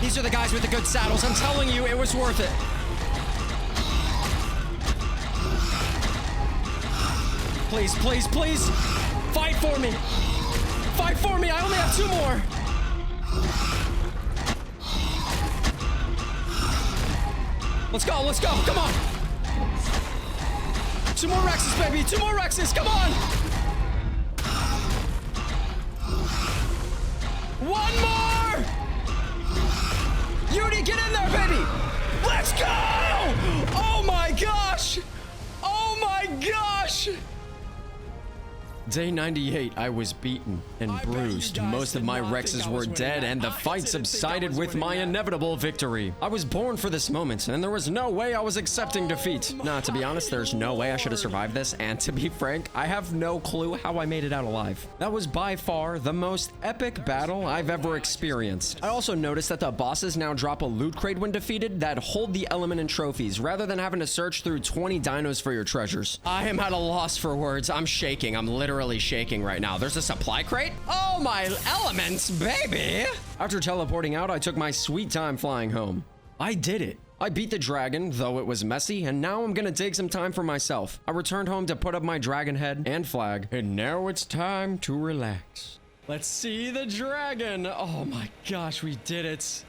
These are the guys with the good saddles. I'm telling you, it was worth it. Please, please, please. Fight for me. Fight for me. I only have 2 more. Let's go, come on. 2 more Rexes, baby, 2 more Rexes, come on. 1 more. Yudi, get in there, baby. Let's go. Oh my gosh. Oh my gosh. Day 98, I was beaten and bruised. Most of my Rexes were dead, and the fight subsided with my inevitable victory. I was born for this moment, and there was no way I was accepting defeat. Nah, to be honest, there's no way I should have survived this, and to be frank, I have no clue how I made it out alive. That was by far the most epic battle I've ever experienced. I also noticed that the bosses now drop a loot crate when defeated that hold the element and trophies, rather than having to search through 20 dinos for your treasures. I am at a loss for words. I'm shaking. I'm literally shaking right now. There's a supply crate? Oh, my elements, baby! After teleporting out, I took my sweet time flying home. I did it. I beat the dragon, though it was messy, and now I'm gonna take some time for myself. I returned home to put up my dragon head and flag, and now it's time to relax. Let's see the dragon. Oh my gosh, we did it.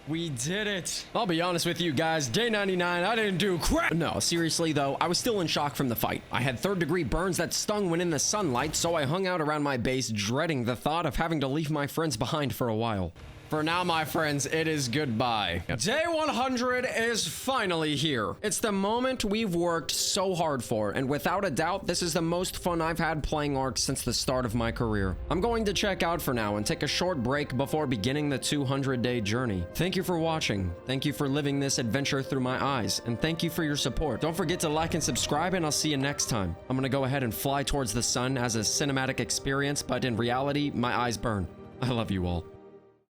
We did it. I'll be honest with you guys, day 99, I didn't do crap. No, seriously though, I was still in shock from the fight. I had third-degree burns that stung when in the sunlight, so I hung out around my base dreading the thought of having to leave my friends behind for a while. For now, my friends, it is goodbye. Day 100 is finally here. It's the moment we've worked so hard for, and without a doubt, this is the most fun I've had playing ARK since the start of my career. I'm going to check out for now and take a short break before beginning the 200-day journey. Thank you for watching. Thank you for living this adventure through my eyes, and thank you for your support. Don't forget to like and subscribe, and I'll see you next time. I'm gonna go ahead and fly towards the sun as a cinematic experience, but in reality, my eyes burn. I love you all.